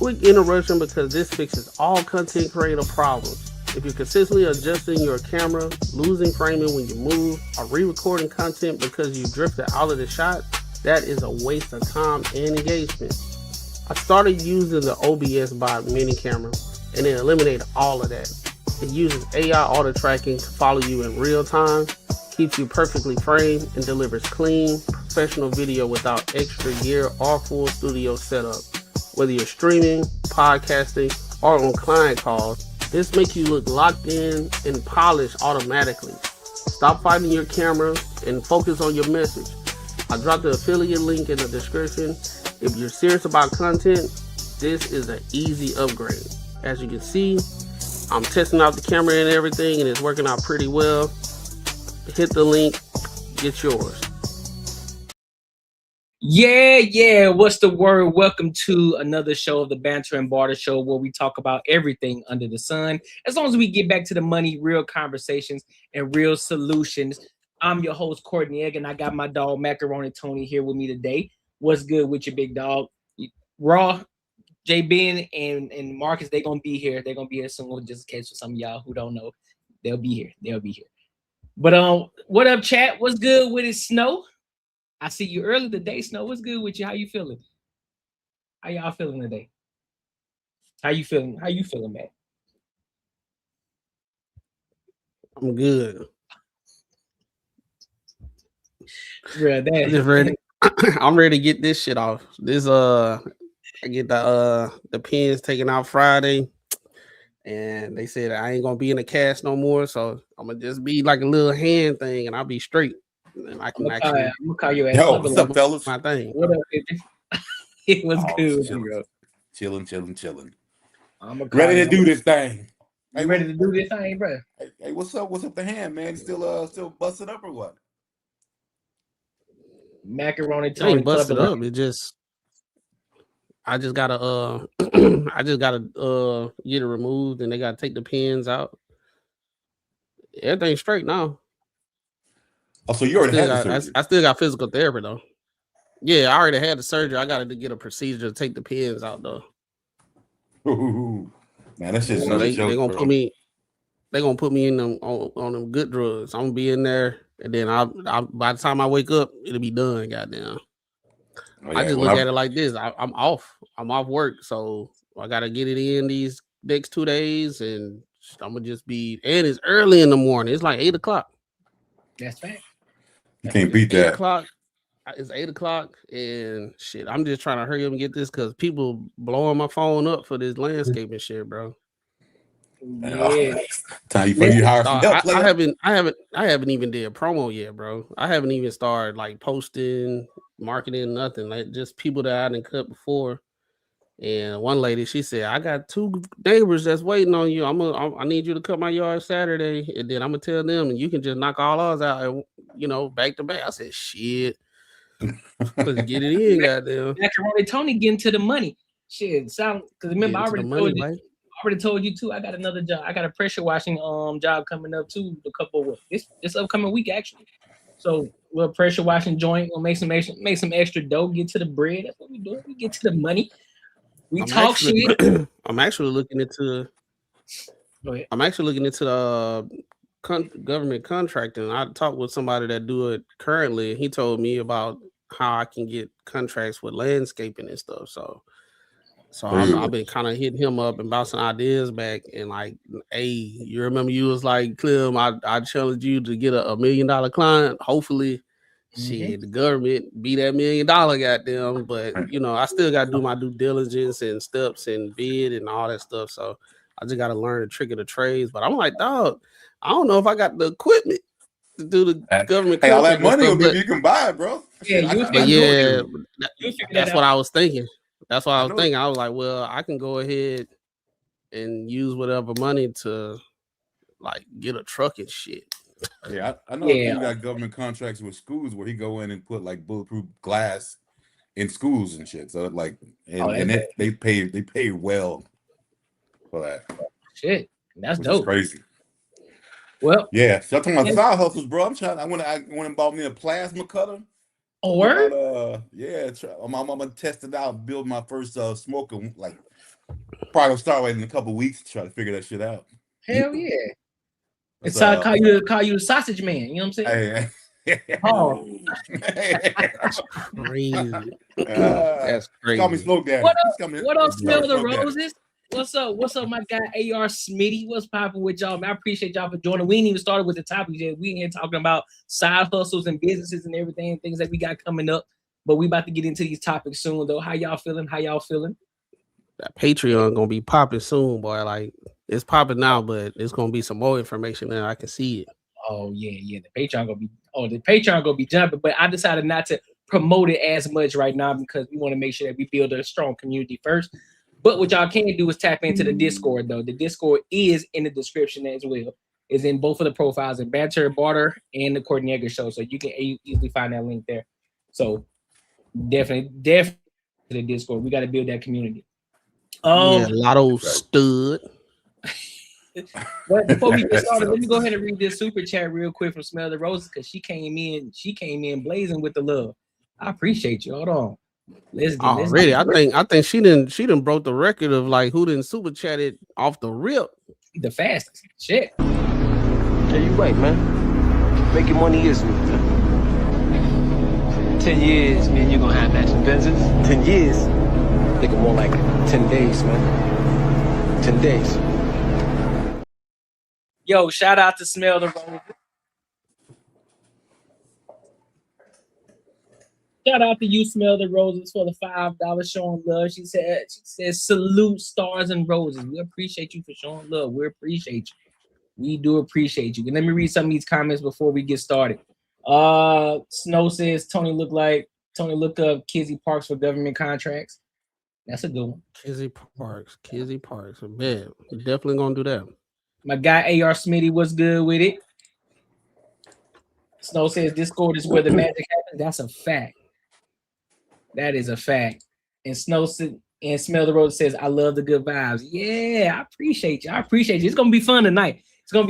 Quick interruption because this fixes all content creator problems. If you're consistently adjusting your camera, losing framing when you move, or re-recording content because you drifted out of the shot, that is a waste of time and engagement. I started using the OBS Bot mini camera and it eliminated all of that. It uses AI auto tracking to follow you in real time, keeps you perfectly framed, and delivers clean, professional video without extra gear or full studio setup. Whether you're streaming, podcasting, or on client calls, this makes you look locked in and polished automatically. Stop fighting your camera and focus on your message. I dropped the affiliate link in the description. If you're serious about content, this is an easy upgrade. As you can see, I'm testing out the camera and everything, and it's working out pretty well. Hit the link, get yours. Yeah. What's the word? Welcome to another show of the Banter and Barter Show, where we talk about everything under the sun. As long as we get back to the money, real conversations, and real solutions. I'm your host, Courtney Egg, and I got my dog, Macaroni Tony, here with me today. What's good with your big dog? Raw, J Ben, and Marcus, they're going to be here. They're going to be here soon, just in case for some of y'all who don't know. They'll be here. But what up, chat? What's good with it, Snow? I see you early today, Snow. What's good with you? How you feeling? How y'all feeling today? How you feeling, man? I'm good. Bro, I'm just ready. I'm ready to get this shit off. I get the pins taken out Friday, and they said I ain't gonna be in the cast no more, so I'm gonna just be like a little hand thing, and I'll be straight. And I can I'm gonna call you. Yo, what's up, fellas? My thing. What up, it was good, bro. Chilling. I'm ready to do this thing. Hey, ready to do this thing, bro? Hey, what's up? What's up the hand, man? Still busted up or what? Macaroni It Tony ain't busted up. It just I just gotta get it removed, and they gotta take the pins out. Everything's straight now. Oh, so you already had the surgery? I still got physical therapy though. Yeah, I already had the surgery. I gotta get a procedure to take the pins out though. Ooh, man, that's just they gonna put me. They gonna put me in them on them good drugs. I'm gonna be in there, and then I by the time I wake up, it'll be done. Goddamn. Oh, yeah. I just look at it like this. I'm off. I'm off work, so I gotta get it in these next 2 days, and I'm gonna just be. And it's early in the morning. It's like 8 o'clock. That's fact. You can't beat that. 8 o'clock. It's 8 o'clock, and shit. I'm just trying to hurry up and get this because people blowing my phone up for this landscaping shit, bro. Yeah. Time for you hire some help. I haven't even did a promo yet, bro. I haven't even started like posting, marketing, nothing. Like just people that I didn't cut before. And one lady, she said, "I got 2 neighbors that's waiting on you. I need you to cut my yard Saturday, and then I'm gonna tell them, and you can just knock all ours out, back to back." I said, "Shit, let's get it in, goddamn." Macaroni Tony getting to the money. Shit, because remember I already told you too. I got another job. I got a pressure washing job coming up too. This upcoming week actually. So we're a pressure washing joint. We'll make some extra dough. Get to the bread. That's what we do. We get to the money. I'm actually looking into the government contracting. I talked with somebody that do it currently, and he told me about how I can get contracts with landscaping and stuff. So I've been kind of hitting him up and bouncing ideas back. And like, hey, you remember you was like, Clem, I challenged you to get a $1 million client. Hopefully, shit, the government be that $1 million, goddamn. But I still got to do my due diligence and steps and bid and all that stuff. So I just got to learn the trick of the trades. But I'm like, dog, I don't know if I got the equipment to do the government. Hey, all that money will be you can buy it, bro. That's what I was thinking. That's what I was thinking. I was like, well, I can go ahead and use whatever money to like get a truck and shit. Yeah, I know you got government contracts with schools where he go in and put like bulletproof glass in schools and shit. So like, they pay well for that. Shit, that's dope. Crazy. Well, yeah. So I'm talking about side hustles, bro. I went and bought me a plasma cutter Or I'm gonna test it out, build my first smoker. Like, probably gonna start waiting in a couple weeks to try to figure that shit out. Hell yeah! It's how call you the sausage man. You know what I'm saying? Oh, crazy. That's crazy. Call me Smoke Daddy. What up, Smell the Roses? What's up? What's up, my guy AR Smitty? What's popping with y'all? Man, I appreciate y'all for joining. We ain't even started with the topic yet. We ain't talking about side hustles and businesses and everything, things that we got coming up. But we about to get into these topics soon, though. How y'all feeling? That Patreon gonna be popping soon, boy. Like, it's popping now, but it's gonna be some more information there. I can see it. Oh yeah. The Patreon gonna be jumping. But I decided not to promote it as much right now because we want to make sure that we build a strong community first. But what y'all can do is tap into the Discord, though. The Discord is in the description as well. It's in both of the profiles, in Banter and Barter and the Courtney Egger Show. So you can easily find that link there. So definitely the Discord. We got to build that community. Lotto stud. But before we get started, let me go ahead and read this super chat real quick from Smell the Roses because she came in blazing with the love. I appreciate you. Hold on. Already, I think she didn't broke the record of like who didn't super chat it off the rip. The fastest. Shit. Yeah, you right, man. Making money is me, man. 10 years, man, you're gonna have matching Benzes. 10 years. Thinking more like 10 days, man. 10 days. Yo, shout out to Smell the Roses. Shout out to you, Smell the Roses, for the $5 showing love. She says, salute stars and roses. We appreciate you for showing love. We appreciate you. We do appreciate you. And let me read some of these comments before we get started. Snow says Tony looked up Kizzy Parks for government contracts. That's a good one. Kizzy Parks. Man, we're definitely gonna do that. My guy AR Smitty was good with it. Snow says Discord is where the magic happens. That's a fact. That is a fact. And Smell the Rose says, I love the good vibes. Yeah, I appreciate you. It's going to be fun tonight. So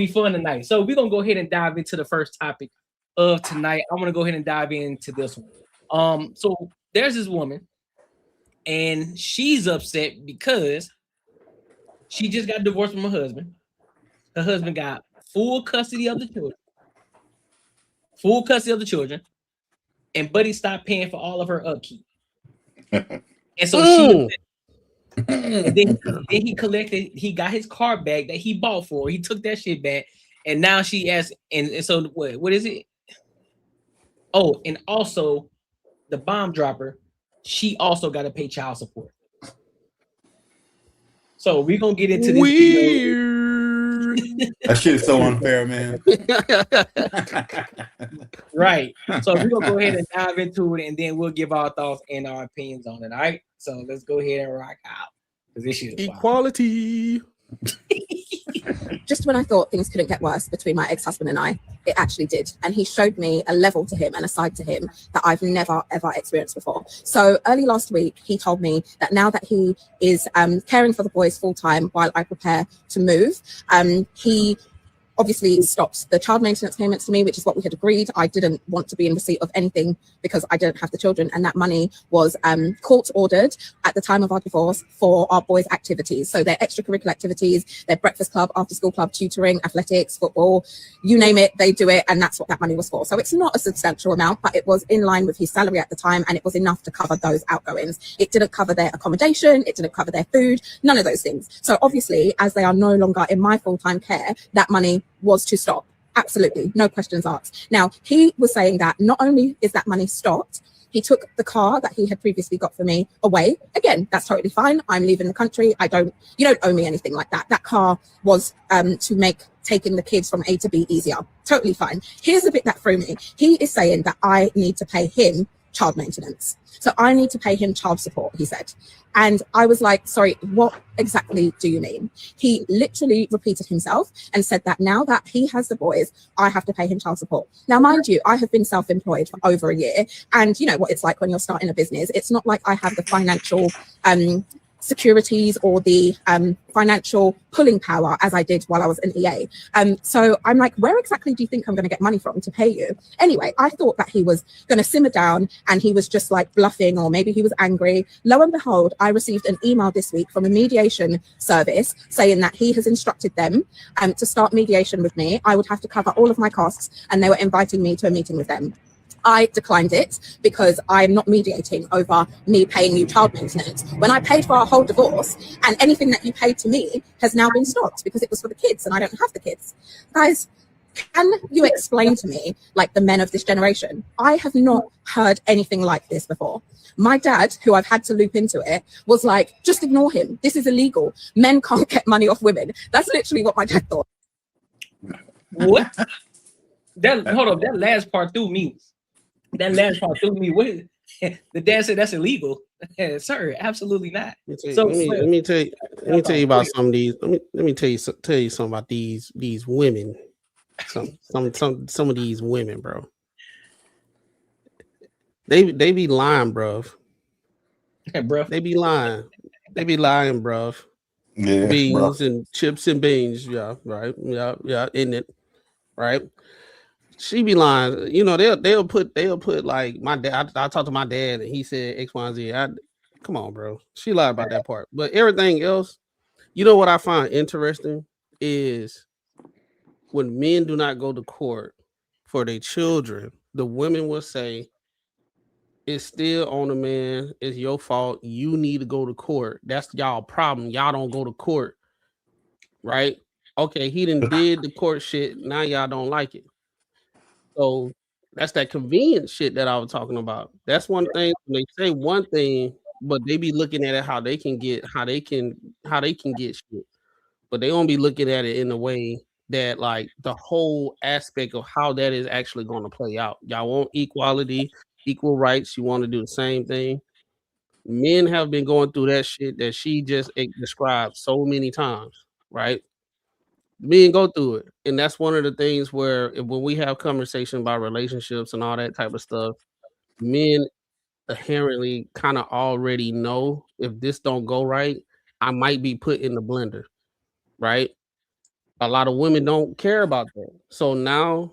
we're going to go ahead and dive into the first topic of tonight. I want to go ahead and dive into this one. So there's this woman, and she's upset because she just got divorced from her husband. Her husband got full custody of the children. And Buddy stopped paying for all of her upkeep. And so then he got his car back that he bought for her. He took that shit back. And now she asked, and so what is it? Oh, and also the bomb dropper, she also got to pay child support. So we're gonna get into this. Weird. That shit is so unfair, man. Right. So we're gonna go ahead and dive into it, and then we'll give our thoughts and our opinions on it. All right. So let's go ahead and rock out. This shit is equality. Just when I thought things couldn't get worse between my ex-husband and I, it actually did. And he showed me a level to him and a side to him that I've never, ever experienced before. So early last week, he told me that now that he is caring for the boys full time while I prepare to move, he obviously stopped the child maintenance payments to me, which is what we had agreed. I didn't want to be in receipt of anything because I didn't have the children, and that money was court ordered at the time of our divorce for our boys' activities. So their extracurricular activities, their breakfast club, after school club, tutoring, athletics, football, you name it, they do it, and that's what that money was for. So it's not a substantial amount, but it was in line with his salary at the time, and it was enough to cover those outgoings. It didn't cover their accommodation, it didn't cover their food, none of those things. So obviously, as they are no longer in my full-time care, that money was to stop. Absolutely, no questions asked. Now, he was saying that not only is that money stopped, he took the car that he had previously got for me away. Again, that's totally fine. I'm leaving the country. You don't owe me anything like that. That car was to make taking the kids from A to B easier. Totally fine. Here's the bit that threw me. He is saying that I need to pay him child maintenance. So I need to pay him child support, he said. And I was like, sorry, what exactly do you mean? He literally repeated himself and said that now that he has the boys, I have to pay him child support. Now, mind you, I have been self-employed for over a year. And you know what it's like when you're starting a business. It's not like I have the financial securities or the financial pulling power as I did while I was an EA. So I'm like, where exactly do you think I'm going to get money from to pay you? Anyway, I thought that he was going to simmer down and he was just like bluffing, or maybe he was angry. Lo and behold, I received an email this week from a mediation service saying that he has instructed them to start mediation with me. I would have to cover all of my costs, and they were inviting me to a meeting with them. I declined it because I'm not mediating over me paying you child maintenance. When I paid for our whole divorce, and anything that you paid to me has now been stopped because it was for the kids and I don't have the kids. Guys, can you explain to me, like the men of this generation? I have not heard anything like this before. My dad, who I've had to loop into it, was like, just ignore him. This is illegal. Men can't get money off women. That's literally what my dad thought. What? Hold on, that last part threw me. What the dad said that's illegal. Sir, absolutely not. Let me tell you about some of these. Let me tell you something about these women. Some of these women, bro. They be lying, bro. Bro. They be lying, bro. Yeah, beans bro. and chips and beans. Yeah, right. Yeah, in it, right. She be lying. You know, they'll put like my dad. I talked to my dad and he said X, Y, and Z. Come on, bro. She lied about that part. But everything else, you know what I find interesting is when men do not go to court for their children, the women will say, it's still on the man. It's your fault. You need to go to court. That's y'all problem. Y'all don't go to court. Right? Okay, he done did the court shit. Now y'all don't like it. So that's that convenience shit that I was talking about. That's one thing. They say one thing, but they be looking at it how they can get shit. But they won't be looking at it in a way that like the whole aspect of how that is actually going to play out. Y'all want equality, equal rights. You want to do the same thing. Men have been going through that shit that she just described so many times, right? Men go through it, and that's one of the things where when we have conversation about relationships and all that type of stuff, men inherently kind of already know if this don't go right, I might be put in the blender, right? A lot of women don't care about that. So now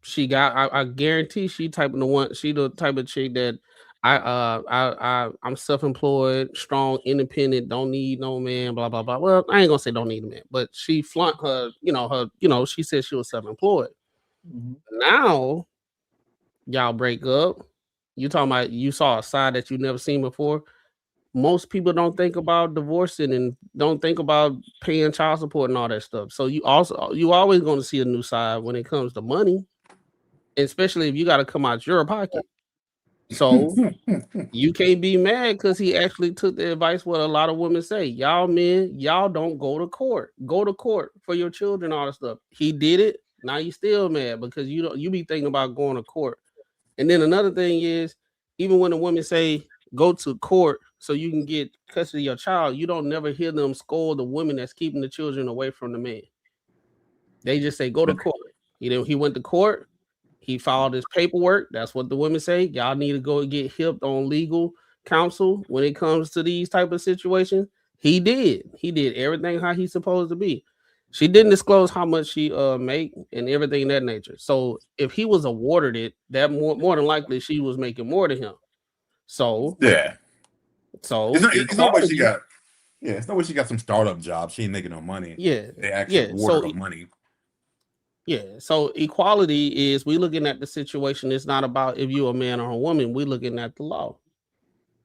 she got, I guarantee she the type of chick that I'm self-employed, strong, independent, don't need no man, blah blah blah. Well, I ain't gonna say don't need a man, but she flaunt her, she said she was self-employed. Mm-hmm. Now y'all break up. You talking about you saw a side that you never seen before. Most people don't think about divorcing and don't think about paying child support and all that stuff. So you always going to see a new side when it comes to money, especially if you got to come out your pocket. So you can't be mad because he actually took the advice what a lot of women say. Y'all men, y'all don't go to court. Go to court for your children, all that stuff. He did it. Now you still mad because you be thinking about going to court. And then another thing is, even when the women say go to court so you can get custody of your child, you don't never hear them scold the woman that's keeping the children away from the man. They just say go to court. He went to court. He filed his paperwork. That's what the women say. Y'all need to go and get hipped on legal counsel when it comes to these type of situations. He did. He did everything how he's supposed to be. She didn't disclose how much she make and everything of that nature. So if he was awarded it, that more than likely she was making more than him. So yeah. So it's not what she got. Yeah, it's not what she got some startup job. She ain't making no money. Yeah, they actually awarded her money. Yeah, so equality is we looking at the situation. It's not about if you're a man or a woman. We're looking at the law.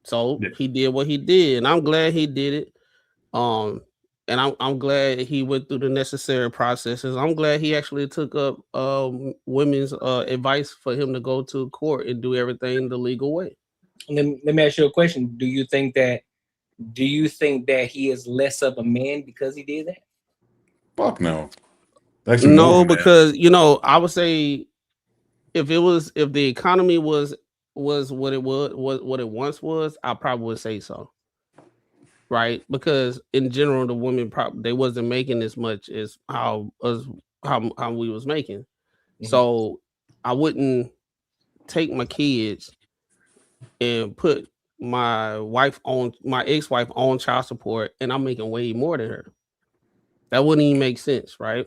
So he did what he did, and I'm glad he did it. And I'm glad he went through the necessary processes. I'm glad he actually took up women's advice for him to go to court and do everything the legal way. Let me ask you a question. Do you think that he is less of a man because he did that? Fuck no. No, because I would say if the economy was what it once was, I probably would say so. Right, because in general, the women they wasn't making as much as how we was making. Mm-hmm. So I wouldn't take my kids and put my ex-wife on child support and I'm making way more than her. That wouldn't even make sense, right?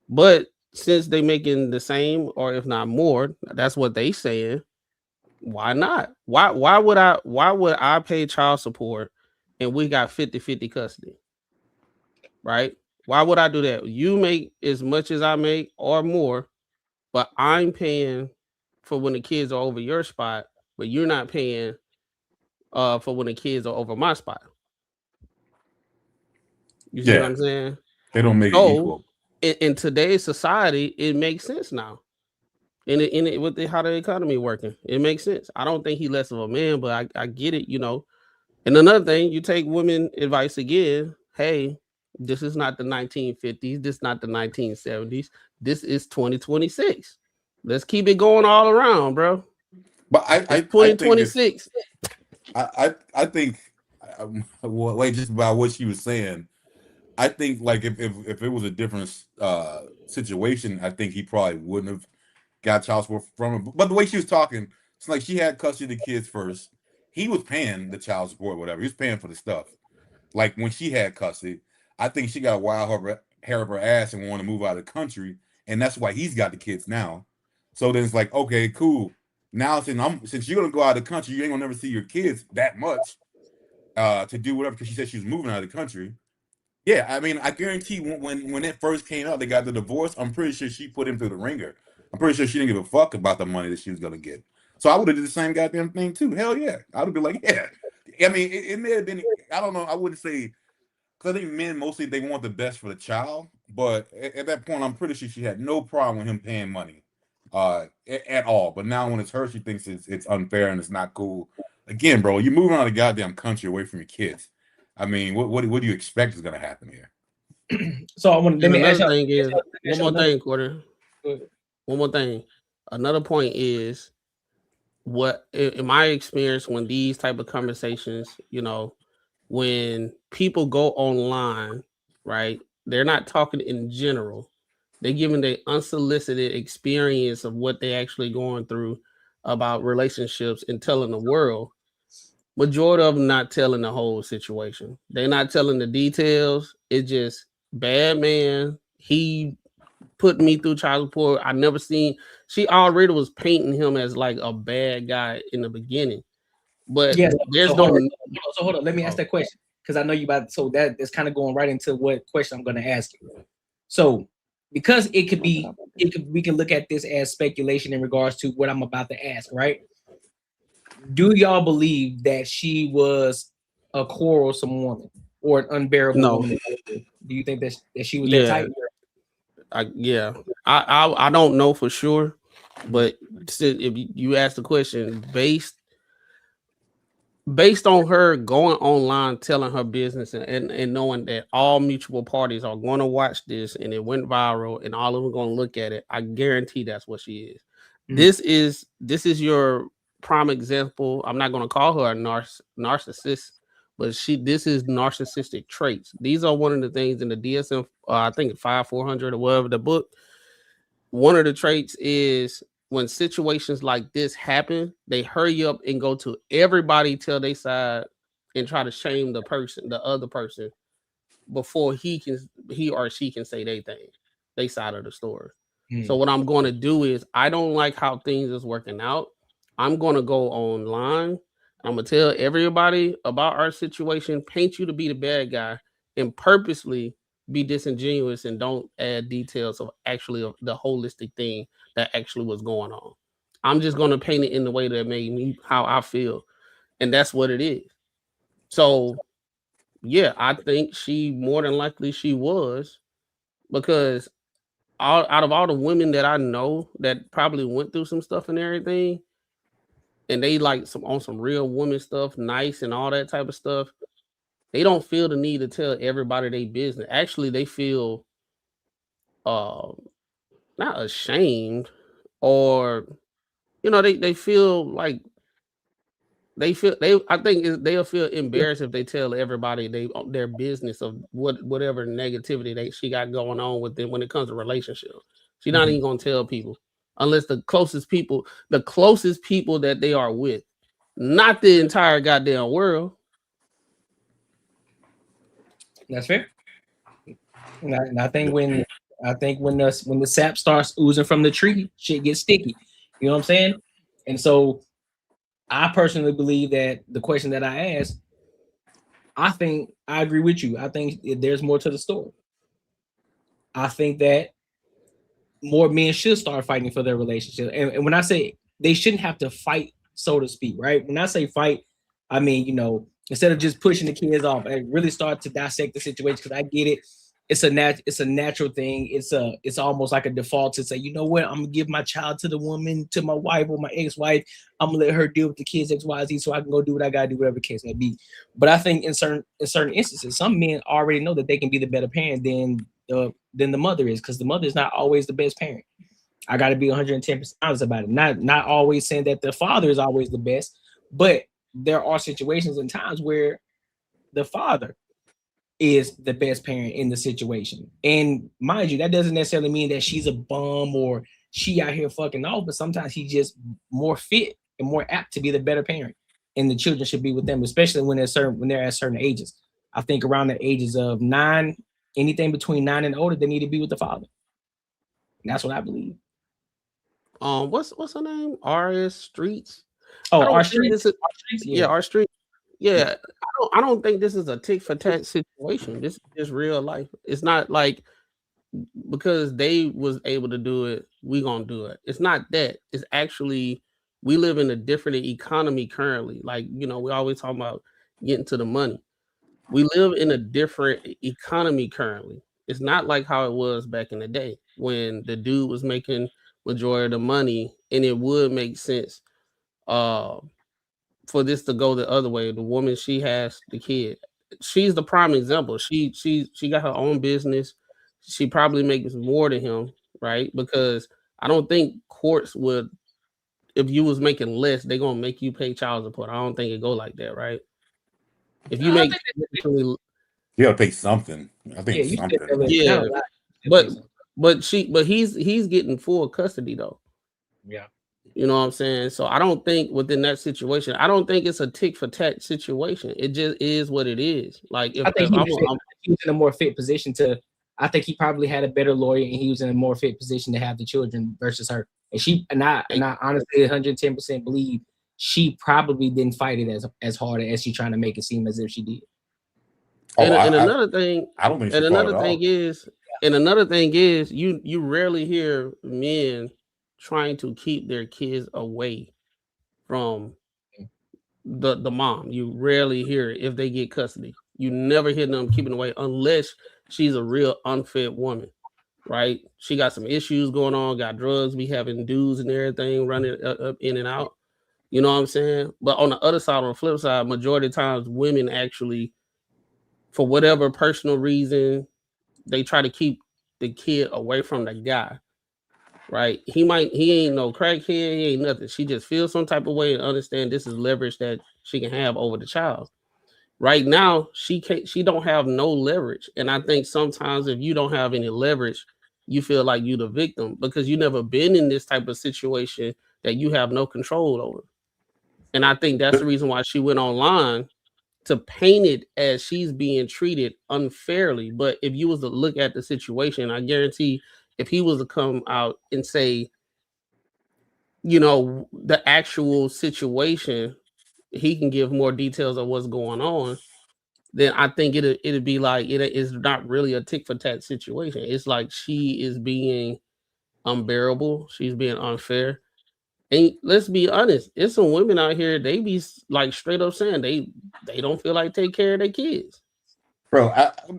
But since they making the same or if not more, that's what they saying. Why not? Why would I pay child support and we got 50-50 custody? Right? Why would I do that? You make as much as I make or more, but I'm paying for when the kids are over your spot, but you're not paying for when the kids are over my spot. You see what I'm saying? They don't make it equal. In today's society, it makes sense now. With how the economy working, it makes sense. I don't think he's less of a man, but I get it, you know. And another thing, you take women advice again. Hey, this is not the 1950s. This is not the 1970s. This is 2026. Let's keep it going all around, bro. But I 2026. I think like just about what she was saying. I think like if it was a different situation, I think he probably wouldn't have got child support from her. But the way she was talking, it's like she had custody of the kids first. He was paying the child support, whatever. He was paying for the stuff. Like when she had custody, I think she got wild hair of her ass and wanted to move out of the country, and that's why he's got the kids now. So then it's like, okay, cool. Now since you're gonna go out of the country, you ain't gonna never see your kids that much to do whatever. Because she said she was moving out of the country. Yeah, I mean, I guarantee when it first came out, they got the divorce. I'm pretty sure she put him through the ringer. I'm pretty sure she didn't give a fuck about the money that she was gonna get. So I would have did the same goddamn thing too. Hell yeah, I would be like, yeah. I mean, it may have been. I don't know. I wouldn't say because I think men mostly they want the best for the child. But at that point, I'm pretty sure she had no problem with him paying money at all. But now when it's her, she thinks it's unfair and it's not cool. Again, bro, you're moving out of the goddamn country away from your kids. I mean, what do you expect is going to happen here? So I want to let me ask one more thing, Quarter. One more thing. Another point is what in my experience when these type of conversations, you know, when people go online, right? They're not talking in general. They're giving their unsolicited experience of what they're actually going through about relationships and telling the world. Majority of them not telling the whole situation. They're not telling the details. It's just bad man. He put me through child support. I never seen. She already was painting him as like a bad guy in the beginning. But yes, there's so hold on. Let me ask that question because I know you about. So that's kind of going right into what question I'm going to ask you. So because we can look at this as speculation in regards to what I'm about to ask, right? Do y'all believe that she was a quarrelsome woman or an unbearable woman? Do you think that she was that type? I don't know for sure, but if you ask the question based on her going online telling her business and knowing that all mutual parties are going to watch this and it went viral and all of them are going to look at it, I guarantee that's what she is. Mm-hmm. This is your prime example. I'm not going to call her a narcissist, but this is narcissistic traits. These are one of the things in the DSM, I think 5-400 or whatever the book. One of the traits is when situations like this happen, they hurry up and go to everybody till they side and try to shame the other person before he or she can say they side of the story. So what I'm going to do is I don't like how things is working out. I'm going to go online. I'm going to tell everybody about our situation, paint you to be the bad guy, and purposely be disingenuous and don't add details of actually the holistic thing that actually was going on. I'm just going to paint it in the way that made me how I feel. And that's what it is. So, yeah, I think she more than likely she was, because out of all the women that I know that probably went through some stuff and everything, and they like on some real woman stuff, nice and all that type of stuff, they don't feel the need to tell everybody their business. Actually, they feel not ashamed, or they feel like they'll feel embarrassed if they tell everybody their business of whatever negativity she got going on with them when it comes to relationships. She's not even gonna tell people unless the closest people that they are with. not the entire goddamn world. That's fair. And I think when the sap starts oozing from the tree, shit gets sticky. You know what I'm saying? And so I personally believe that the question that I asked, I think I agree with you. I think there's more to the story. I think that more men should start fighting for their relationship. And when I say they shouldn't have to fight, so to speak, right? When I say fight, I mean, instead of just pushing the kids off, I really start to dissect the situation, because I get it. It's a natural thing. It's almost like a default to say, you know what, I'm gonna give my child to the woman, to my wife or my ex-wife. I'm gonna let her deal with the kids XYZ so I can go do what I gotta do, whatever the case may be. But I think in certain instances, some men already know that they can be the better parent than the mother is, because the mother is not always the best parent. I got to be 110% honest about it. Not always saying that the father is always the best, but there are situations and times where the father is the best parent in the situation. And mind you, that doesn't necessarily mean that she's a bum or she out here fucking off, but sometimes he's just more fit and more apt to be the better parent. And the children should be with them, especially when they're at certain ages. I think around the ages of 9, anything between 9 and older, they need to be with the father. And that's what I believe. What's her name? R.S. Streets. Oh, R Streets. Yeah, R Street. Yeah, I don't think this is a tick for tat situation. This is real life. It's not like because they was able to do it, we gonna do it. It's not that. It's actually we live in a different economy currently. Like, we always talk about getting to the money. We live in a different economy currently. It's not like how it was back in the day when the dude was making majority of the money, and it would make sense for this to go the other way. The woman, she has the kid. She's the prime example. She got her own business. She probably makes more than him, right? Because I don't think courts would, if you was making less, they're gonna make you pay child support. I don't think it go like that, right? If you make, you gotta pay something. I think something. Yeah, but he's getting full custody though. Yeah. You know what I'm saying? So I don't think within that situation, I don't think it's a tick for tat situation. It just is what it is. Like he was in a more fit position to. I think he probably had a better lawyer, and he was in a more fit position to have the children versus her. And I honestly 110% believe she probably didn't fight it as hard as she trying to make it seem as if she did. Another thing is you rarely hear men trying to keep their kids away from the mom. You rarely hear it if they get custody. You never hear them keeping away unless she's a real unfit woman, right? She got some issues going on, got drugs, be having dudes and everything running up in and out. You know what I'm saying? But on the other side, on the flip side, majority of times women actually, for whatever personal reason, they try to keep the kid away from the guy. Right? He ain't no crackhead, he ain't nothing. She just feels some type of way and understand this is leverage that she can have over the child. Right now, she don't have no leverage. And I think sometimes if you don't have any leverage, you feel like you're the victim because you never been in this type of situation that you have no control over. And I think that's the reason why she went online to paint it as she's being treated unfairly. But if you was to look at the situation, I guarantee if he was to come out and say, the actual situation, he can give more details of what's going on, then I think it'd be like it is not really a tick for tat situation. It's like she is being unbearable. She's being unfair. And let's be honest, it's some women out here, they be like straight up saying they don't feel like take care of their kids. Bro,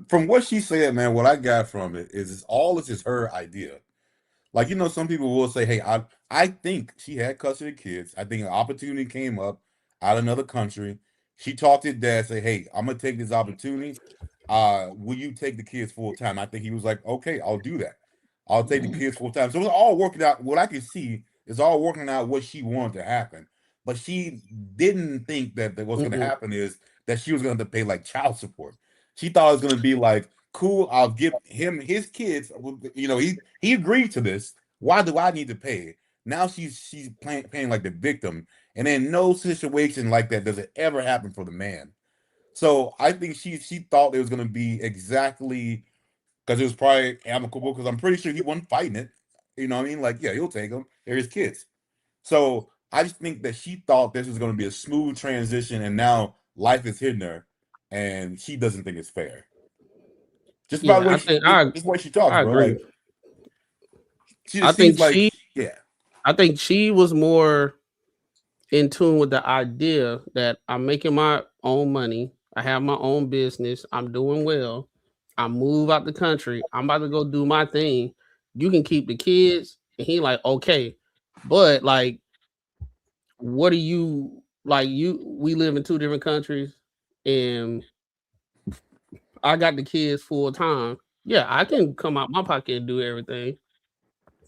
from what she said, man, what I got from it is this is her idea. Like, some people will say, hey, I think she had custody of kids. I think an opportunity came up out of another country. She talked to dad, say, hey, I'm going to take this opportunity. Will you take the kids full time? I think he was like, okay, I'll do that. I'll take the kids full time. So it's all working out. What I can see is all working out what she wanted to happen. But she didn't think that what's going to happen is that she was going to pay like child support. She thought it was going to be like, cool, I'll give him his kids. He agreed to this. Why do I need to pay? Now she's paying like the victim, And in no situation like that does it ever happen for the man. So I think she thought it was going to be exactly, because it was probably amicable, because I'm pretty sure he wasn't fighting it. You know what I mean? Like, yeah, he'll take them. They're his kids. So I just think that she thought this was going to be a smooth transition, and now life is hitting her, and she doesn't think it's fair. Just by the way, just the way she talks, bro. Agree. Like, I think she was more in tune with the idea that I'm making my own money. I have my own business. I'm doing well. I move out the country. I'm about to go do my thing. You can keep the kids. And he like, okay. But like, what do you like? We live in two different countries, and I got the kids full time. Yeah, I can come out my pocket and do everything.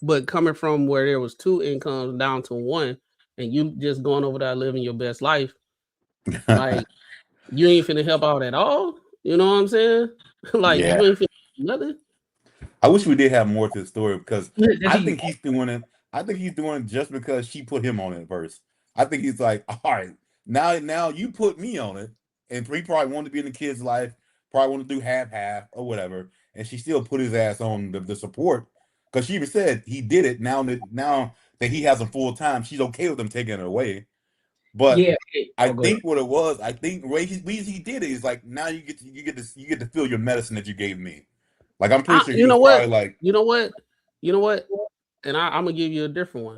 But coming from where there was two incomes down to one, and you just going over there living your best life, like you ain't finna help out at all. You know what I'm saying? Like you ain't finna do nothing. I wish we did have more to the story, because I think he's doing it. I think he's doing it just because she put him on it first. I think he's like, all right, now you put me on it, and he probably wanted to be in the kid's life, probably want to do half or whatever, and she still put his ass on the support, because she even said he did it. Now that he has him full time, she's okay with him taking it away. But yeah, I think what it was, I think the way he did it is like, now you get to feel your medicine that you gave me. Like, I'm pretty sure you know what? Like, you know what? And I'm gonna give you a different one.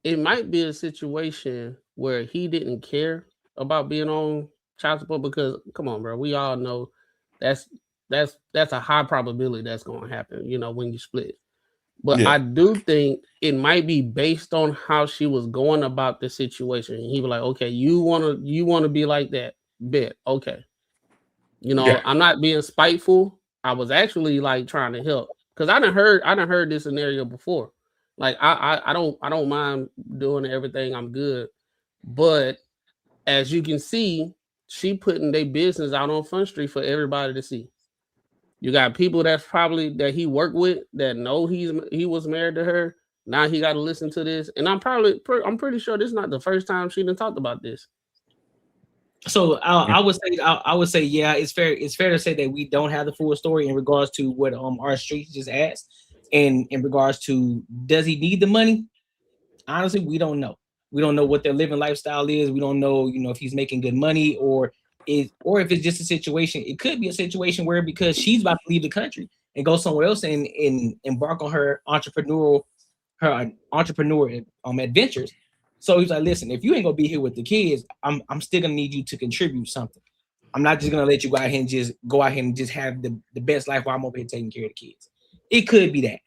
It might be a situation where he didn't care about being on child support, because come on, bro, we all know that's a high probability that's gonna happen, when you split. But yeah. I do think it might be based on how she was going about the situation. He was like, okay, you wanna be like that, bet, okay. I'm not being spiteful. I was actually like trying to help, because I done heard this scenario before. Like I don't mind doing everything. I'm good, but as you can see, she putting their business out on Front Street for everybody to see. You got people that he worked with that know he was married to her. Now he got to listen to this, and I'm pretty sure this is not the first time she done talked about this. So I would say yeah, it's fair to say that we don't have the full story in regards to what our streets just asked, and in regards to, does he need the money? Honestly, we don't know. We don't know what their living lifestyle is. We don't know, if he's making good money, or if it's just a situation. It could be a situation where, because she's about to leave the country and go somewhere else and embark on her entrepreneur adventures. So he's like, listen, if you ain't gonna be here with the kids, I'm still gonna need you to contribute something. I'm not just gonna let you go out here and just have the best life while I'm over here taking care of the kids. It could be that.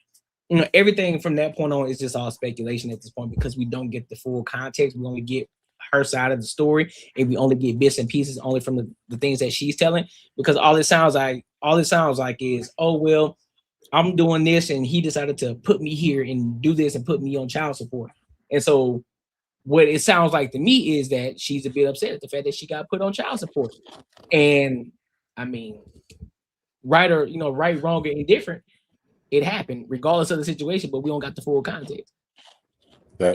Everything from that point on is just all speculation at this point, because we don't get the full context. We only get her side of the story, and we only get bits and pieces only from the things that she's telling, because all it sounds like is, oh, well, I'm doing this and he decided to put me here and do this and put me on child support. And so what it sounds like to me is that she's a bit upset at the fact that she got put on child support. And I mean, right, wrong, or indifferent, it happened regardless of the situation, but we don't got the full context.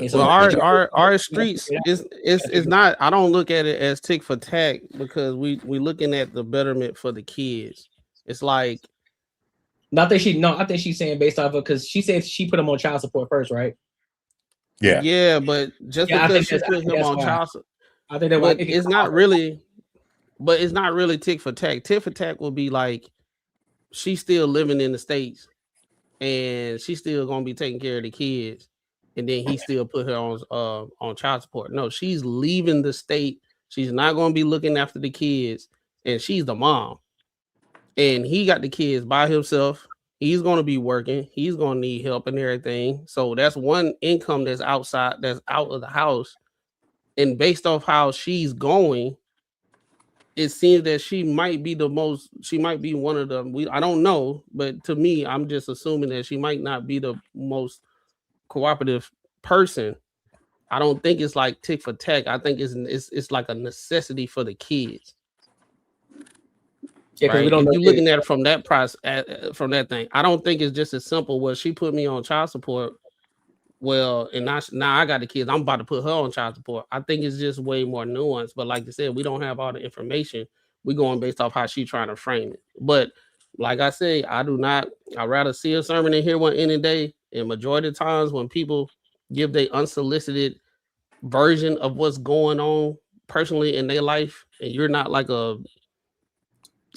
So our streets is not, I don't look at it as tick for tack, because we looking at the betterment for the kids. It's like, I think she's saying based off of, because she said she put him on child support first, right? Yeah, but just because she put him on child support, I think that it's not really, but it's not really tick for tack. Tick for tack will be like, she's still living in the States and she's still gonna be taking care of the kids, and then he still put her on child support. No, she's leaving the state. She's not gonna be looking after the kids, and she's the mom. And he got the kids by himself. He's gonna be working. He's gonna need help and everything. So that's one income that's outside, that's out of the house. And based off how she's going, it seems that she might be one of them. I don't know, but to me, I'm just assuming that she might not be the most cooperative person. I don't think it's like tick for tack. I think it's like a necessity for the kids. Yeah, right? If you're looking at it from that process, from that thing, I don't think it's just as simple. Well, she put me on child support. well, and now I got the kids. I'm about to put her on child support. I think it's just way more nuanced. But like I said, we don't have all the information. We're going based off how she's trying to frame it. But like I say, I'd rather see a sermon and hear one any day. And majority of times when people give their unsolicited version of what's going on personally in their life, and you're not like a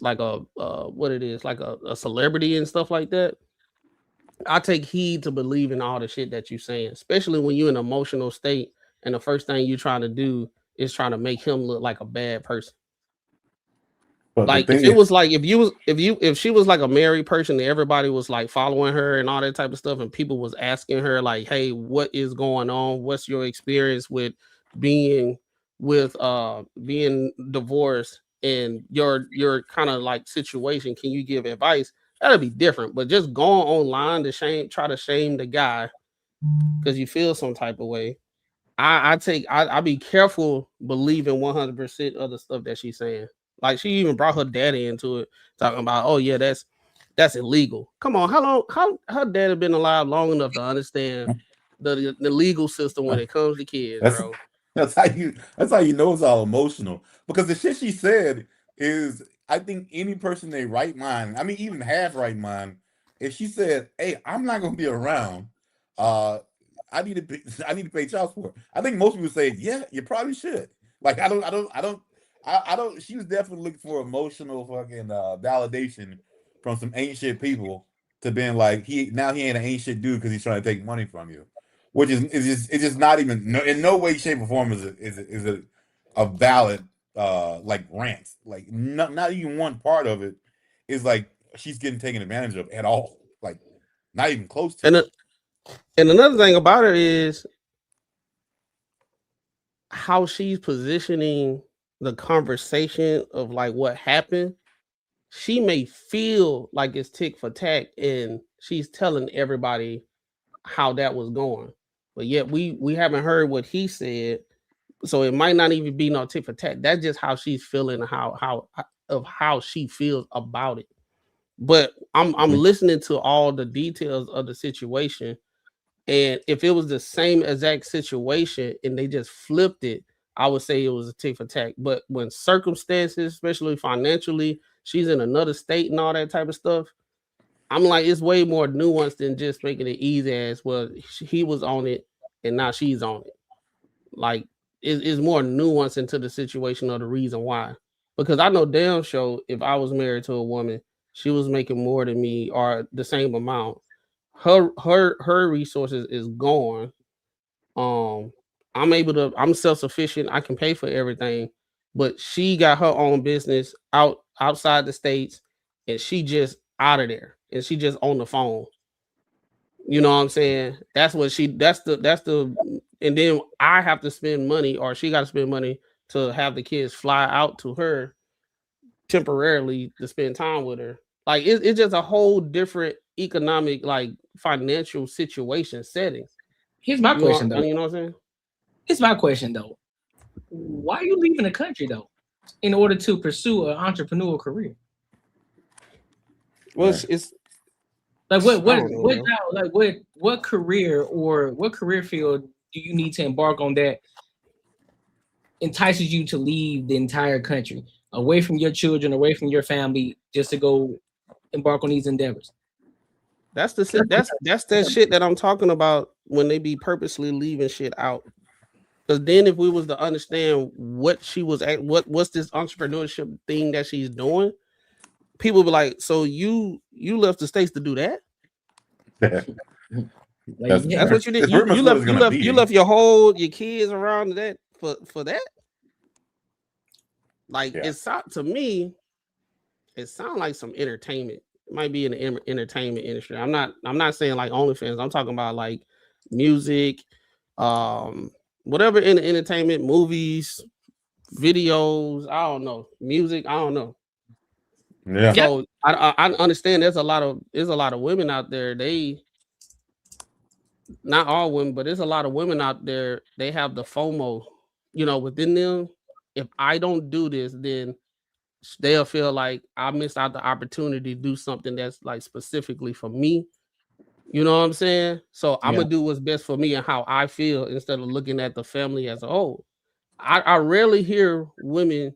what it is, like a celebrity and stuff like that, I take heed to believe in all the shit that you're saying, especially when you're in an emotional state and the first thing you're trying to do is trying to make him look like a bad person. But like if it was like if she was like a married person and everybody was like following her and all that type of stuff, and people was asking her like, hey, what is going on? What's your experience with being divorced and your kind of like situation? Can you give advice? That'd be different. But just going online to try to shame the guy because you feel some type of way. I be careful believing 100% of the stuff that she's saying. Like she even brought her daddy into it, talking about, oh yeah, that's illegal. Come on, how her daddy been alive long enough to understand the legal system when it comes to kids, bro? That's how you know it's all emotional. Because the shit she said is, I think any person in their right mind, I mean even half right mind, if she said, hey, I'm not gonna be around, I need to pay child support, I think most people say, yeah, you probably should. Like I don't. She was definitely looking for emotional fucking validation from some ain't shit people to being like he ain't an ain't shit dude because he's trying to take money from you, which is just not even in no way, shape, or form is a valid like rant. Like not even one part of it is like she's getting taken advantage of at all. Like not even close to. And another thing about her is how she's positioning the conversation of like what happened. She may feel like it's tick for tack and she's telling everybody how that was going, but yet we haven't heard what he said, so it might not even be no tick for tack. That's just how she's feeling, how she feels about it. But I'm listening to all the details of the situation, and if it was the same exact situation and they just flipped it, I would say it was a tick for tack. But when circumstances, especially financially, she's in another state and all that type of stuff, I'm like, it's way more nuanced than just making it easy as, well, he was on it and now she's on it. Like, it's more nuanced into the situation or the reason why. Because I know damn sure if I was married to a woman, she was making more than me or the same amount, her resources is gone. I'm self-sufficient. I can pay for everything, but she got her own business outside the states, and she just out of there, and she just on the phone. You know what I'm saying? That's the and then I have to spend money, or she got to spend money to have the kids fly out to her temporarily to spend time with her. Like it's just a whole different economic, like financial situation setting. Here's my question though. You know what I'm saying? It's my question though. Why are you leaving the country though, in order to pursue an entrepreneurial career? Well, it's like what career or what career field do you need to embark on that entices you to leave the entire country, away from your children, away from your family, just to go embark on these endeavors? That's that shit that I'm talking about when they be purposely leaving shit out. Because then if we was to understand what she was at, what's this entrepreneurship thing that she's doing, people be like, so you left the States to do that? That's what you did. You left your kids around that for that? Like to me, it sounds like some entertainment. It might be in the entertainment industry. I'm not saying like OnlyFans. I'm talking about like music, whatever in the entertainment, movies, videos. I don't know, music. I don't know. Yeah. So I understand there's a lot of women out there. Not all women, but there's a lot of women out there. They have the FOMO, within them. If I don't do this, then they'll feel like I missed out the opportunity to do something that's like specifically for me. You know what I'm saying? So I'm gonna do what's best for me and how I feel instead of looking at the family as a whole. I rarely hear women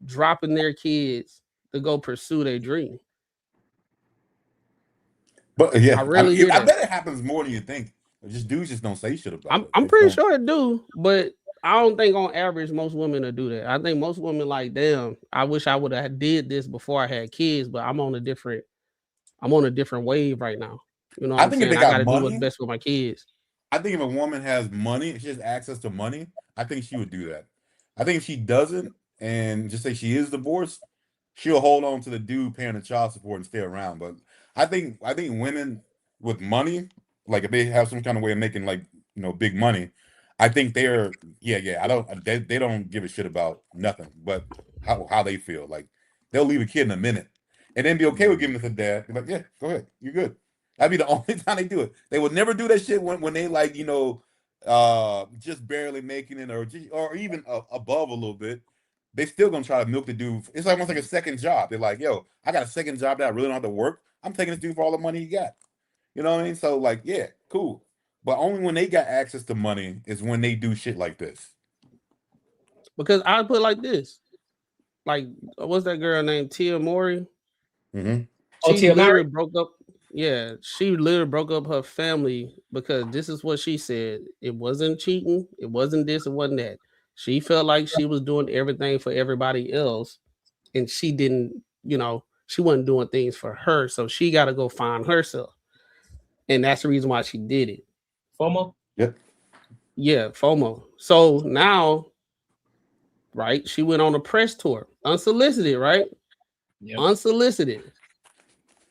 dropping their kids to go pursue their dream. But yeah, I rarely hear I that. bet it happens more than you think. Just dudes just don't say shit about it. I'm pretty sure it do, but I don't think on average most women will do that. I think most women like, damn, I wish I would have did this before I had kids, but I'm on a different wave right now. You know what I'm think if saying? they I got gotta do what's money, best for my kids. I think if a woman has money, if she has access to money, I think she would do that. I think if she doesn't, and just say she is divorced, she'll hold on to the dude paying the child support and stay around. But I think women with money, like if they have some kind of way of making like big money, I think they're I don't they don't give a shit about nothing but how they feel. Like they'll leave a kid in a minute and then be okay with giving it to dad. Be like, yeah, go ahead, you're good. That'd be the only time they do it. They would never do that shit when they like just barely making it or even above a little bit. They still gonna try to milk the dude. It's almost like a second job. They're like, yo, I got a second job that I really don't have to work. I'm taking this dude for all the money he got. You know what I mean? So like, yeah, cool. But only when they got access to money is when they do shit like this. Because I put it like this. Like, what's that girl named Tia Mowry? Mm-hmm. She literally broke up. Yeah, she literally broke up her family because this is what she said. It wasn't cheating. It wasn't this. It wasn't that. She felt like she was doing everything for everybody else, and she didn't. She wasn't doing things for her, so she got to go find herself, and that's the reason why she did it. FOMO. Yep. Yeah, FOMO. So now, right? She went on a press tour, unsolicited, right? Yep. Unsolicited.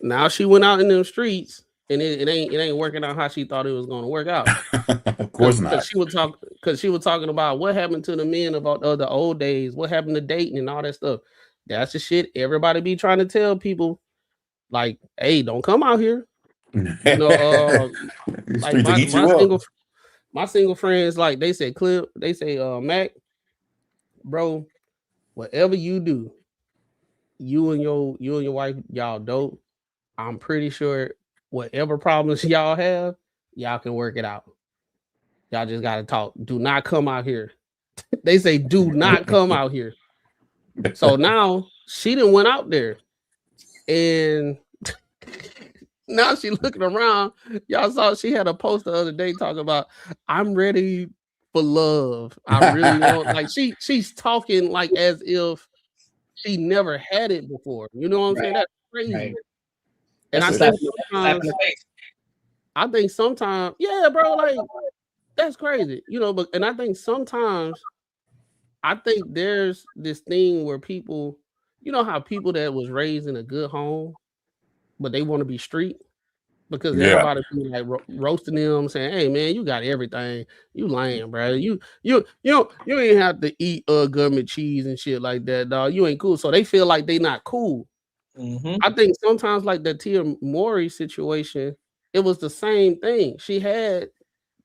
Now she went out in them streets, and it ain't working out how she thought it was going to work out. Of course not. Because she was talking about what happened to the men about the old days, what happened to dating and all that stuff. That's the shit everybody be trying to tell people, like, hey, don't come out here. Like my single friends, like they say, Clip, they say, Mac, bro, whatever you do, you and your wife, y'all dope. I'm pretty sure whatever problems y'all have, y'all can work it out. Y'all just gotta talk. Do not come out here. They say, do not come out here. So now she done went out there, and now she looking around. Y'all saw she had a post the other day talking about, I'm ready for love. I really want, like she's talking like as if she never had it before. You know what I'm saying? That's crazy. Right. And I think sometimes, yeah, bro, like that's crazy, but I think sometimes there's this thing where people, how people that was raised in a good home, but they want to be street because everybody be like roasting them, saying, hey man, you got everything, you lame, bro. You ain't have to eat government cheese and shit like that, dog. You ain't cool. So they feel like they not cool. Mm-hmm. I think sometimes like the Tia Mowry situation, it was the same thing. She had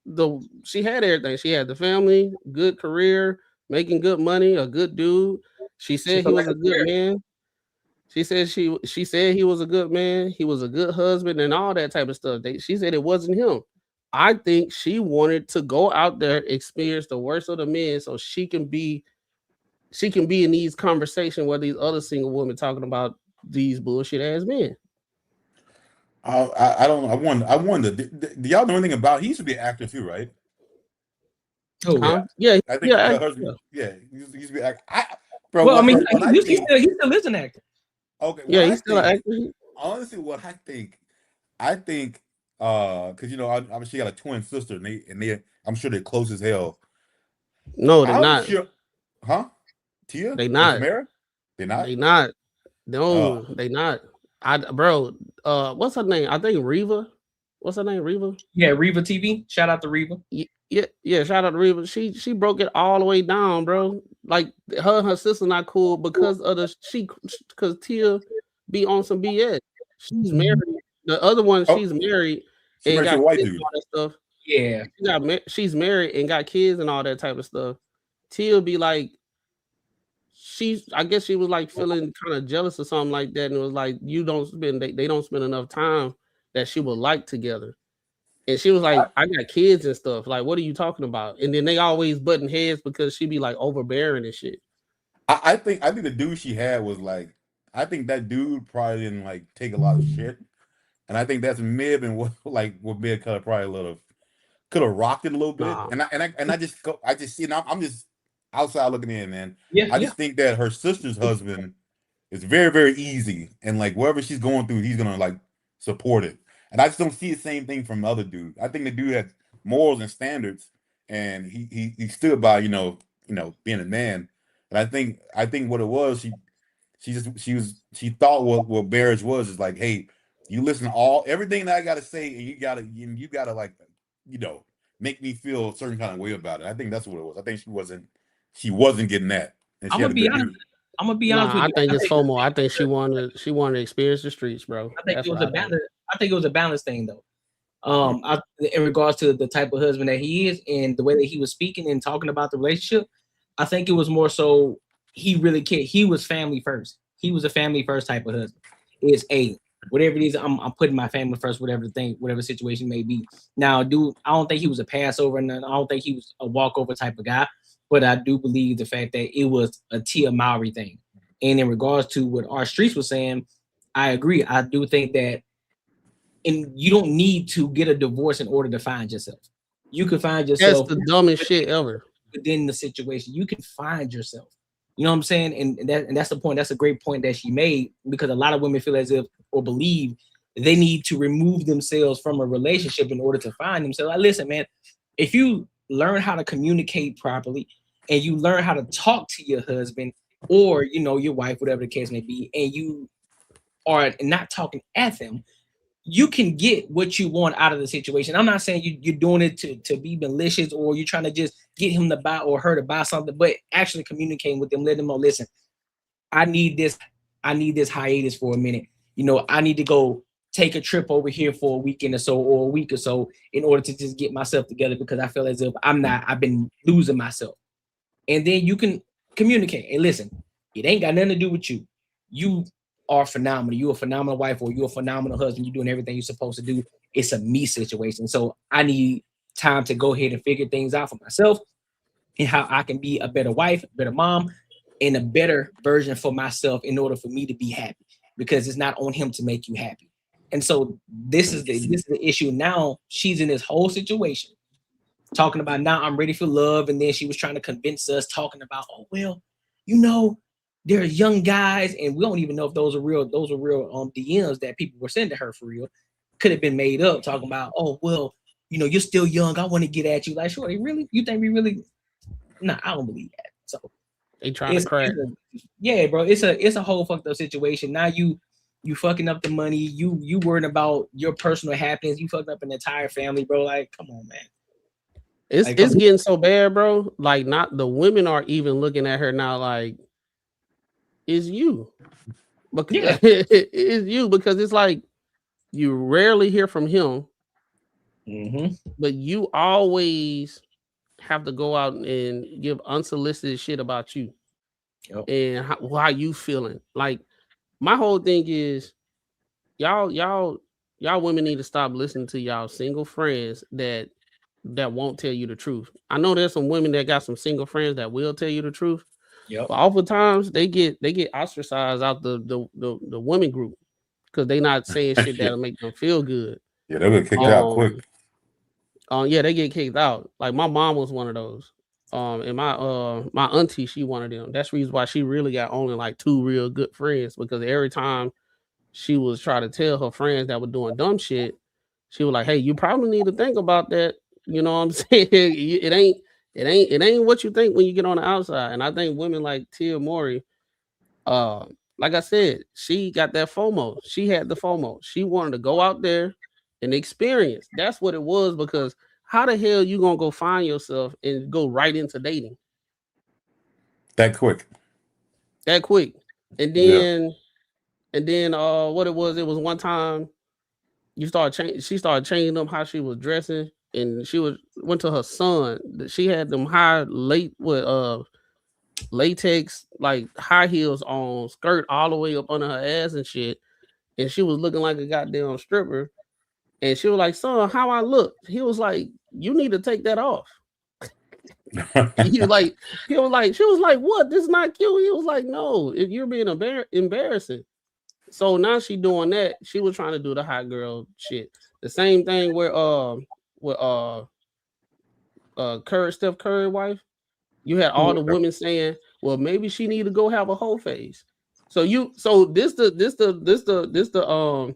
everything. She had the family, good career, making good money, a good dude. She said he was a good man. She said she said he was a good man. He was a good husband and all that type of stuff. She said it wasn't him. I think she wanted to go out there, experience the worst of the men, so she can be in these conversations where these other single women talking about these bullshit ass men. I don't. I wonder. Do y'all know anything about? He used to be an actor too, right? Oh yeah. I think yeah. He used to be an actor. Bro, well, I mean, he still is an actor. Okay. Yeah, he's still an actor. Honestly, what I think, because obviously got a twin sister, and they, I'm sure they're close as hell. No, they're not. Sure, huh? Tia? They not. They're not. They not. No, they not. What's her name? I think Reva. What's her name? Reva? Yeah, Reva TV. Shout out to Reva. Yeah. Shout out to Reva. She broke it all the way down, bro. Like her and her sister not cool because because Tia be on some BS. She's married. The other one, she's married and got white kids dude. and all that stuff. Yeah, she's married and got kids and all that type of stuff. Tia be like, I guess she was like feeling kind of jealous or something like that, and it was like they don't spend enough time that she would like together. And she was like, I got kids and stuff. Like, what are you talking about? And then they always button heads because she be like overbearing and shit. I think the dude she had was like, I think that dude probably didn't like take a lot of shit. And I think that's may have been what may have kind of probably could have rocked it a little bit. Nah. I just see, and I'm just outside looking in, man. Yeah, I just think that her sister's husband is very, very easy, and like whatever she's going through, he's gonna like support it. And I just don't see the same thing from the other dude. I think the dude has morals and standards, and he stood by being a man. And I think what it was, she thought what marriage was is like, hey, you listen to everything that I gotta say, and you gotta like, make me feel a certain kind of way about it. I think that's what it was. I think she wasn't getting that. And I'm gonna be honest. I'm gonna be honest with you. I think it's FOMO. I think she wanted to experience the streets, bro. I think it was a balance. I think it was a balance thing, though. In regards to the type of husband that he is and the way that he was speaking and talking about the relationship, I think it was more so he really cared. He was family first. He was a family first type of husband. It's whatever it is, I'm putting my family first, whatever situation may be. Now, dude, I don't think he was a passover, and I don't think he was a walkover type of guy. But I do believe the fact that it was a Tia Mowry thing. And in regards to what our streets was saying, I agree. I do think that you don't need to get a divorce in order to find yourself. You can find yourself. That's the dumbest shit ever. Within the situation, you can find yourself. You know what I'm saying? And that's the point. That's a great point that she made, because a lot of women feel as if or believe they need to remove themselves from a relationship in order to find themselves. Like, listen, man, if you learn how to communicate properly and you learn how to talk to your husband or your wife, whatever the case may be, and you are not talking at them, you can get what you want out of the situation. I'm not saying you're doing it to be malicious or you're trying to just get him to buy or her to buy something, but actually communicating with them, let them know, listen, I need this hiatus for a minute. I need to go take a trip over here for a weekend or so, or a week or so, in order to just get myself together, because I feel as if I've been losing myself. And then you can communicate. And listen, it ain't got nothing to do with you. You are phenomenal. You're a phenomenal wife, or you're a phenomenal husband. You're doing everything you're supposed to do. It's a me situation. So I need time to go ahead and figure things out for myself and how I can be a better wife, a better mom, and a better version for myself in order for me to be happy, because it's not on him to make you happy. And so this is the issue. Now she's in this whole situation talking about, now I'm ready for love. And then she was trying to convince us, talking about, oh, well, there are young guys, and we don't even know if those are real DMs that people were sending her for real. Could have been made up, talking about, oh, well, you're still young, I want to get at you. Like, sure, really? You think we really? Nah, I don't believe that. So they trying to crack. Yeah, bro, it's a whole fucked up situation. Now you fucking up the money, you worrying about your personal happiness, you fucking up an entire family, bro. Like, come on, man. It's getting so bad, bro. Like, not the women are even looking at her now like, it's you. Because it's you, because it's like you rarely hear from him, but you always have to go out and give unsolicited shit about you. Yep. And how you feeling. Like, my whole thing is, y'all women need to stop listening to y'all single friends that won't tell you the truth. I know there's some women that got some single friends that will tell you the truth. Yep. But oftentimes they get ostracized out the women group because they not saying shit that'll make them feel good. Yeah, they'll get kicked out quick. Yeah, they get kicked out. Like, my mom was one of those. And my auntie, she one of them. That's the reason why she really got only like 2 real good friends, because every time she was trying to tell her friends that were doing dumb shit, she was like, hey, you probably need to think about that. You know what I'm saying? It ain't what you think when you get on the outside. And I think women like Tia Mowry, like I said, she got that FOMO. She had the FOMO. She wanted to go out there and experience. That's what it was, because how the hell you gonna go find yourself and go right into dating that quick? And then what it was one time she started changing up how she was dressing, and went to her son. She had them latex like high heels on, skirt all the way up under her ass and shit, and she was looking like a goddamn stripper. And she was like, son, how I look? He was like, you need to take that off. She was like, what? This is not cute. He was like, no, if you're being embarrassing. So now she doing that. She was trying to do the hot girl shit. The same thing with Steph Curry wife. You had all the women saying, well, maybe she need to go have a whole phase. So this the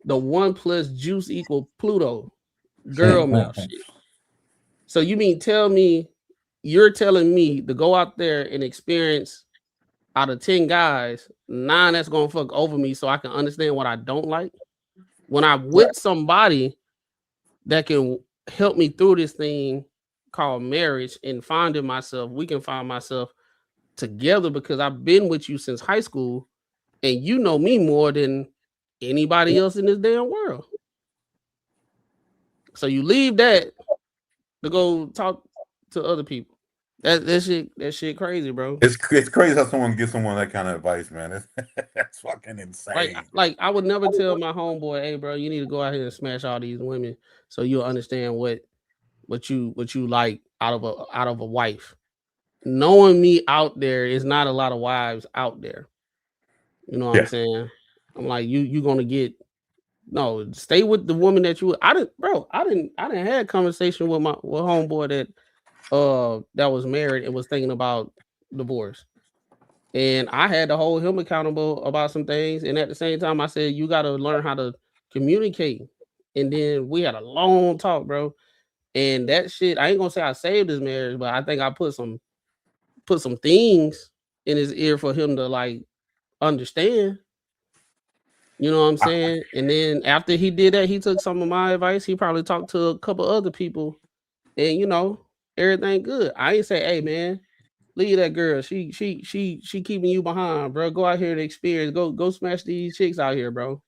1 plus juice equal Pluto girl mouth shit. So you mean you're telling me to go out there and experience out of 10 guys, 9 that's gonna fuck over me so I can understand what I don't like? When I'm with somebody that can help me through this thing called marriage and finding myself, we can find myself together because I've been with you since high school and you know me more than anybody else in this damn world. So you leave that to go talk to other people. That shit crazy, bro. It's crazy how someone gets someone that kind of advice, man. That's fucking insane. Like I would never tell my homeboy, hey, bro, you need to go out here and smash all these women so you'll understand what you like out of a wife. Knowing me out there is not a lot of wives out there. You know what I'm saying? I'm like, you gonna get stay with the woman that you. I didn't have conversation with my homeboy that was married and was thinking about divorce, and I had to hold him accountable about some things. And at the same time, I said you got to learn how to communicate. And then we had a long talk, bro. And that shit, I ain't gonna say I saved his marriage, but I think I put some things in his ear for him to like understand. You know what I'm saying? And then after he did that, he took some of my advice. He probably talked to a couple other people, and everything good. I ain't say, hey man, leave that girl. She keeping you behind, bro. Go out here and experience. Go smash these chicks out here, bro.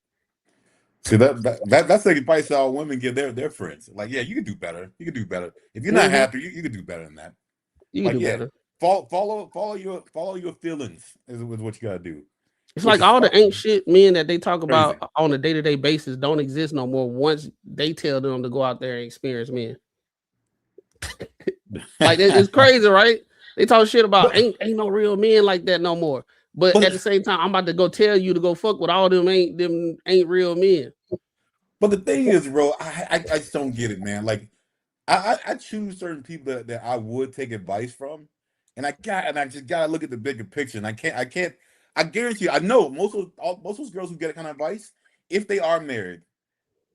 See that's the advice all women give their friends. Like, yeah, you can do better. You can do better. If you're not happy, you can do better than that. You can do better. Follow your feelings is what you gotta do. It's like all the ain't shit men that they talk about on a day-to-day basis don't exist no more once they tell them to go out there and experience men. Like it's crazy, right? They talk shit about ain't no real men like that no more. But at the same time, I'm about to go tell you to go fuck with all them ain't real men. But the thing is, bro, I just don't get it, man. Like I choose certain people that I would take advice from, and I just gotta look at the bigger picture. And I can't. I guarantee you, I know most of those girls who get that kind of advice, if they are married,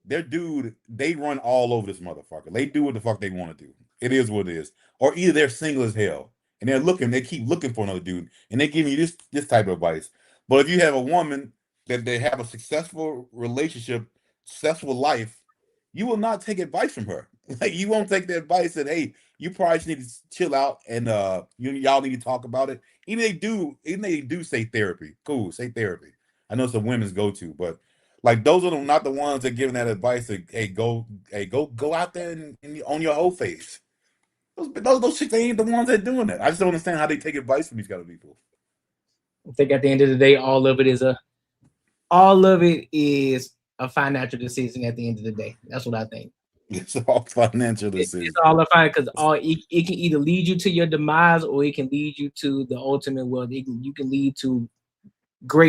their dude, they run all over this motherfucker. They do what the fuck they want to do. It is what it is. Or either they're single as hell and they keep looking for another dude, and they give you this type of advice. But if you have a woman that they have a successful relationship, successful life, you will not take advice from her. Like, you won't take the advice that, hey, you probably just need to chill out and y'all need to talk about it. Even they do say therapy. Cool, say therapy. I know it's a women's go-to, but like those are not the ones that are giving that advice to go out there and on your whole face. Those chicks, they ain't the ones that are doing that. I just don't understand how they take advice from these kind of people. I think at the end of the day, all of it is a financial decision at the end of the day. That's what I think. It's all financial decision. It's all a financial, because it can either lead you to your demise or it can lead you to the ultimate wealth. You can lead to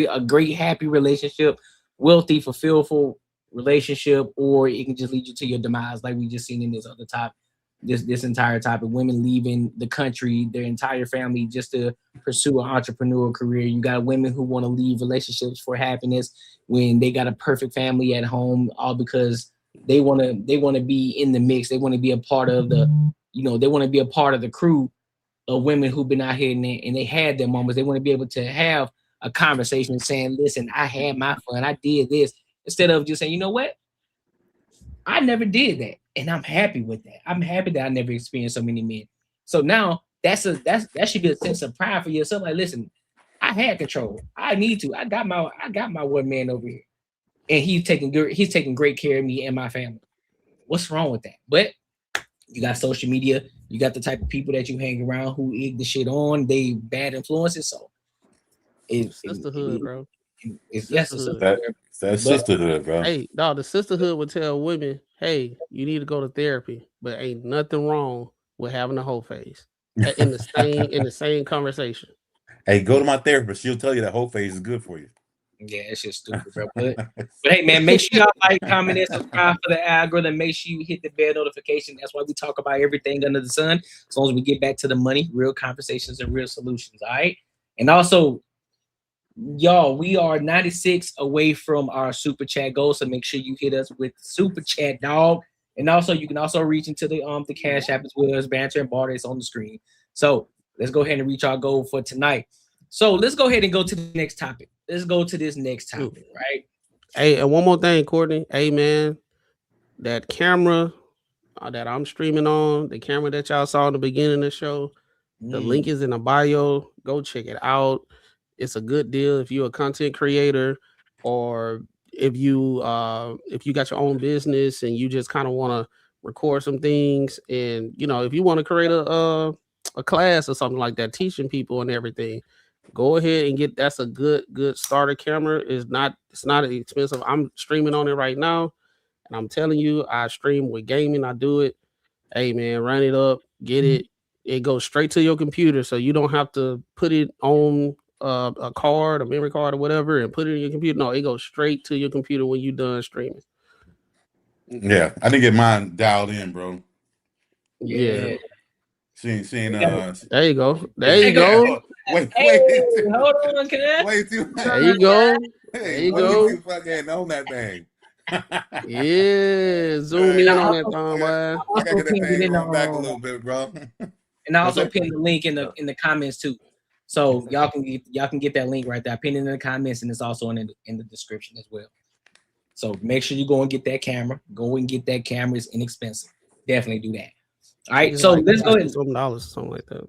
a great happy relationship, wealthy, fulfillful relationship, or it can just lead you to your demise, like we just seen in this other topic. This entire topic, women leaving the country, their entire family, just to pursue an entrepreneurial career. You got women who want to leave relationships for happiness when they got a perfect family at home, all because they want to be in the mix. They want to be a part of they want to be a part of the crew of women who've been out here and they had their moments. They want to be able to have a conversation saying, listen, I had my fun, I did this, instead of just saying, you know what? I never did that, and I'm happy with that. I'm happy that I never experienced so many men. So now that should be a sense of pride for yourself. Like, listen, I had control. I need to. I got my one man over here, and he's taking great care of me and my family. What's wrong with that? But you got social media. You got the type of people that you hang around who egg the shit on. They bad influences. So that's the hood, bro. It's yes, Sisterhood. That sisterhood, bro. Hey, no, the sisterhood would tell women, hey, you need to go to therapy, but ain't nothing wrong with having a whole face in the same conversation. Hey, go to my therapist. She'll tell you that whole phase is good for you. Yeah, it's just stupid, bro. But hey, man, make sure y'all like, comment, and subscribe for the algorithm. Make sure you hit the bell notification. That's why we talk about everything under the sun. As long as we get back to the money, real conversations and real solutions. All right. And also, y'all, we are 96 away from our super chat goal. So make sure you hit us with super chat, dog. And also, you can also reach into the Cash App as well as Banter and Barter. It's on the screen. So let's go ahead and reach our goal for tonight. So let's go ahead and go to the next topic. Let's go to this next topic, right? Hey, and one more thing, Courtney. Hey, man, that camera that I'm streaming on, the camera that y'all saw in the beginning of the show, the link is in the bio. Go check it out. It's a good deal if you're a content creator, or if you got your own business and you just kind of want to record some things, and if you want to create a class or something like that, teaching people and everything. Go ahead and that's a good starter camera. It's not expensive. I'm streaming on it right now, and I'm telling you, I stream with gaming. I do it. Hey man, run it up, get it. It goes straight to your computer, so you don't have to put it on a card, a memory card, or whatever, and put it in your computer. No, it goes straight to your computer when you're done streaming. Yeah, I didn't get mine dialed in, bro. Yeah. Seeing there you go. There you go. Wait, hold on, can wait too much. There you go. Hey, there you go. You fucking on that thing. Yeah, zoom in on that thing, boy. I gotta get that thing on back a little bit, bro. And I also pinned the link in the comments too, so y'all can get that link right there. I pinned it in the comments, and it's also in the description as well. So make sure you go and get that camera. Go and get that camera. It's inexpensive. Definitely do that. All right, so let's go ahead. $7 or something like that.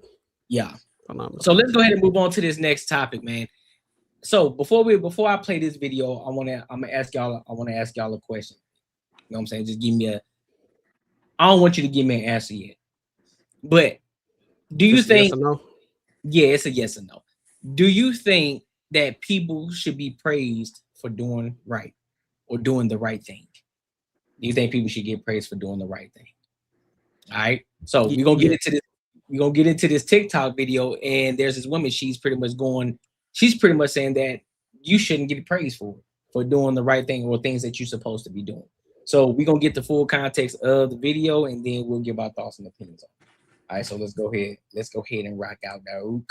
Yeah. So let's go ahead and move on to this next topic, man. So before I play this video, I want to ask y'all a question. You know what I'm saying? Just give me I don't want you to give me an answer yet. But do you think? Yes or no? Yeah, it's a yes or no. Do you think that people should be praised for doing right or doing the right thing? Do you think people should get praised for doing the right thing? All right. So we're gonna get into this. We're gonna get into this TikTok video, and there's this woman. She's pretty much saying that you shouldn't get praised for doing the right thing or things that you're supposed to be doing. So we're gonna get the full context of the video, and then we'll give our thoughts and opinions on it. All right, so let's go ahead and rock out now.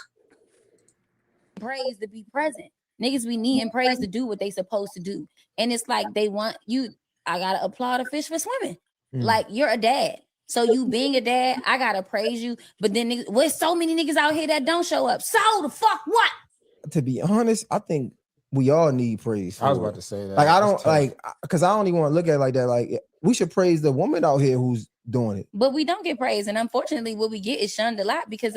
Praise to be present. Niggas be needing praise to do what they supposed to do. And it's like they want you. I gotta applaud a fish for swimming. Like you're a dad. So you being a dad, I gotta praise you. But then there's so many niggas out here that don't show up. So the fuck what? To be honest, I think we all need praise. I was about to say that. Like I don't because I don't even want to look at it like that. Like we should praise the woman out here who's doing it. But we don't get praise, and unfortunately, what we get is shunned a lot because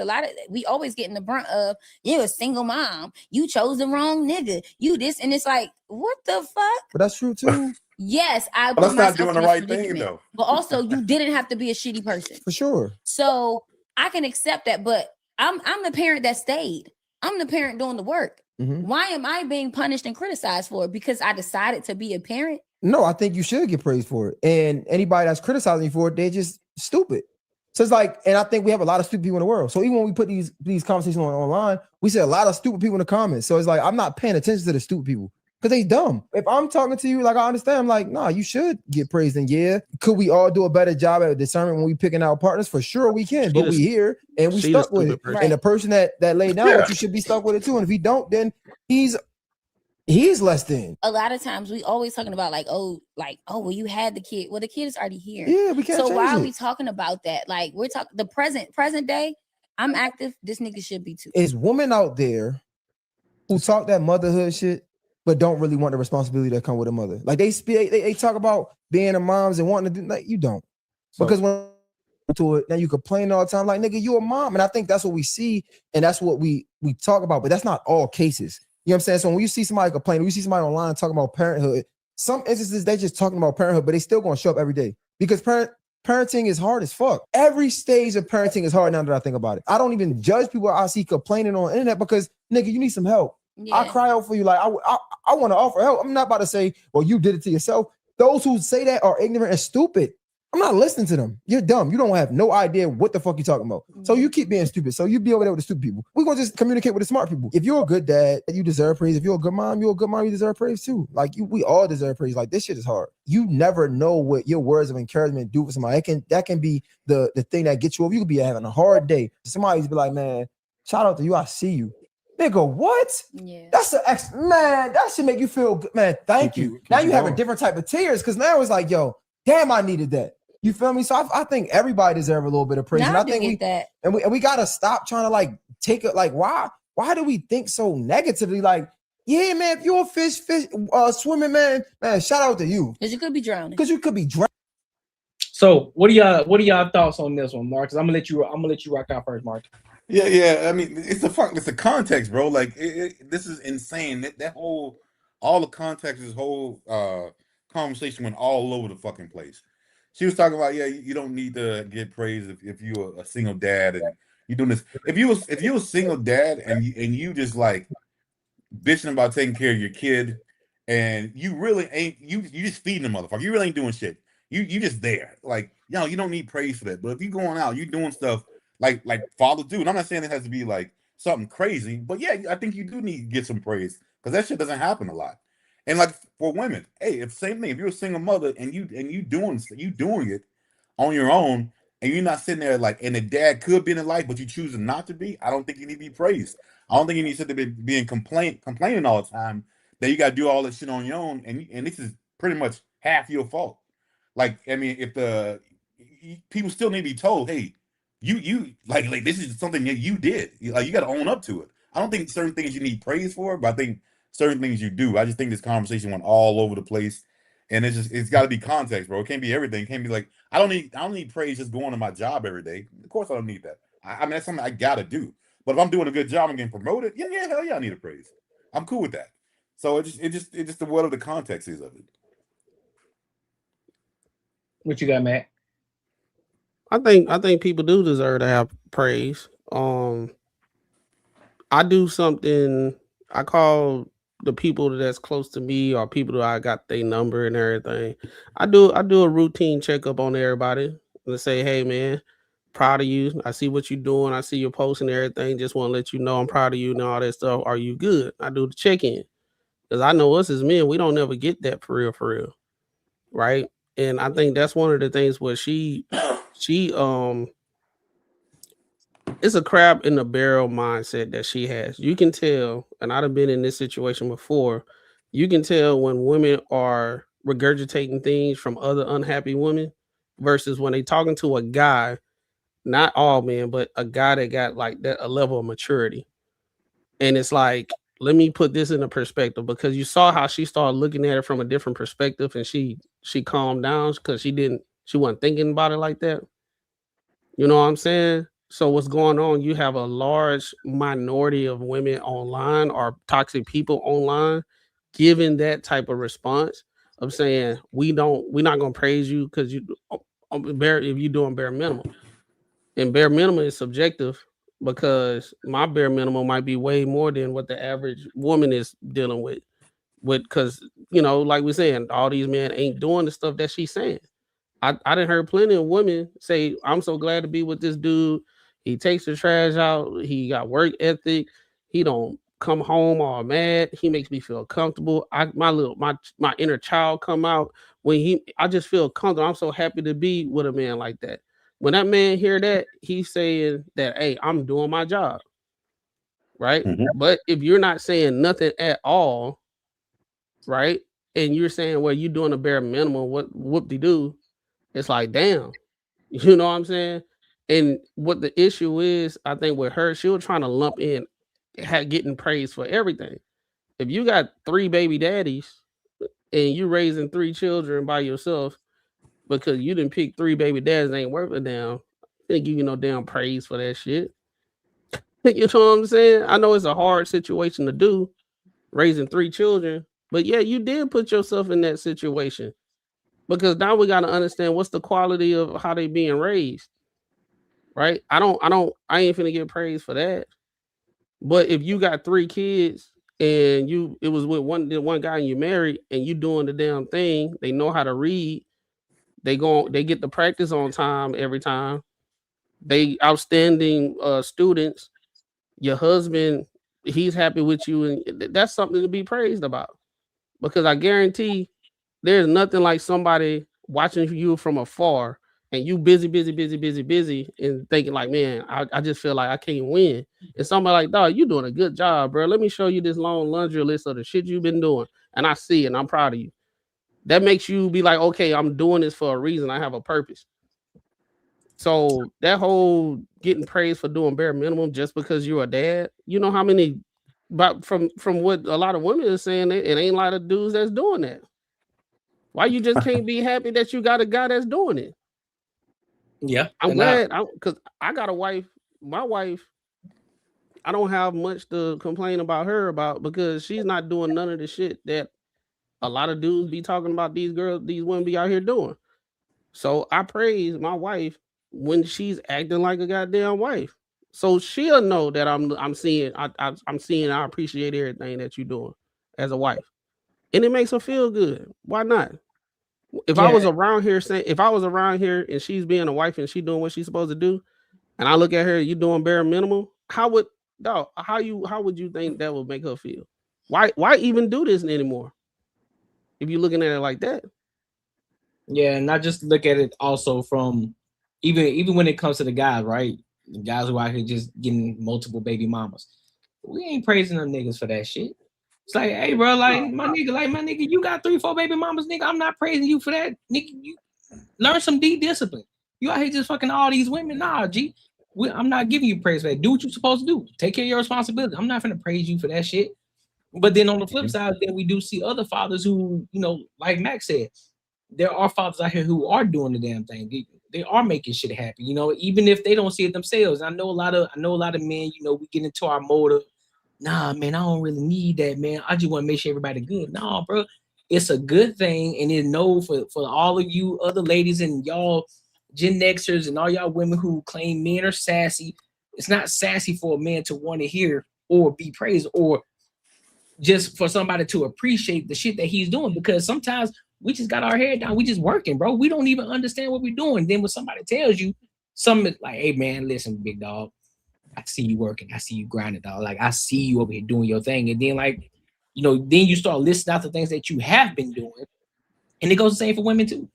we always get in the brunt of you're a single mom, you chose the wrong nigga, you this, and it's like what the fuck? But that's true too. Yes, but that's not doing the right thing though. But also, you didn't have to be a shitty person for sure. So I can accept that, but I'm the parent that stayed. I'm the parent doing the work. Why am I being punished and criticized for it? Because I decided to be a parent? No, I think you should get praised for it. And anybody that's criticizing you for it, they're just stupid. So it's like, and I think we have a lot of stupid people in the world. So even when we put these conversations online, we see a lot of stupid people in the comments. So it's like, I'm not paying attention to the stupid people because they dumb. If I'm talking to you, like I understand, I'm like, nah, you should get praised. And yeah, could we all do a better job at discernment when we picking out partners? For sure we can, but we here and we stuck with it. Right. And the person that laid down with you should be stuck with it too. And if he don't, then he's less than. A lot of times we always talking about well, you had the kid. Well, the kid is already here. Yeah, we can't. So why are we talking about that? Like we're talking the present day. I'm active. This nigga should be too. There's women out there who talk that motherhood shit, but don't really want the responsibility that come with a mother. Like they talk about being a moms and wanting to do, like you don't. Because when to it, now you complain all the time, like nigga, you a mom. And I think that's what we see, and that's what we talk about, but that's not all cases. You know what I'm saying? So when you see somebody complain, when you see somebody online talking about parenthood, some instances they just talking about parenthood, but they still gonna show up every day because parenting is hard as fuck. Every stage of parenting is hard now that I think about it. I don't even judge people I see complaining on the internet because nigga, you need some help. Yeah. I cry out for you. Like I want to offer help. I'm not about to say, well, you did it to yourself. Those who say that are ignorant and stupid. I'm not listening to them. You're dumb. You don't have no idea what the fuck you're talking about. So you keep being stupid. So you be over there with the stupid people. We're gonna just communicate with the smart people. If you're a good dad, you deserve praise. If you're a good mom, you deserve praise too. Like we all deserve praise. Like this shit is hard. You never know what your words of encouragement do for somebody. That can be the thing that gets you over. You could be having a hard day. Somebody's be like, man, shout out to you. I see you. Nigga, what? Yeah. That's man. That should make you feel good, man. Thank you. Now you have a different type of tears because now it's like, yo, damn, I needed that. You feel me? So I think everybody deserves a little bit of praise. Now And I think we gotta stop trying to like take it. Like, why do we think so negatively? Like, yeah, man, if you're a fish swimming, man, shout out to you. Because you could be drowning. Because you could be drowning. So what are y'all thoughts on this one, Marcus? I'm gonna let you rock out first, Marcus. Yeah. I mean, it's the context, bro. Like this is insane. All the context, this whole conversation went all over the fucking place. She was talking about, you don't need to get praise if you're a single dad and you're doing this. If you're a single dad and you just like bitching about taking care of your kid and you really ain't you just feeding the motherfucker. You really ain't doing shit. You just there. Like, you don't need praise for that. But if you're going out, you're doing stuff like fathers do. And I'm not saying it has to be like something crazy, but yeah, I think you do need to get some praise because that shit doesn't happen a lot. And like for women, hey, it's the same thing. If you're a single mother and you doing it on your own, and you're not sitting there like, and the dad could be in the life, but you choosing not to be, I don't think you need to be praised. I don't think you need to sit there being complaining all the time that you got to do all this shit on your own, and this is pretty much half your fault. Like, I mean, if people still need to be told, hey, you like this is something that you did. Like, you got to own up to it. I don't think certain things you need praise for, but I think certain things you do. I just think this conversation went all over the place, and it's got to be context, bro. It can't be everything. It can't be like I don't need praise just going to my job every day. Of course, I don't need that. I mean, that's something I gotta do. But if I'm doing a good job and getting promoted, yeah, hell yeah, I need a praise. I'm cool with that. So it's just the whatever the context is of it. What you got, Matt? I think people do deserve to have praise. I do something. I call the people that's close to me or people that I got their number and everything. I do a routine checkup on everybody and say, hey man, proud of you. I see what you're doing. I see your posts and everything. Just want to let you know I'm proud of you and all that stuff. Are you good? I do the check-in. Because I know us as men, we don't never get that for real. Right. And I think that's one of the things where she it's a crab in the barrel mindset that she has. You can tell, and I've been in this situation before, you can tell when women are regurgitating things from other unhappy women versus when they talking to a guy, not all men, but a guy that got like that a level of maturity. And it's like, let me put this in a perspective, because you saw how she started looking at it from a different perspective, and she calmed down because she wasn't thinking about it like that. You know what I'm saying? So what's going on? You have a large minority of women online or toxic people online giving that type of response of saying, we're not going to praise you because if you're doing bare minimum. And bare minimum is subjective, because my bare minimum might be way more than what the average woman is dealing with because, like we're saying, all these men ain't doing the stuff that she's saying. I done heard plenty of women say, I'm so glad to be with this dude. He takes the trash out. He got work ethic. He don't come home all mad. He makes me feel comfortable. My inner child come out when I just feel comfortable. I'm so happy to be with a man like that. When that man hear that, he's saying that, hey, I'm doing my job. Right. Mm-hmm. But if you're not saying nothing at all, right, and you're saying, well, you're doing a bare minimum, what whoop-de-doo, it's like, damn, you know what I'm saying? And what the issue is, I think with her, she was trying to lump in getting praise for everything. If you got 3 baby daddies and you raising 3 children by yourself because you didn't pick 3 baby daddies ain't worth a damn, I think you get no damn praise for that shit. You know what I'm saying? I know it's a hard situation to do, raising 3 children, but yeah, you did put yourself in that situation. Because now we got to understand what's the quality of how they being raised, right? I ain't finna get praise for that. But if you got 3 kids and it was with one guy and you married and you doing the damn thing. They know how to read. They get the practice on time every time. They outstanding students. Your husband, he's happy with you, and that's something to be praised about. Because I guarantee there's nothing like somebody watching you from afar and you busy, and thinking like, man, I just feel like I can't win. And somebody like, dog, you doing a good job, bro. Let me show you this long laundry list of the shit you've been doing. And I see it and I'm proud of you. That makes you be like, okay, I'm doing this for a reason. I have a purpose. So that whole getting praised for doing bare minimum just because you're a dad, you know how many, but from what a lot of women are saying, it ain't a lot of dudes that's doing that. Why you just can't be happy that you got a guy that's doing it? Yeah, I'm glad because I got a wife. My wife, I don't have much to complain about her because she's not doing none of the shit that a lot of dudes be talking about these women be out here doing. So I praise my wife when she's acting like a goddamn wife. So she'll know that I'm seeing I appreciate everything that you're doing as a wife. And it makes her feel good. Why not? If I was around here and she's being a wife and she doing what she's supposed to do, and I look at her, you doing bare minimum, how would you think that would make her feel? Why even do this anymore? If you're looking at it like that. Yeah, and I just look at it also from even when it comes to the guys, right? The guys who out here just getting multiple baby mamas. We ain't praising them niggas for that shit. It's like, hey, bro, like my nigga, you got 3-4 baby mamas, nigga. I'm not praising you for that, nigga. You learn some discipline. You out here just fucking all these women. Nah, G. I'm not giving you praise for that. Do what you're supposed to do. Take care of your responsibility. I'm not gonna praise you for that shit. But then on the flip side, then we do see other fathers who, like Max said, there are fathers out here who are doing the damn thing. They are making shit happen, even if they don't see it themselves. I know a lot of men, we get into our mode of, nah, man, I don't really need that, man. I just want to make sure everybody good. Nah, bro, it's a good thing. And then for all of you other ladies and y'all Gen Xers and all y'all women who claim men are sassy, it's not sassy for a man to want to hear or be praised or just for somebody to appreciate the shit that he's doing, because sometimes we just got our head down. We just working, bro. We don't even understand what we're doing. Then when somebody tells you something like, hey, man, listen, big dog, I see you working. I see you grinding, dog. Like, I see you over here doing your thing. And then, like, then you start listing out the things that you have been doing. And it goes the same for women, too.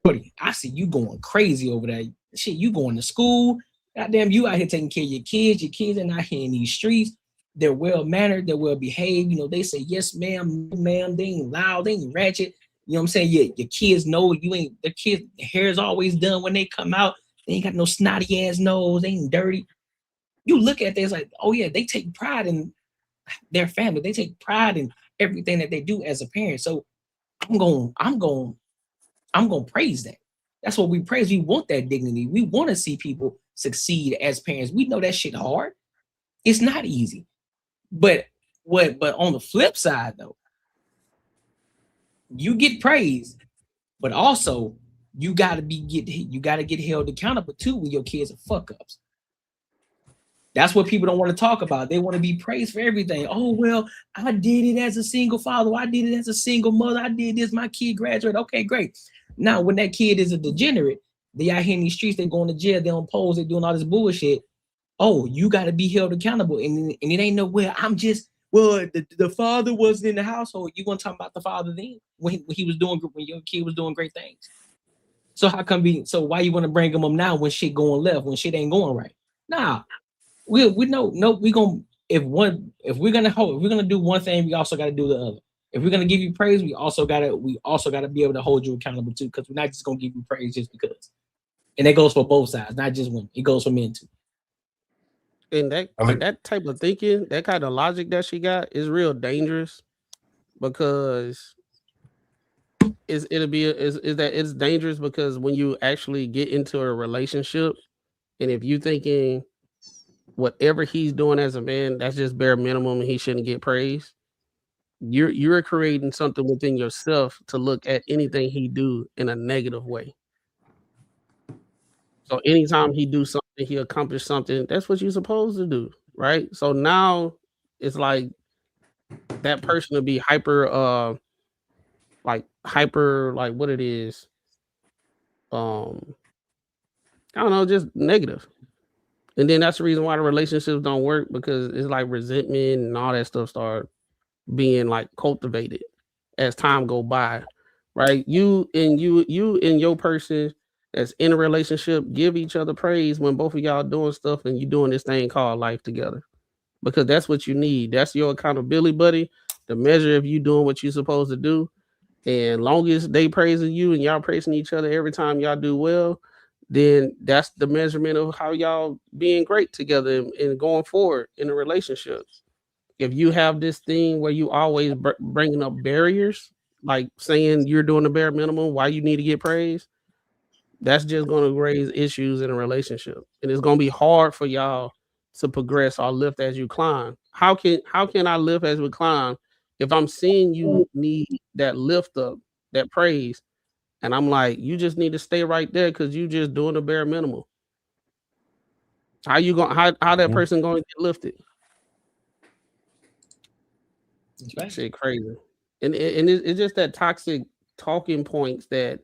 Buddy, I see you going crazy over there. Shit, you going to school. Goddamn, you out here taking care of your kids. Your kids are not here in these streets. They're well-mannered. They're well-behaved. They say, yes, ma'am, no, ma'am. They ain't loud. They ain't ratchet. You know what I'm saying? Your kids know you ain't, the kids' hair is always done when they come out. They ain't got no snotty ass nose. They ain't dirty. You look at this like, oh yeah, they take pride in their family. They take pride in everything that they do as a parent. So I'm going to praise that. That's what we praise. We want that dignity. We want to see people succeed as parents. We know that shit hard. It's not easy. But on the flip side though, you get praised, but also you gotta get held accountable too when your kids are fuck ups. That's what people don't want to talk about. They want to be praised for everything. Oh, well, I did it as a single father. I did it as a single mother. I did this. My kid graduated. Okay, great. Now, when that kid is a degenerate, they out here in these streets, they going to jail, they on polls, they doing all this bullshit. Oh, you got to be held accountable. And it ain't no, the father wasn't in the household. You going to talk about the father then when your kid was doing great things. So why you want to bring him up now when shit going left, when shit ain't going right? Nah, we know, if we're gonna do one thing, we also got to do the other. If we're gonna give you praise, we also gotta be able to hold you accountable too, because we're not just gonna give you praise just because. And that goes for both sides, not just women. It goes for men too. And that type of thinking, that kind of logic that she got is real dangerous, because it's dangerous because when you actually get into a relationship, and if you thinking whatever he's doing as a man, that's just bare minimum and he shouldn't get praise, you're creating something within yourself to look at anything he do in a negative way. So anytime he do something, he accomplish something, that's what you're supposed to do, right? So now it's like that person to be hyper like what it is, I don't know, just negative. And then that's the reason why the relationships don't work, because it's like resentment and all that stuff start being like cultivated as time go by, right? You and your person that's in a relationship, give each other praise when both of y'all doing stuff and you doing this thing called life together, because that's what you need. That's your accountability buddy, the measure if you doing what you're supposed to do. And long as they praising you and y'all praising each other every time y'all do well, then that's the measurement of how y'all being great together and going forward in a relationship. If you have this thing where you always bringing up barriers, like saying you're doing the bare minimum, why you need to get praised, that's just going to raise issues in a relationship, and it's going to be hard for y'all to progress or lift as you climb. How can I lift as we climb if I'm seeing you need that lift up, that praise, and I'm like, you just need to stay right there because you just doing the bare minimum? How you going? How that person going to get lifted? That shit crazy, and it's just that toxic talking points that.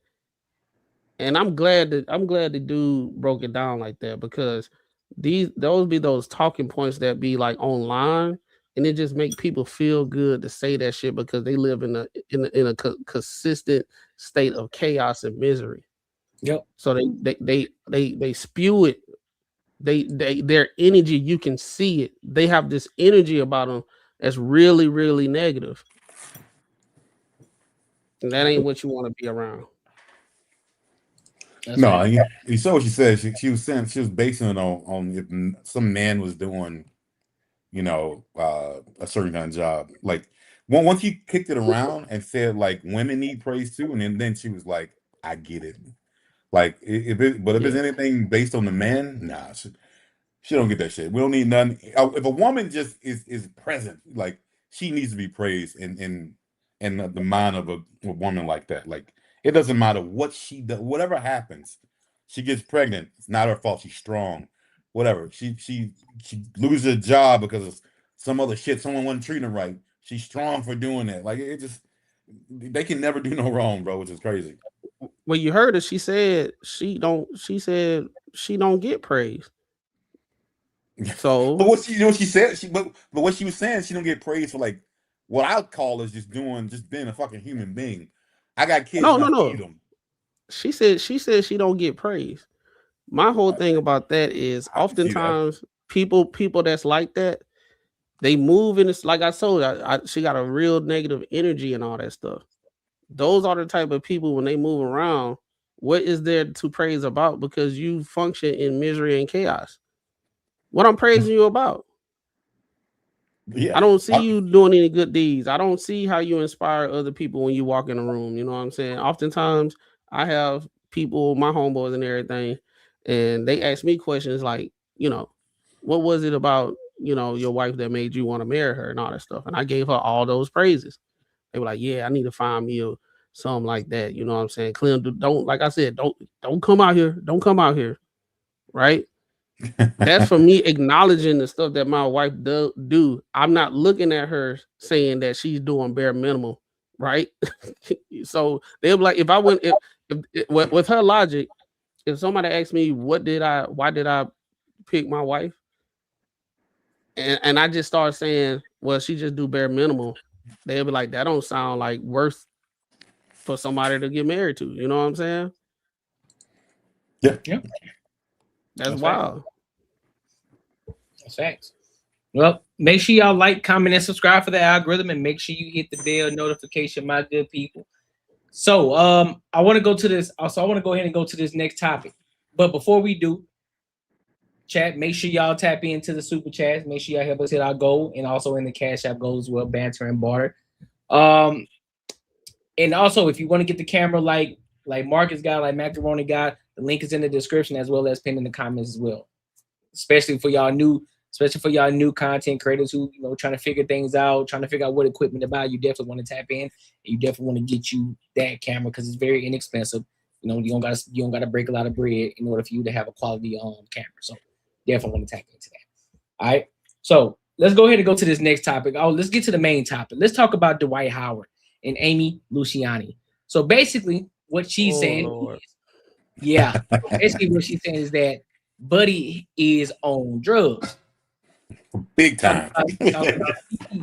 And I'm glad the dude broke it down like that, because those talking points that be like online, and it just make people feel good to say that shit because they live in a consistent state of chaos and misery. Yep. So they spew it. Their energy, you can see it. They have this energy about them that's really, really negative. And that ain't what you want to be around. That's no, you saw what she said. She was saying, she was basing it on if some man was doing, a certain kind of job. Like once he kicked it around and said like women need praise too, and then she was like, I get it. Like if it's anything based on the man, nah, she don't get that shit. We don't need nothing. If a woman just is present, like she needs to be praised in the mind of a woman like that. Like it doesn't matter what she does, whatever happens, she gets pregnant. It's not her fault. She's strong. Whatever. She loses a job because of some other shit. Someone wasn't treating her right. She's strong for doing that. Like they can never do no wrong, bro, which is crazy. Well, you heard her. She said she don't get praise. So, but what she said, but what she was saying, she don't get praise for like what I call is just being a fucking human being. I got kids. No. She said she don't get praise. My whole thing about that is oftentimes people that's like that, they move in this, like I told her, she got a real negative energy and all that stuff. Those are the type of people, when they move around, what is there to praise about? Because you function in misery and chaos. What I'm praising you about? Yeah, I don't see you doing any good deeds. I don't see how you inspire other people when you walk in a room. You know what I'm saying? Oftentimes, I have people, my homeboys and everything, and they ask me questions like, what was it about, your wife that made you want to marry her and all that stuff? And I gave her all those praises. They were like, yeah, I need to find me something like that. You know what I'm saying? Clem, don't, like I said, don't come out here. Don't come out here. Right? That's for me acknowledging the stuff that my wife do. I'm not looking at her saying that she's doing bare minimum, right? So they'll be like, if I went, if with her logic, if somebody asked me why did I pick my wife, and I just start saying, well, she just do bare minimum, they'll be like, that don't sound like worth for somebody to get married to. You know what I'm saying? Yeah. That's wild. That's facts. Well, make sure y'all like, comment, and subscribe for the algorithm, and make sure you hit the bell notification, my good people. So I want to go to this. Also, I want to go ahead and go to this next topic. But before we do, chat, make sure y'all tap into the super chats. Make sure y'all help us hit our goal, and also in the Cash App goal as well, banter and barter. And also, if you want to get the camera like Marcus got, like Macaroni got, the link is in the description as well as pinned in the comments as well. Especially for y'all new content creators who trying to figure things out, trying to figure out what equipment to buy. You definitely want to tap in. And you definitely want to get you that camera because it's very inexpensive. You don't got to break a lot of bread in order for you to have a quality camera. So definitely want to tap into that. All right. So let's go ahead and go to this next topic. Oh, let's get to the main topic. Let's talk about Dwight Howard and Amy Luciani. So basically, what she's saying, basically what she's saying is that Buddy is on drugs. Big time.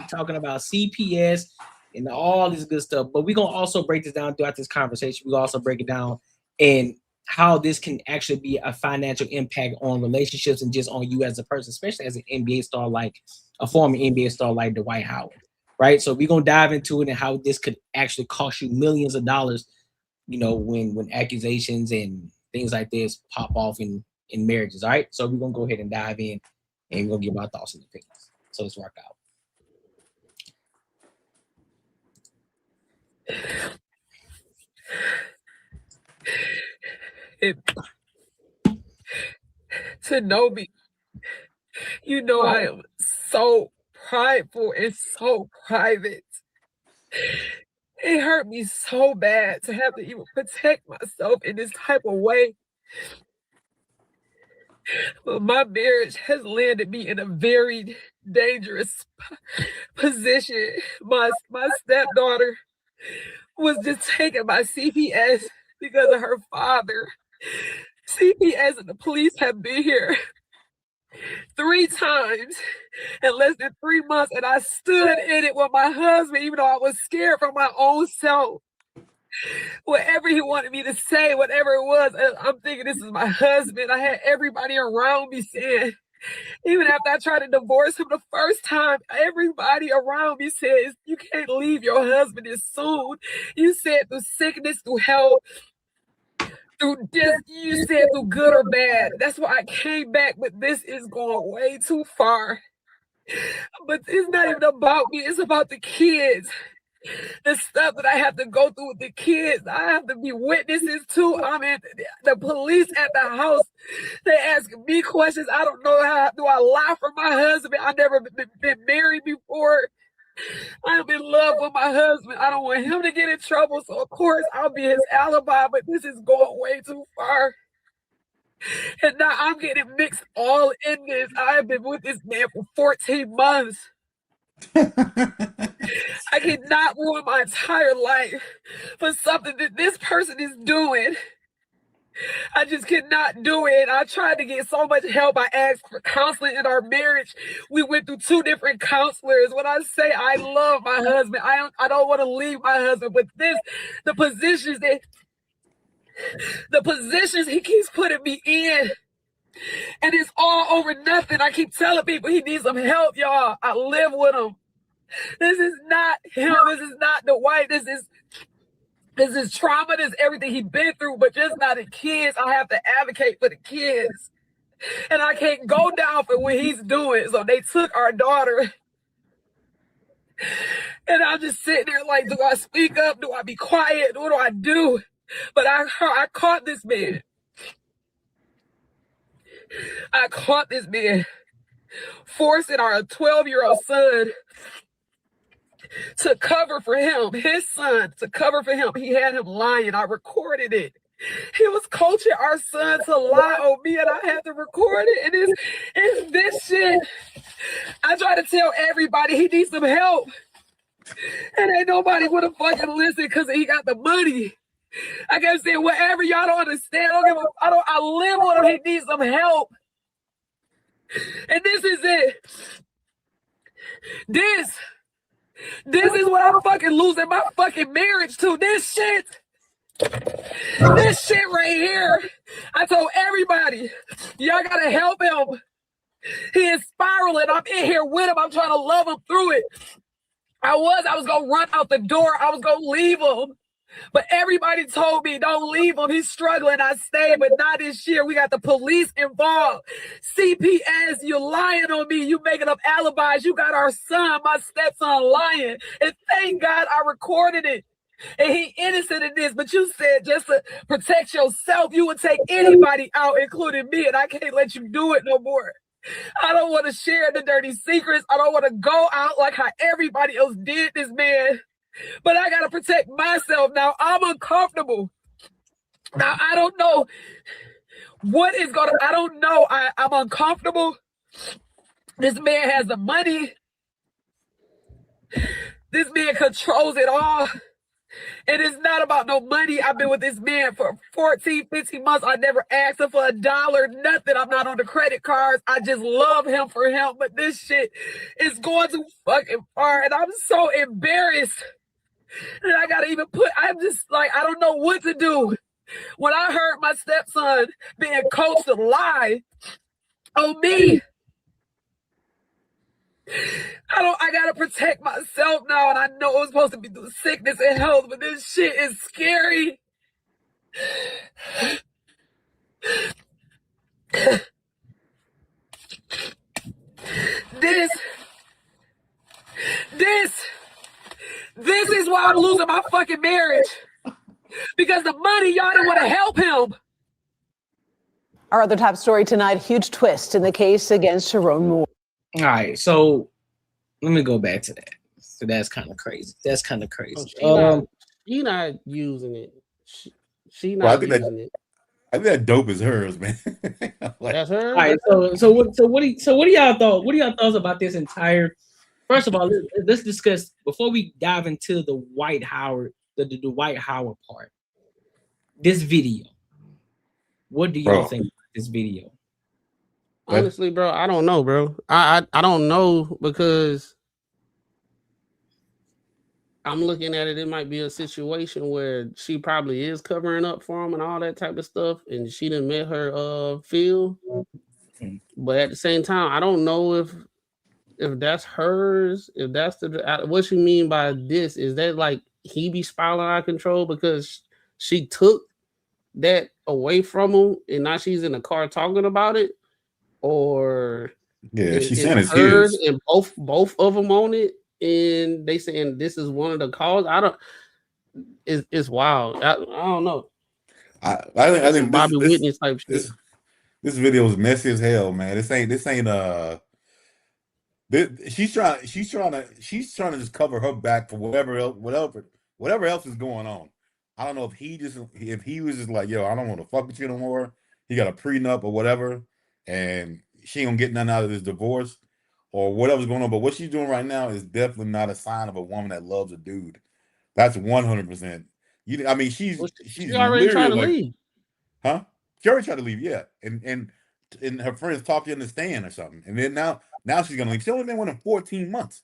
Talking about CPS and all this good stuff. But we're going to also break this down throughout this conversation. We'll also break it down and how this can actually be a financial impact on relationships and just on you as a person, especially as an NBA star, like a former NBA star like Dwight Howard, right? So we're going to dive into it and how this could actually cost you millions of dollars, you know, when accusations and things like this pop off in marriages, all right? So we're going to go ahead and dive in and we're going to give our thoughts and opinions. So let's rock out. To know me, you know, I am so prideful and so private. It hurt me so bad to have to even protect myself in this type of way. But my marriage has landed me in a very dangerous position. My stepdaughter was just taken by CPS because of her father. CPS and the police have been here 3 times in less than 3 months, and I stood in it with my husband, even though I was scared for my own self. Whatever he wanted me to say, whatever it was, I'm thinking this is my husband. I had everybody around me saying, even after I tried to divorce him the first time, everybody around me says, you can't leave your husband this soon. You said through sickness, through health, through this, you said through good or bad. That's why I came back, but this is going way too far. But it's not even about me, it's about the kids. The stuff that I have to go through with the kids, I have to be witnesses to. I mean, the police at the house, they ask me questions. I don't know how do I lie for my husband. I've never been married before. I'm in love with my husband. I don't want him to get in trouble, so of course I'll be his alibi, but this is going way too far. And now I'm getting mixed all in this. I have been with this man for 14 months. I cannot ruin my entire life for something that this person is doing. I just cannot do it. I tried to get so much help. I asked for counseling in our marriage. We went through 2 different counselors. When I say I love my husband, I don't want to leave my husband. But the positions he keeps putting me in, and it's all over nothing. I keep telling people he needs some help, y'all. I live with him. This is not him. This is not Dwight. This is trauma. This is everything he's been through, but just not the kids. I have to advocate for the kids. And I can't go down for what he's doing. So they took our daughter. And I'm just sitting there like, do I speak up? Do I be quiet? What do I do? But I caught this man. I caught this man forcing our 12-year-old son to cover for him, his son, to cover for him. He had him lying. I recorded it. He was coaching our son to lie on me, and I had to record it. And it's this shit. I try to tell everybody he needs some help, and ain't nobody would have fucking listened because he got the money. I kept saying, whatever, y'all don't understand. I live with him. He needs some help. And this is it. This is what I'm fucking losing my fucking marriage to. This shit right here. I told everybody, y'all gotta help him. He is spiraling. I'm in here with him. I'm trying to love him through it. I was gonna run out the door. I was gonna leave him. But everybody told me, don't leave him. He's struggling. I stayed, but not this year. We got the police involved. CPS, you're lying on me. You making up alibis. You got our son, my stepson, lying. And thank God I recorded it. And he innocent in this, but you said just to protect yourself, you would take anybody out, including me, and I can't let you do it no more. I don't want to share the dirty secrets. I don't want to go out like how everybody else did this, man. But I got to protect myself now. I'm uncomfortable. Now, I don't know what is going to, I don't know. I'm uncomfortable. This man has the money. This man controls it all. And it's not about no money. I've been with this man for 14, 15 months. I never asked him for $1, nothing. I'm not on the credit cards. I just love him for him. But this shit is going too fucking far. And I'm so embarrassed. And I gotta even I'm just like, I don't know what to do. When I heard my stepson being coached to lie on me, I gotta protect myself now, and I know it's supposed to be through sickness and health, but this shit is scary. This is why I'm losing my fucking marriage. Because the money, y'all don't want to help him. Our other top story tonight, huge twist in the case against Sharon Moore. All right, so let me go back to that. So that's kind of crazy. That's kind of crazy. She not using it. She not using it. I think that dope is hers, man. Like, that's her. All right, so what do y'all thought? What do y'all thoughts about this entire? First of all, let's discuss before we dive into the Dwight Howard, the Dwight Howard part. This video. What do y'all think about this video? Honestly, bro, I don't know, bro. I don't know because I'm looking at it. It might be a situation where she probably is covering up for him and all that type of stuff, and she done met her Phil. But at the same time, I don't know if that's hers. If that's what you mean by this, is that like he be spiraling out of control because she took that away from him and now she's in the car talking about it? Or she's saying it's hers his, and both of them on it, and they saying this is one of the cause. It's wild. I don't know. I think Bobby Whitney type shit. This video is messy as hell, man. This ain't she's trying to just cover her back for whatever else is going on. I don't know if he was just like, yo, I don't want to fuck with you no more. He got a prenup or whatever, and she ain't gonna get nothing out of this divorce or whatever's going on. But what she's doing right now is definitely not a sign of a woman that loves a dude. That's 100%. I mean, she's already trying to leave. Huh? She already tried to leave, yeah. And her friends talked to in the stand or something. And then now she's gonna leave. She only been with him 14 months.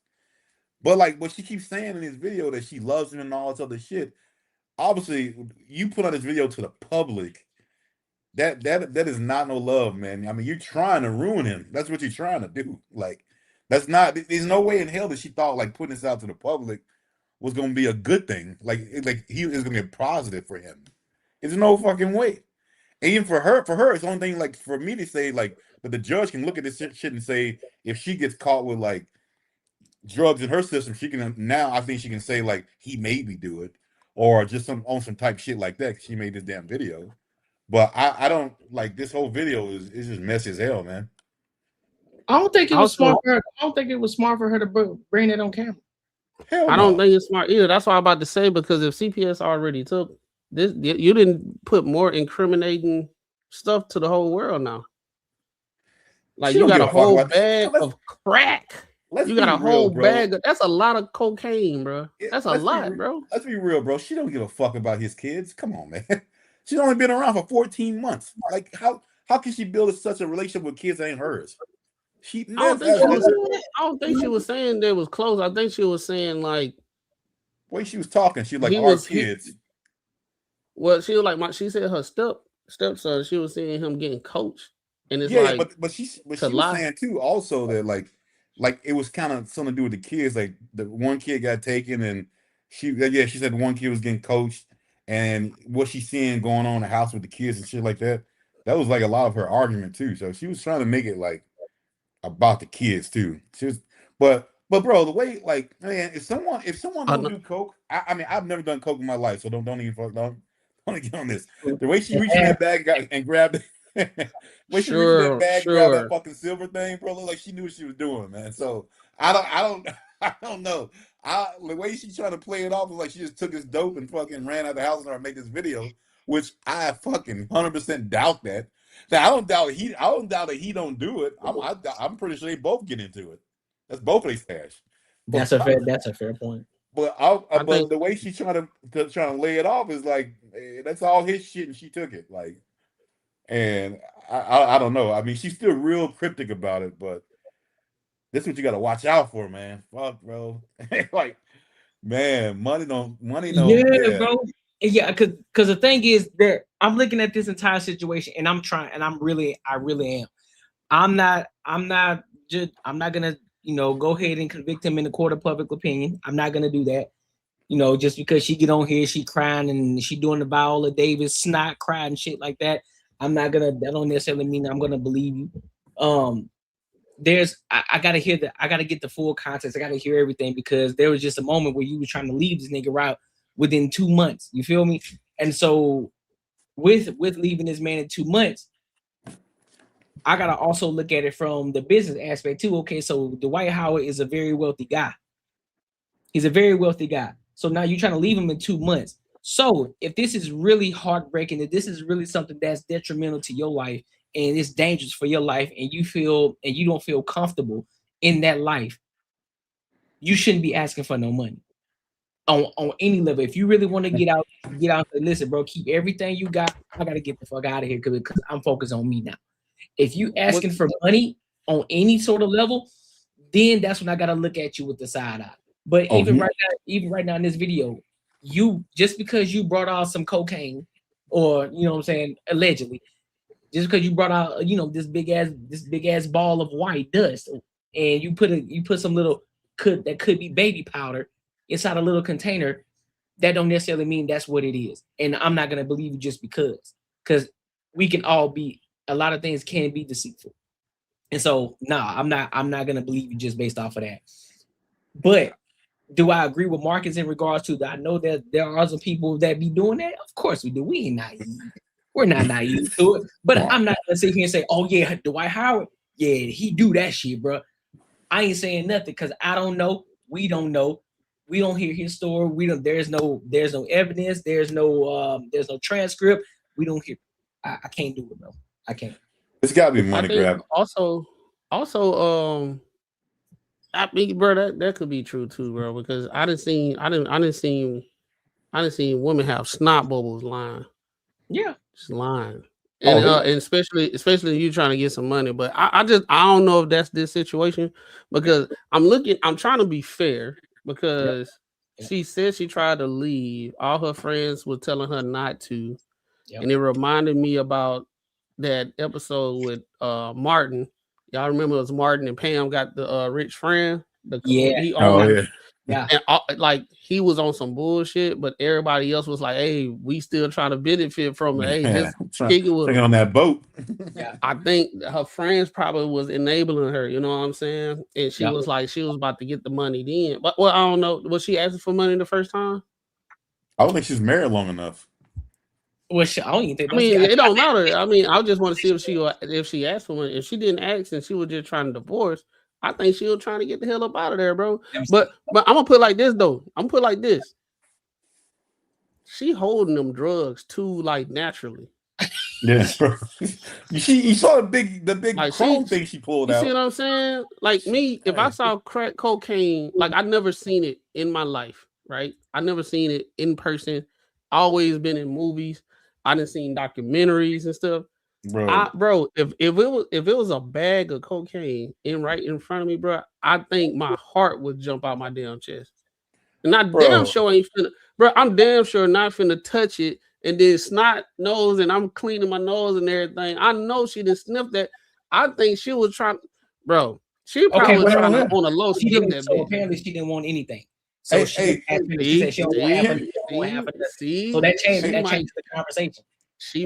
But like what she keeps saying in this video that she loves him and all this other shit. Obviously, you put on this video to the public. That is not no love, man. I mean, you're trying to ruin him. That's what you're trying to do. Like, there's no way in hell that she thought like putting this out to the public was gonna be a good thing. Like he is gonna be positive for him. There's no fucking way. And even for her, it's the only thing like for me to say like that the judge can look at this shit and say if she gets caught with like drugs in her system, she can now I think she can say like he made me do it or just some type shit like that. 'Cause she made this damn video. But I don't like this whole video is just messy as hell, man. I don't think it was smart for her. I don't think it was smart for her to bring it on camera. I don't think it's smart either. That's what I'm about to say, because if CPS already took this, you didn't put more incriminating stuff to the whole world now. Like you got a whole bag of crack. You got a whole bag. That's a lot of cocaine, bro. That's a lot, bro. Let's be real, bro. She don't give a fuck about his kids. Come on, man. She's only been around for 14 months. Like how can she build such a relationship with kids that ain't hers? I don't think she was saying they was close. I think she was saying like the way she was talking, she was like our kids. Well, she was like she said her stepson, she was seeing him getting coached. And it's but she was saying too also that like it was kind of something to do with the kids. Like the one kid got taken and she said one kid was getting coached and what she's seeing going on in the house with the kids and shit like that. That was like a lot of her argument too. So she was trying to make it like about the kids too. She was, but bro, the way like man, if someone don't do coke, I mean I've never done coke in my life, so don't even get on this. The way she reached in that bag and grabbed it, grabbed that fucking silver thing, bro, looked like she knew what she was doing, man. So I don't know. The way she's trying to play it off is like she just took this dope and fucking ran out of the house and started make this video, which I fucking 100% doubt that. Now, I don't doubt that he don't do it. I'm pretty sure they both get into it. That's both of these stash. That's a fair point. But but the way she's trying to lay it off is like that's all his shit, and she took it. Like, and I don't know. I mean, she's still real cryptic about it, but this is what you got to watch out for, man. Fuck, bro. Like, man, money don't. Yeah, bro. Yeah, because the thing is that I'm looking at this entire situation, and I'm trying, and I really am. I'm not gonna, go ahead and convict him in the court of public opinion. I'm not gonna do that. Just because she get on here, she crying and she doing the Viola Davis snot cry and shit like that. That don't necessarily mean I'm gonna believe you. I gotta get the full context. I gotta hear everything, because there was just a moment where you were trying to leave this nigga out within 2 months. You feel me? And so with leaving this man in 2 months, I gotta also look at it from the business aspect too. Okay, so Dwight Howard is a very wealthy guy. He's a very wealthy guy. So now you're trying to leave him in 2 months. So if this is really heartbreaking, if this is really something that's detrimental to your life and it's dangerous for your life, and you don't feel comfortable in that life, you shouldn't be asking for no money on any level. If you really want to get out and listen, bro, keep everything you got. I gotta get the fuck out of here because I'm focused on me now. If you asking for money on any sort of level, then that's when I gotta look at you with the side eye. But even right now in this video, you just because you brought out some cocaine, or allegedly, just because you brought out this big ass ball of white dust, and you put some little could be baby powder inside a little container, that don't necessarily mean that's what it is. And I'm not gonna believe you just because we can all be, a lot of things can be deceitful. And so I'm not gonna believe you just based off of that. But do I agree with Marcus in regards to that? I know that there are some people that be doing that. Of course we do. We ain't naive. We're not naive to it. But I'm not gonna sit here and say, oh yeah, Dwight Howard, yeah, he do that shit, bro. I ain't saying nothing because I don't know. We don't know. We don't hear his story. There's no evidence. There's no transcript. We don't hear. I can't do it, bro. I can't. It's gotta be money grab. Also, I mean, bro, that could be true too, bro. Because I done seen women have snot bubbles lying. Yeah, just lying, and especially you trying to get some money. But I don't know if that's this situation, because I'm trying to be fair, because she said she tried to leave. All her friends were telling her not to, and it reminded me about that episode with Martin. Y'all remember it was Martin and Pam got the rich friend? And like he was on some bullshit, but everybody else was like, "Hey, we still trying to benefit from it. Hey, just kick it with on that boat." I think her friends probably was enabling her. You know what I'm saying? And she was like, she was about to get the money then. But I don't know. Was she asking for money the first time? I don't think she's married long enough. Well, I don't even think. I mean, it don't matter. I mean, I just want to see if she asked for money. If she didn't ask and she was just trying to divorce, I think she was trying to get the hell up out of there, bro. But I'm gonna put it like this though. I'm gonna put it like this. She holding them drugs too, like, naturally. Yeah, bro. You saw the big like chrome thing she pulled out. You see what I'm saying? Like me, if I saw crack cocaine, like I never seen it in my life, right? I never seen it in person. Always been in movies. I done seen documentaries and stuff. Bro, if it was a bag of cocaine right in front of me, bro, I think my heart would jump out my damn chest. And I damn sure ain't finna, bro. I'm damn sure not finna touch it and then snot nose and I'm cleaning my nose and everything. I know she didn't sniff that. I think she was trying, bro. She probably was trying to on a low skip that. So apparently she didn't want anything. So she said she don't want half of it. So that changed the conversation. She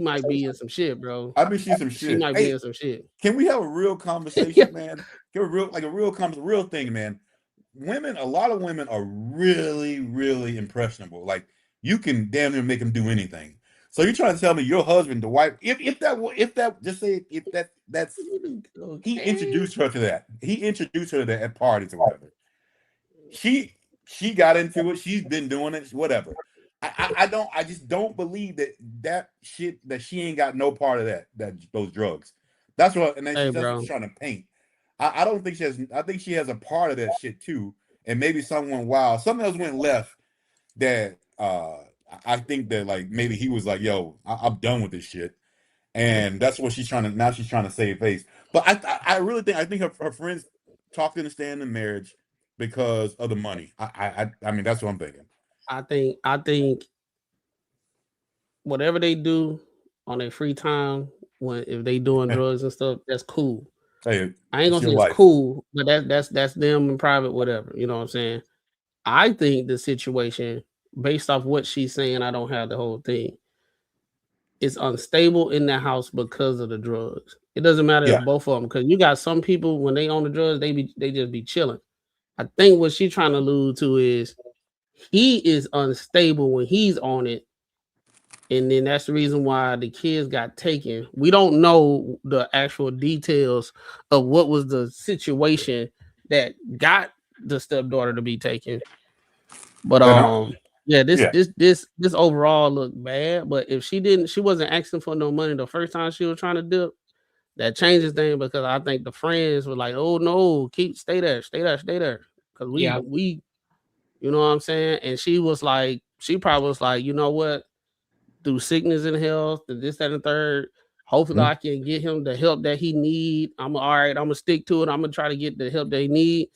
might be in some shit, bro. I mean, she's some shit. She might be in some shit. Can we have a real conversation, man? Get a real thing, man. A lot of women are really, really impressionable. Like you can damn near make them do anything. So you're trying to tell me your husband, the wife, if that's he introduced her to that. He introduced her to that at parties or whatever. She got into it. She's been doing it, whatever. I just don't believe that shit that she ain't got no part of those drugs. That's what, and then that's what she's trying to paint. I don't think she has. I think she has a part of that shit too, and maybe something went wild. Something else went left. That I think that like maybe he was like, "Yo, I'm done with this shit," and that's what she's trying to. Now she's trying to save face. But I really think her friends talked in the stand in marriage because of the money. I mean that's what I'm thinking. I think whatever they do on their free time, if they doing drugs and stuff, that's cool. Hey, I ain't gonna say it's cool, but that's them in private, whatever. You know what I'm saying? I think the situation, based off what she's saying, I don't have the whole thing. It's unstable in the house because of the drugs. It doesn't matter if both of them, because you got some people when they on the drugs, they just be chilling. I think what she's trying to allude to is he is unstable when he's on it. And then that's the reason why the kids got taken. We don't know the actual details of what was the situation that got the stepdaughter to be taken. But this overall looked bad. But if she wasn't asking for no money the first time she was trying to dip, that changes things, because I think the friends were like, "Oh no, stay there," because we, you know what I'm saying. And she probably was like, you know what, through sickness and health, and this, that, and the third, hopefully I can get him the help that he need. I'm all right. I'm gonna stick to it. I'm gonna try to get the help they need.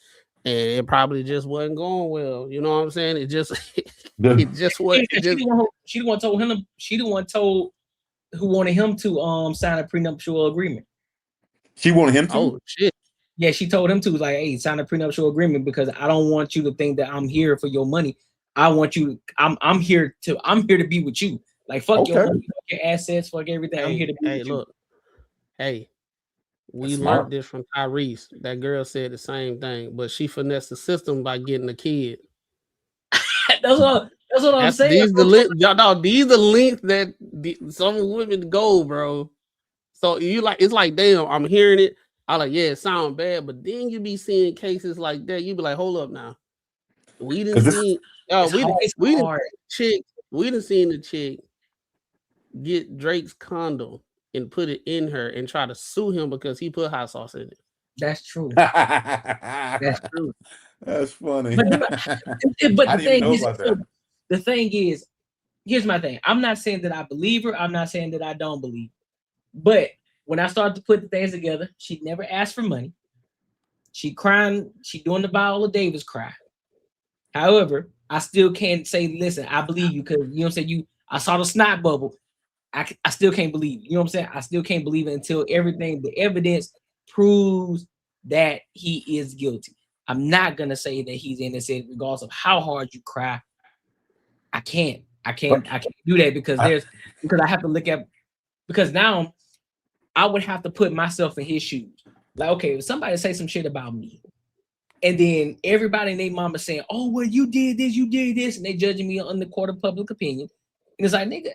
And it probably just wasn't going well. You know what I'm saying? It just what she the one told him. She the one told who wanted him to sign a prenuptial agreement. She wanted him to? Oh shit. Yeah, she told him to, like, hey, sign a prenuptial agreement, because I don't want you to think that I'm here for your money. I want you. I'm here to be with you. Like, fuck your money, fuck your assets, fuck everything. I'm here to be with you. Hey, we learned this from Tyrese. That girl said the same thing, but she finessed the system by getting a kid. That's what I'm saying. These the links that some women go, bro. So it's like, damn, I'm hearing it. I like, yeah, it sounds bad, but then you be seeing cases like that. You be like, hold up now. We didn't see. We didn't see the chick get Drake's condom and put it in her and try to sue him because he put hot sauce in it. That's true. That's true. That's funny. But the thing is, here's my thing. I'm not saying that I believe her. I'm not saying that I don't believe her. But when I started to put the things together, she never asked for money. She crying. She doing the Viola Davis cry. However, I still can't say, listen, I believe you, because, you know what I'm saying, I saw the snot bubble. I still can't believe it. You know what I'm saying? I still can't believe it until the evidence proves that he is guilty. I'm not gonna say that he's innocent, regardless of how hard you cry. I can't do that because I have to look at, because now I would have to put myself in his shoes. Like, okay, if somebody say some shit about me, and then everybody and their mama saying, "Oh, well, you did this," and they judging me on the court of public opinion, and it's like, nigga,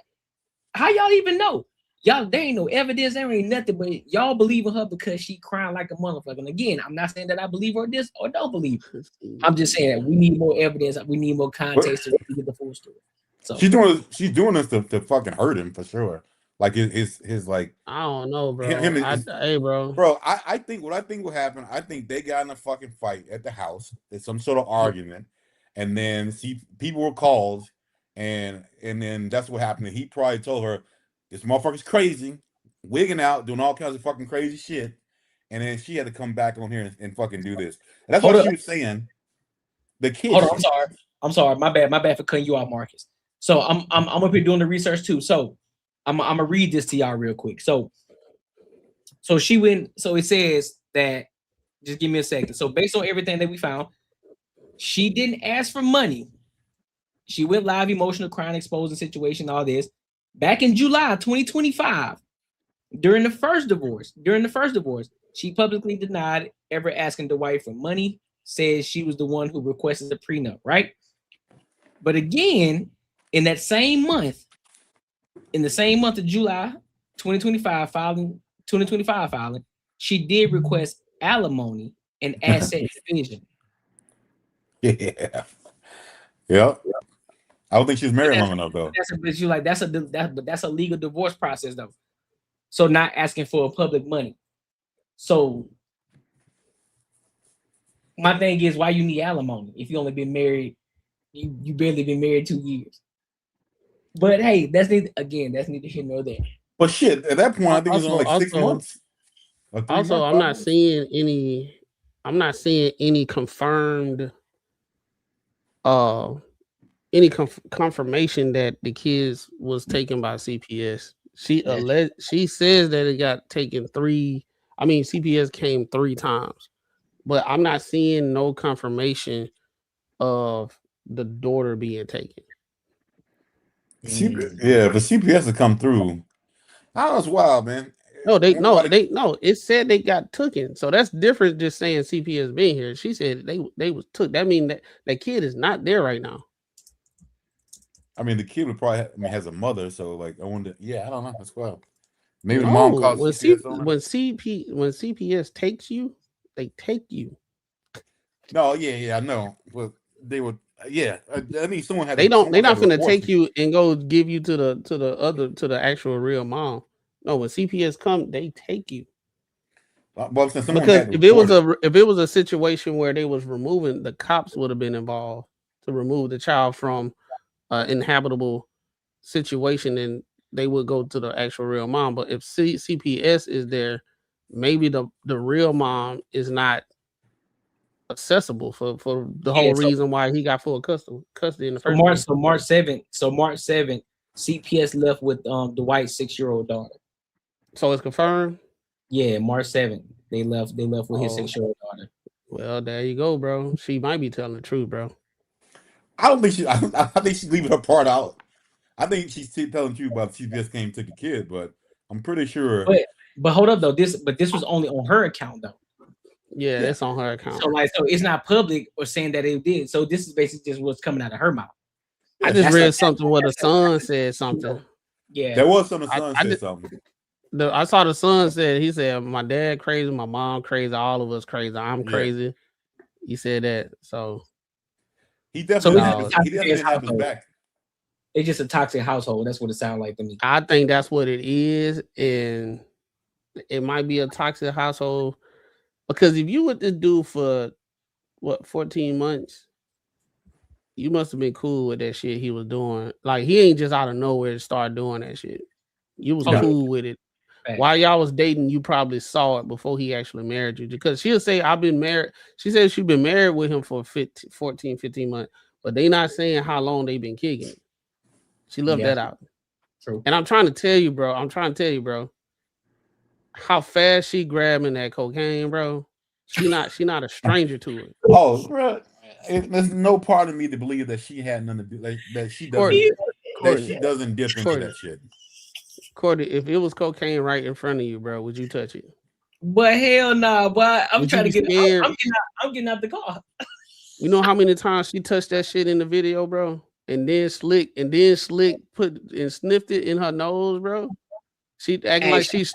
how y'all even know? Y'all, there ain't no evidence, there ain't nothing, but y'all believe in her because she crying like a motherfucker. And again, I'm not saying that I believe her this or don't believe her. I'm just saying that we need more evidence, we need more context to get the full story. So she's doing this to fucking hurt him for sure. Like his like, I don't know, bro. Hey, bro. Bro, I think what will happen. I think they got in a fucking fight at the house. There's some sort of argument, and then people were called, and then that's what happened. And he probably told her, "This motherfucker's crazy, wigging out, doing all kinds of fucking crazy shit," and then she had to come back on here and fucking do this. And that's what she was saying. The kid. Hold on, I'm sorry. My bad for cutting you out, Marcus. So I'm up here doing the research too. So I'm gonna read this to y'all real quick. So she went. So it says that. Just give me a second. So based on everything that we found, she didn't ask for money. She went live, emotional, crying, exposing situation, all this. Back in July 2025, during the first divorce, she publicly denied ever asking Dwight for money. Says she was the one who requested the prenup, right? But again, in the same month of July 2025 filing, she did request alimony and asset division. Yeah. Yep. I don't think she's married long enough though. That's a legal divorce process though. So not asking for public money. So my thing is, why you need alimony if you only been married? You barely been married 2 years. But hey, that's neither here nor there. But shit, at that point, I think it's only like 6 months. Also, I'm not seeing any confirmed confirmation that the kids was taken by CPS. She says that it got taken CPS came 3 times, but I'm not seeing no confirmation of the daughter being taken. Yeah, but CPS to come through. I was wild, man. No, it said they got taken. So that's different just saying CPS being here. She said they was took. That mean that kid is not there right now. I mean, the kid would probably has a mother, so like I wonder. Yeah, I don't know. That's wild. Maybe the mom calls CPS on her. When CPS takes you, they take you. No, yeah, I know. But they would. Yeah, I mean, someone had. They're not going to take you and go give you to the actual real mom. No, when CPS come, they take you. Because if it was a situation where they was removing, the cops would have been involved to remove the child from inhabitable situation, and they would go to the actual real mom. But if CPS is there, maybe the real mom is not accessible for the whole reason why he got full custody in the first place. So March 7th, CPS left with Dwight's 6-year-old daughter. So it's confirmed? Yeah, March 7th. They left with his 6-year-old daughter. Well, there you go, bro. She might be telling the truth, bro. I don't think she. I think she's leaving her part out. I think she's telling the truth about CPS came and took the kid, but I'm pretty sure. But hold up though. This was only on her account though. Yeah, that's on her account. So it's not public or saying that it did. So this is basically just what's coming out of her mouth. I just read something where the son said something. Yeah, there was something. The son said something. I saw the son said, he said, my dad crazy, my mom crazy, all of us crazy, I'm crazy. He said that. So he definitely didn't have his back. It's just a toxic household. That's what it sounds like to me. I think that's what it is, and it might be a toxic household because if you with this dude for 14 months, you must have been cool with that shit he was doing. Like he ain't just out of nowhere to start doing that shit. You was cool with it. While y'all was dating, you probably saw it before he actually married you. Because she'll say, I've been married. She said she's been married with him for 15 months, but they not saying how long they been kicking it. She left that out. True. And I'm trying to tell you, bro, how fast she grabbing that cocaine, bro. She not a stranger to it. Oh, bro. There's no part of me to believe that she had nothing to do, that she doesn't dip into that shit. Cordy, if it was cocaine right in front of you, bro, would you touch it? But hell no, but I'm trying to get I'm getting out the car. You know how many times she touched that shit in the video, bro? And then Slick put and sniffed it in her nose, bro. She acting like she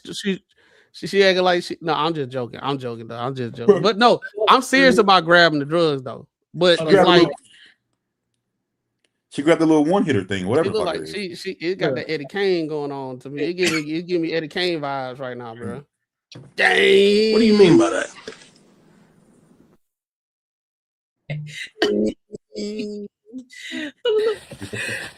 acting like she. No, I'm just joking. I'm joking. But no, I'm serious about grabbing the drugs though. But it's like she grabbed the little one-hitter thing, whatever. It look like it got the Eddie Kane going on to me. It give me Eddie Kane vibes right now, bro. Dang. What do you mean by that?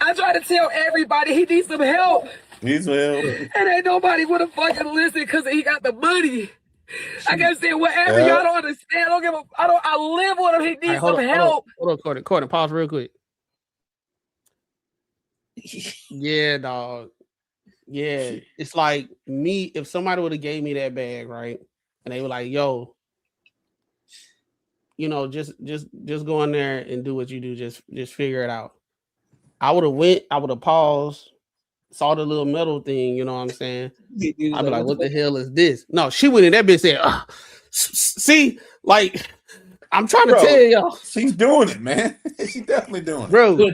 I try to tell everybody he needs some help. Needs some help. And ain't nobody would have fucking listen because he got the money. I kept saying whatever y'all don't understand. I live with him. He needs some help. Hold on, Courtney. Pause real quick. Yeah, dog. Yeah, it's like me. If somebody would have gave me that bag, right, and they were like, "Yo, you know, just go in there and do what you do. Just figure it out." I would have went. I would have paused, saw the little metal thing. You know what I'm saying? I'd be like, "What the hell is this?" No, she went in that bitch said, "See, like." I'm trying to tell y'all. She's doing it, man. She's definitely doing it. Bro, we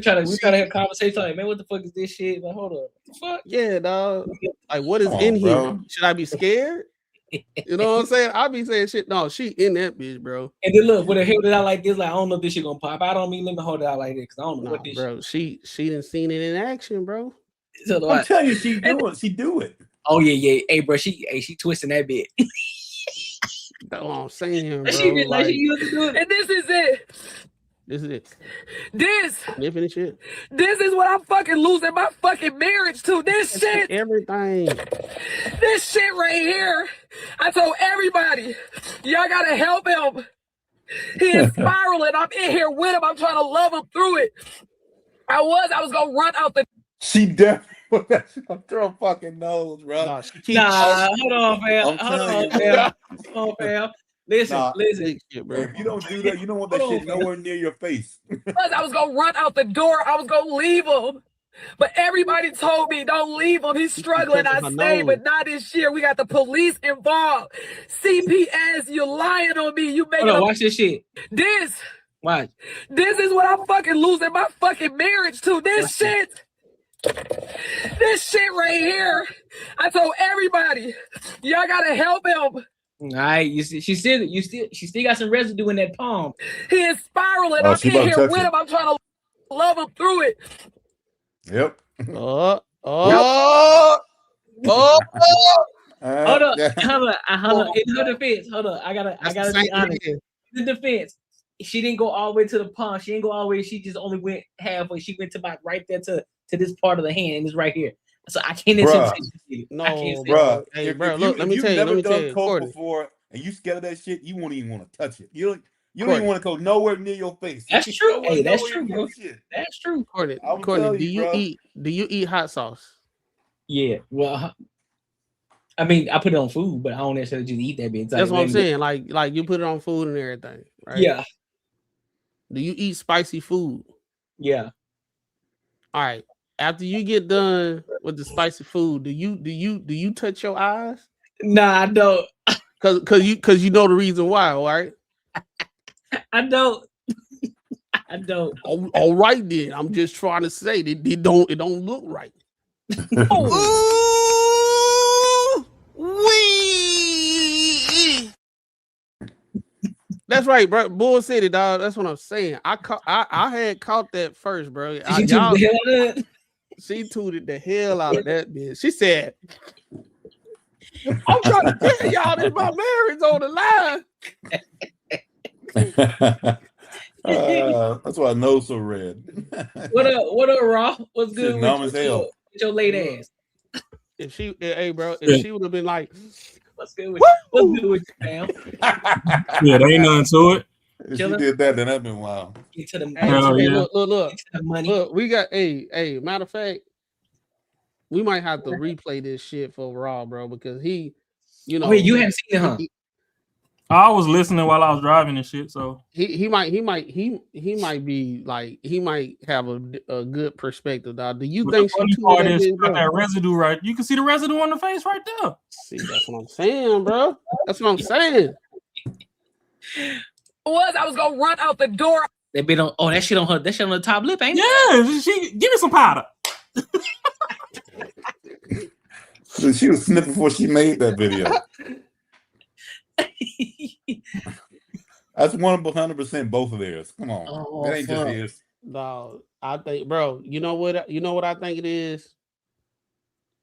try to have a conversation like, man, what the fuck is this shit? Like, hold up. What the fuck? Yeah, dog. Like, what is in here? Should I be scared? You know what I'm saying? I be saying shit. No, she in that bitch, bro. And then look, when I held it out like this, like I don't know if this shit gonna pop. I don't mean let me hold it out like this because I don't know what this bro. She done seen it in action, bro. So I'm telling you, she do it. Oh yeah. Hey, bro, she twisting that bit. That's what I'm saying, bro. She used to do it. And this is it. This is it. This shit. This is what I'm fucking losing my fucking marriage to. This shit. Everything. This shit right here. I told everybody, y'all gotta help him. He is spiraling. I'm in here with him. I'm trying to love him through it. I was gonna run out the. She definitely put that shit on her fucking nose, bro. Hold on, fam. Listen. If you don't do that, you don't want that shit nowhere near your face. I was gonna run out the door. I was gonna leave him. But everybody told me, don't leave him. He's struggling. I stayed, but not this year. We got the police involved. CPS, you're lying on me. You making watch this shit. Watch. This is what I'm fucking losing my fucking marriage to. This shit. This shit right here. I told everybody, y'all gotta help him. All right, you see, she still got some residue in that palm. He is spiraling. I'm in here with him. I'm trying to love him through it. Yep. Hold up. In her defense, I gotta be honest. In the defense, she didn't go all the way to the palm. She didn't go all the way. She just only went halfway. She went to about right there to this part of the hand, and it's right here. So I can't bro. Hey, bro, look, let me tell you. You've never done coke before, and you scared of that shit. You won't even want to touch it. You don't even want to go nowhere near your face. That's true. Hey, that's true, bro. That's true. Courtney, do you eat hot sauce? Yeah. Well, I mean, I put it on food, but I don't necessarily just eat that bitch. That's what I'm saying. Like you put it on food and everything, right? Yeah. Do you eat spicy food? Yeah. All right. After you get done with the spicy food, do you touch your eyes? Nah, I don't. Cause you know the reason why, right? I don't. I don't. All right then. I'm just trying to say that it don't look right. That's right, bro. Bull City, dog. That's what I'm saying. I had caught that first, bro. She tooted the hell out of that bitch. She said, I'm trying to tell y'all that my marriage on the line. That's why I know so red. What up, Raw? What's good with your late ass? If she would have been like, what's good with you, fam? Yeah, there ain't nothing to it. If she did that, then that'd been wild. Get to the look, we got matter of fact, we might have to replay this shit for Raw, bro, because he, you know. Wait, you haven't seen it, huh? I was listening while I was driving and shit, so he might be like, he might have a good perspective, dog. Do you think she got that residue right? You can see the residue on the face right there. See, that's what I'm saying, bro. That's what I'm saying. I was gonna run out the door. They been on that shit on her. That shit on the top lip, ain't it? Yeah, give me some powder. She was sniffing before she made that video. That's 100% both of theirs. Come on, that ain't just his. No, I think, bro. You know what I think it is.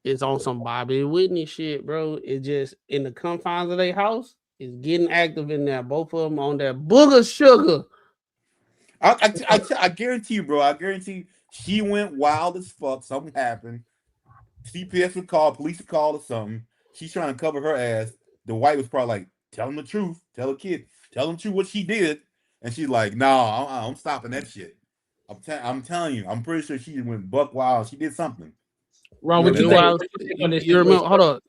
It's on some Bobby Whitney shit, bro. It just in the confines of their house. Is getting active in there. Both of them on that booger sugar. I guarantee you, bro. I guarantee she went wild as fuck. Something happened. CPS would call, police would call or something. She's trying to cover her ass. The white was probably like, tell him the truth. Tell the kid. Tell him the truth what she did. And she's like, no, I'm stopping that shit. I'm telling you. I'm pretty sure she went buck wild. She did something. Wrong with you. You remember? Hold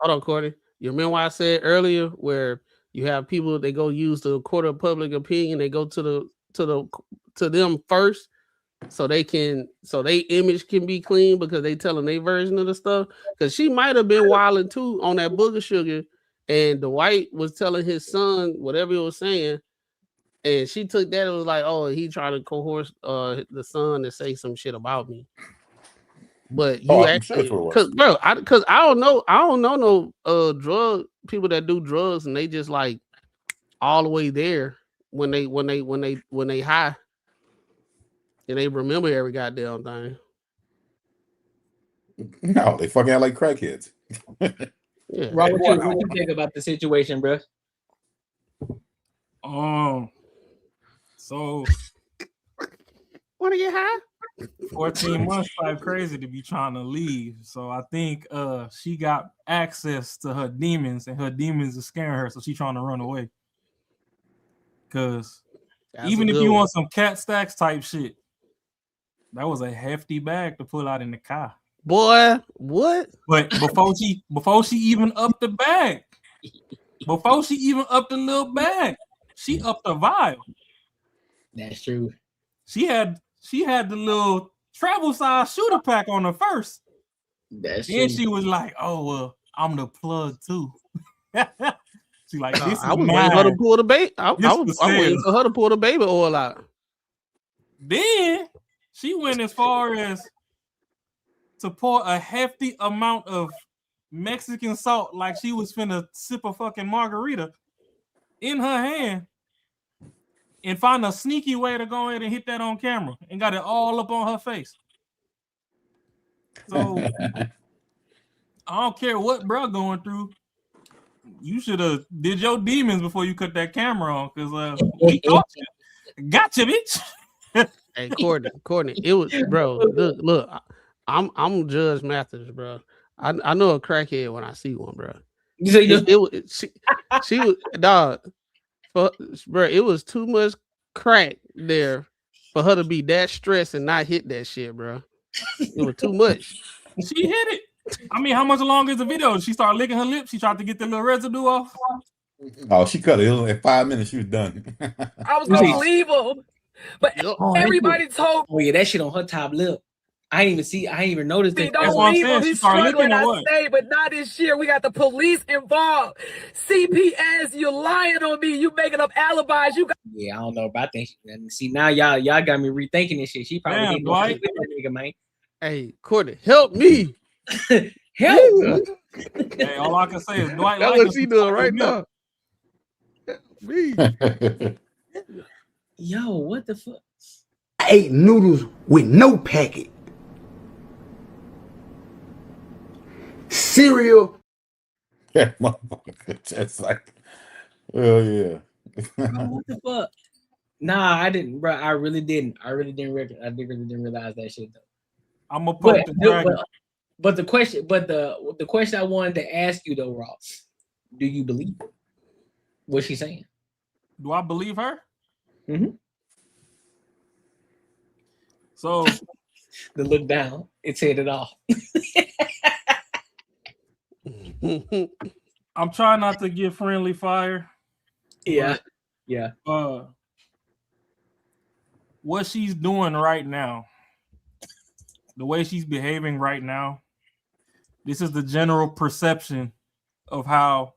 on, Courtney. You remember what I said earlier, where you have people they go use the court of public opinion, they go to them first, so they image can be clean because they telling their version of the stuff. Because she might have been wilding too on that booger sugar, and the white was telling his son whatever he was saying, and she took that and was like, oh, he tried to coerce the son to say some shit about me. But you sure because bro, I don't know no drug people that do drugs and they just like all the way there when they high and they remember every goddamn thing. No, they fucking act like crackheads. Yeah. Rob, what you think about the situation, bro? So want to get high? 14 months type crazy to be trying to leave. So I think she got access to her demons and her demons are scaring her, so she's trying to run away. Because even if you want some cat stacks type shit, that was a hefty bag to pull out in the car. Boy, what? But before she even upped the bag, before she even upped the little bag, she upped the vial. That's true. She had the little travel size shooter pack on her first. That's then true. She was like, "Oh well, I'm the plug too." She like, "This is I was mine." waiting for her to pull the baby. I was waiting for her to pull the baby oil out. Then she went as far as to pour a hefty amount of Mexican salt, like she was finna sip a fucking margarita, in her hand, and find a sneaky way to go ahead and hit that on camera, and got it all up on her face. So I don't care what bro going through. You should have did your demons before you cut that camera on, because we caught you. Gotcha, bitch. Hey, Courtney, it was, bro. Look, I'm Judge Mathis, bro. I know a crackhead when I see one, bro. She was dog, bro. It was too much crack there for her to be that stressed and not hit that shit, bro. It was too much. She hit it. I mean, how much longer is the video? She started licking her lips. She tried to get the little residue off. Oh, she cut it. In 5 minutes, she was done. I was gonna leave him, but everybody told. Oh yeah, that shit on her top lip. I ain't even noticed me. that. Don't leave him. He's struggling. I say, but not this year. We got the police involved. CPS, you're lying on me. You making up alibis. You got. Yeah, I don't know, but I think. See, now y'all got me rethinking this shit. She probably didn't go with that nigga, man. Hey, Courtney, help me. Help. Hey, all I can say is Dwight. That's what she doing right now. Me. Yo, what the fuck? I ate noodles with no packet. Cereal. Yeah, motherfucker. Just like, oh yeah. What the fuck? Nah, I didn't, bro. I really didn't realize that shit though. I'm gonna put but the question I wanted to ask you though, Ross, do you believe what she's saying? Do I believe her? Mm-hmm. So the look down, it said it all. I'm trying not to get friendly fire. Yeah. What she's doing right now, the way she's behaving right now, this is the general perception of how.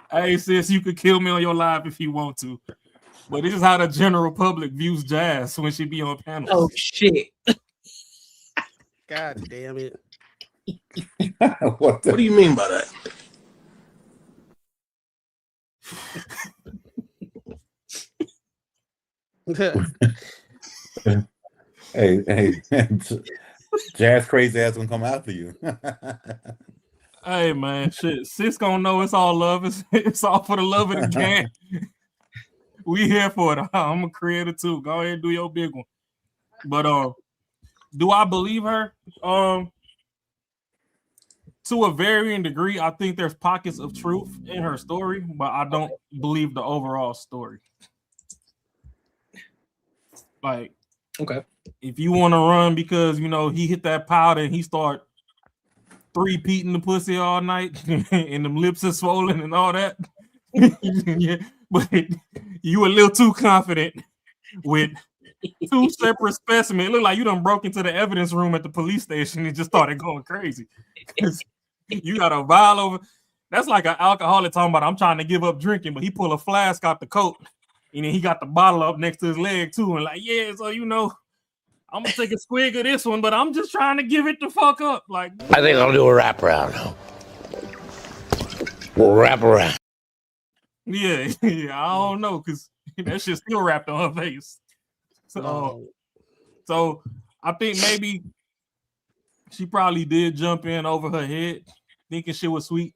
Hey, sis, you could kill me on your live if you want to, but this is how the general public views Jazz when she be on panels. Oh shit! God damn it! What do you mean by that? Hey, Jazz crazy ass gonna come after you. Hey man, shit, sis gonna know it's all love. It's all for the love of the game. We here for it. I'm a creator too. Go ahead and do your big one. But do I believe her? To a varying degree, I think there's pockets of truth in her story, but I don't believe the overall story. Like, okay, if you want to run because he hit that powder and he start 3-peating the pussy all night and them lips are swollen and all that, yeah, but you a little too confident with 2 separate specimens. It look like you done broke into the evidence room at the police station and just started going crazy. You got a vial over. That's like an alcoholic talking about, I'm trying to give up drinking, but he pull a flask out the coat and then he got the bottle up next to his leg too, and like, yeah, so I'm gonna take a swig of this one, but I'm just trying to give it the fuck up. Like, I think I'll do a wraparound now. We'll wrap around. Yeah, I don't know, cause that shit's still wrapped on her face. So I think maybe she probably did jump in over her head, thinking shit was sweet.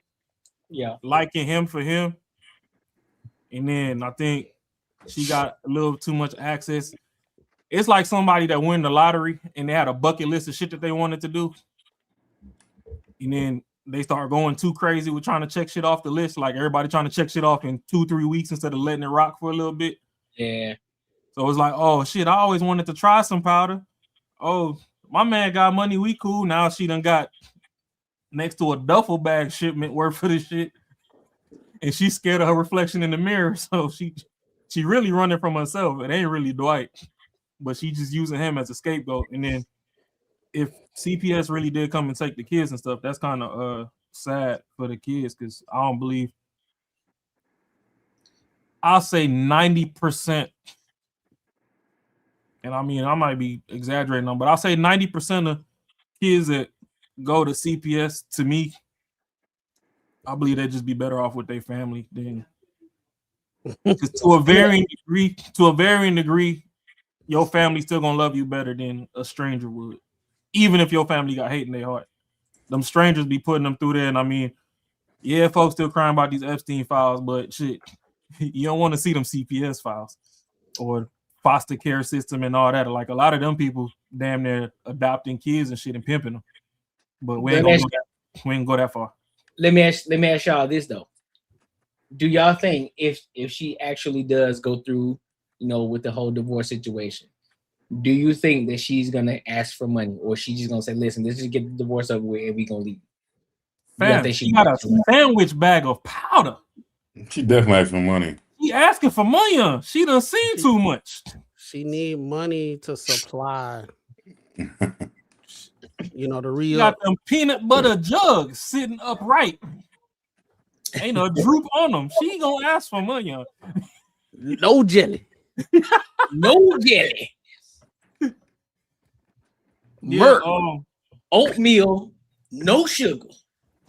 Yeah, liking him for him, and then I think she got a little too much access. It's like somebody that won the lottery and they had a bucket list of shit that they wanted to do, and then they start going too crazy with trying to check shit off the list. Like everybody trying to check shit off in 2-3 weeks instead of letting it rock for a little bit. Yeah. So it's like, oh shit, I always wanted to try some powder. Oh, my man got money, we cool. Now she done got next to a duffel bag shipment worth for this shit, and she's scared of her reflection in the mirror. So she really running from herself. It ain't really Dwight, but she just using him as a scapegoat. And then if CPS really did come and take the kids and stuff, that's kind of sad for the kids, because I don't believe, I'll say 90%, and I mean I might be exaggerating on, but I'll say 90% of kids that go to CPS, to me, I believe they'd just be better off with their family than, to a varying degree, your family's still gonna love you better than a stranger would, even if your family got hate in their heart. Them strangers be putting them through there, and I mean, yeah, folks still crying about these Epstein files, but shit, you don't want to see them CPS files or foster care system and all that. Like a lot of them people damn near adopting kids and shit and pimping them. But we ain't gonna go that far. Let me ask y'all this though. Do y'all think if she actually does go through, with the whole divorce situation, do you think that she's gonna ask for money, or she just gonna say, "Listen, let's just get the divorce over with and we gonna leave"? Fam, she got a sandwich bag of powder. She definitely asked for money. She asking for money. She done seen too much. She need money to supply. The real. She got them peanut butter jugs sitting upright. Ain't a droop on them. She gonna ask for money. No jelly. No jelly. Murk. Oatmeal. No sugar.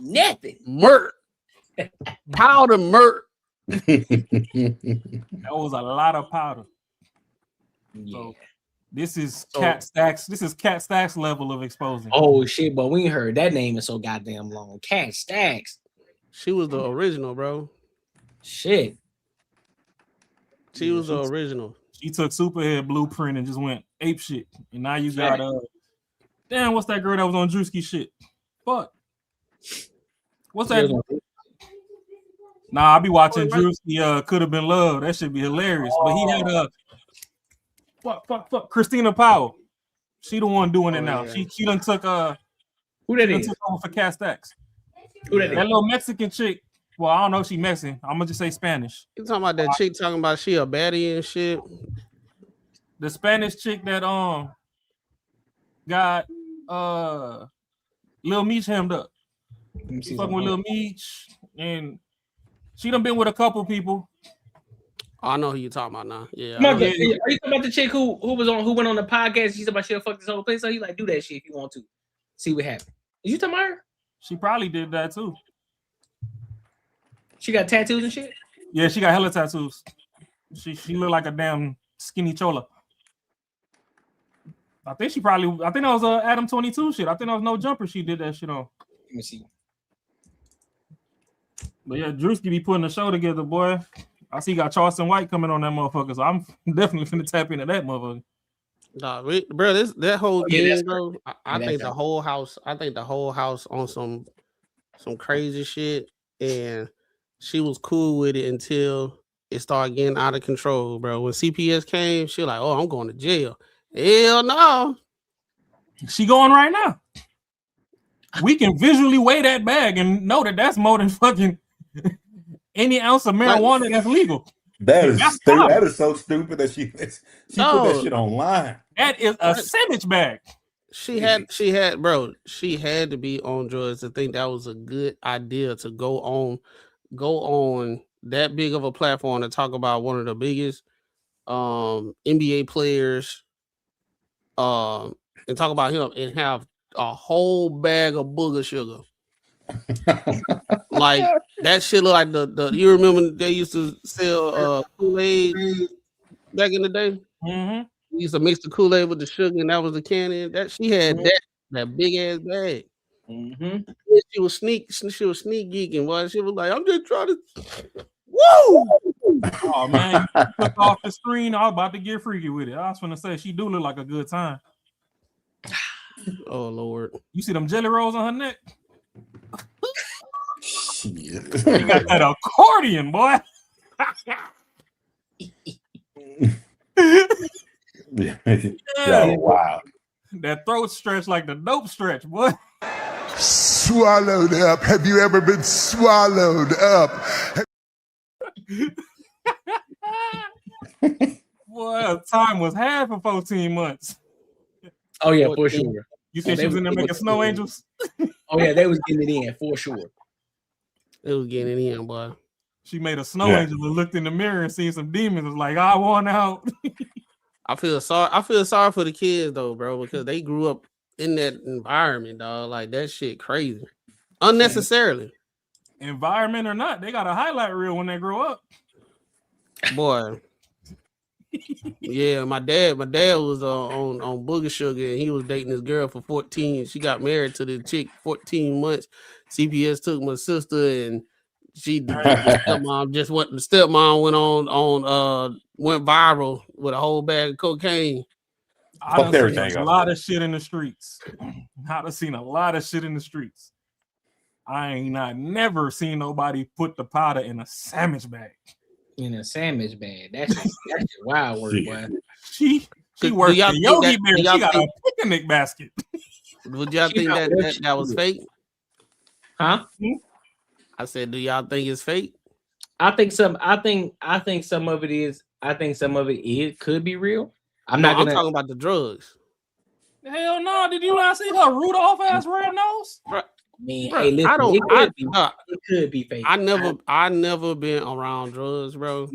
Nothing. Murk. Powder murk. That was a lot of powder. Yeah. So this is Cat Stacks. This is Cat Stacks level of exposing. Oh shit, but we ain't heard that name in so goddamn long. Cat Stacks. She was the original, bro. Shit. She was the original. She took Superhead Blueprint and just went ape shit. And now you got damn, what's that girl that was on Drewski shit? Fuck. What's that? Nah, I be watching Drewski Could Have Been Love. That should be hilarious. But he had fuck Christina Powell. She the one doing it now. Yeah. She done took who that is? Took over for Cat Stacks. Who that is? That little Mexican chick. Well, I don't know if she Mexican. I'm gonna just say Spanish. You talking about that chick talking about she a baddie and shit? The Spanish chick that got Lil Meech hemmed up. Fucking with Lil Meech, and she done been with a couple people. I know who you talking about now. Yeah. Are you talking about the chick who went on the podcast? She said about she'll fuck this whole place. So you like do that shit if you want to. See what happens. Is you talking about her? She probably did that too. She got tattoos and shit? Yeah, she got hella tattoos. She looked like a damn skinny chola. I think that was Adam 22 shit. I think that was No Jumper she did that shit on. Let me see. But yeah, Drewski be putting the show together, boy. I see you got Charleston White coming on that motherfucker, so I'm definitely finna tap into that motherfucker. Nah, bro, that whole thing, bro. I think the whole house on some crazy shit, and she was cool with it until it started getting out of control, bro. When CPS came, she was like, "Oh, I'm going to jail." Hell no. She going right now. We can visually weigh that bag and know that that's more than fucking any ounce of marijuana that's legal. That is so stupid that she put that shit online. That is a sandwich bag. She had to be on drugs to think that was a good idea to go on that big of a platform to talk about one of the biggest NBA players and talk about him and have a whole bag of booger sugar. Like that shit look like the you remember they used to sell Kool-Aid back in the day? Mm-hmm. We used to mix the Kool-Aid with the sugar, and that was the candy. That she had that big ass bag. Mm-hmm. She was sneak geeking. Boy, she was like, I'm just trying to. Woo! Oh man, you took off the screen. I was about to get freaky with it. I was gonna say she do look like a good time. Oh Lord, you see them jelly rolls on her neck? Shit. She got that accordion, boy. Yo, wow. That throat stretch like the dope stretch, boy. Swallowed up. Have you ever been swallowed up? Boy, time was half for 14 months. Oh yeah, for sure. You said she was in there making snow angels? Oh yeah, they was getting it in for sure. They was getting it in, boy. She made a snow angel and looked in the mirror and seen some demons. Was like, I want out. I feel sorry for the kids though, bro, because they grew up in that environment, dog. Like that shit crazy. Unnecessarily. Environment or not, they got a highlight reel when they grow up. Boy. Yeah, my dad was on booger sugar, and he was dating this girl for 14. She got married to the chick 14 months. CPS took my sister, and the stepmom went viral with a whole bag of cocaine. I done seen a lot of shit in the streets. I done seen a lot of shit in the streets. I ain't never seen nobody put the powder in a sandwich bag. In a sandwich bag. That's wild work, boy. She worked in Yogi Bear. She got a picnic basket. Would y'all think that was fake? Huh? I said, do y'all think it's fake? I think some of it is. I think some of it could be real. I'm talking about the drugs. Hell no! Did you not see her Rudolph ass red nose? Bro, hey, listen, it could be fake. I never been around drugs, bro.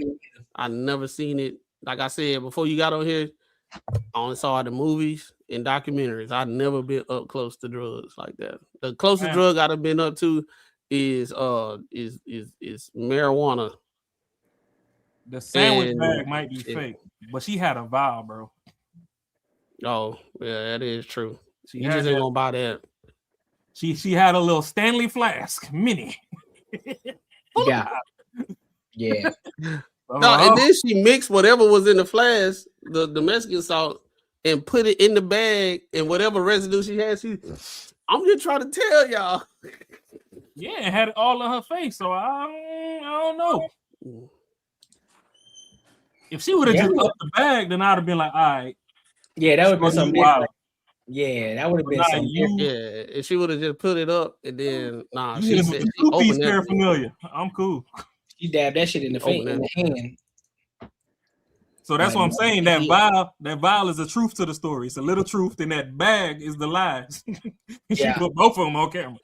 I never seen it. Like I said before, you got on here, I only saw the movies and documentaries. I've never been up close to drugs like that. The closest drug I've been up to is marijuana. The sandwich bag might be fake, but she had a vial, bro. Oh, yeah, that is true. You just ain't gonna buy that. She had a little Stanley flask, mini. Yeah. Yeah. No, and then she mixed whatever was in the flask, the Mexican salt, and put it in the bag, and whatever residue she had, I'm just trying to tell y'all. Yeah, it had it all on her face, so I don't know. If she would have just upped the bag, then I'd have been like, all right. Yeah, that would be something. Wild. Yeah, that would have been something. Yeah, if she would have just put it up and then she said she opened that. Paraphernalia. I'm cool. She dabbed that shit in the hand. So that's what I'm saying. That vial is the truth to the story. It's a little truth, and that bag is the lies. She put both of them on camera.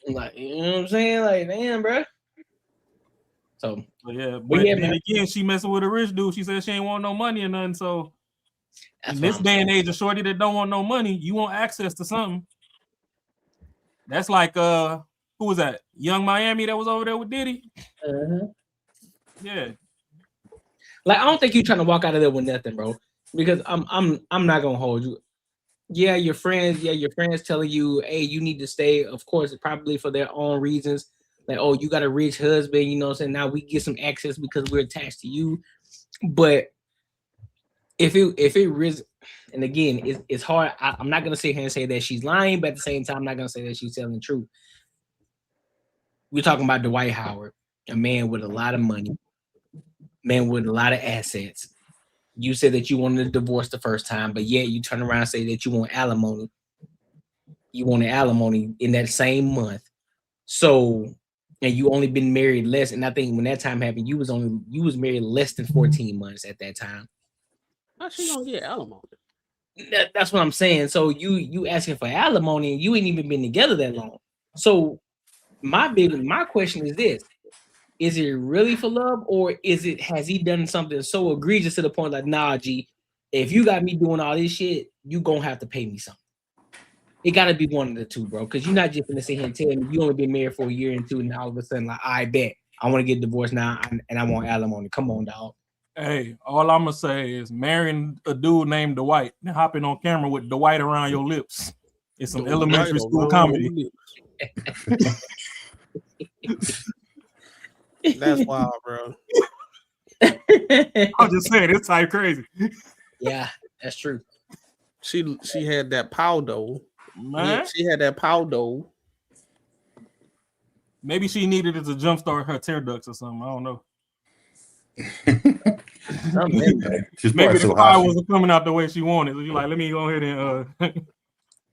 Like, you know what I'm saying? Like, damn, bro. So yeah, but then again, she messing with a rich dude. She said she ain't want no money or nothing. So in this day and age, a shorty that don't want no money, you want access to something. That's like who was that? Young Miami that was over there with Diddy. Yeah. Like, I don't think you're trying to walk out of there with nothing, bro. Because I'm not gonna hold you. Yeah, your friends telling you, hey, you need to stay, of course, probably for their own reasons. Like, oh, you got a rich husband, you know what I'm saying? Now we get some access because we're attached to you. But if it really, and again, it's hard. I'm not gonna sit here and say that she's lying, but at the same time, I'm not gonna say that she's telling the truth. We're talking about Dwight Howard, a man with a lot of money, man with a lot of assets. You said that you wanted a divorce the first time, but yet you turn around and say that you want alimony. You wanted alimony in that same month. So, and you only been married less, and I think when that time happened, you was married less than 14 months at that time. How she gonna get alimony? That's what I'm saying. So you asking for alimony, and you ain't even been together that long. So my question is this: is it really for love, or has he done something so egregious to the point like, nah, G, if you got me doing all this shit, you gonna have to pay me something. It gotta be one of the two, bro. Because you're not just gonna sit here and tell me you only been married for a year and two, and all of a sudden, like, I bet I want to get divorced now, and I want alimony. Come on, dog. Hey, all I'm gonna say is marrying a dude named Dwight and hopping on camera with Dwight around your lips. It's some elementary school comedy. That's wild, bro. I'm just saying, it's type crazy. Yeah, that's true. She had that powder. Man. Yeah, she had that powder. Maybe she needed it to jumpstart her tear ducts or something. I don't know. Maybe the fire wasn't coming out the way she wanted. So you're like, let me go ahead and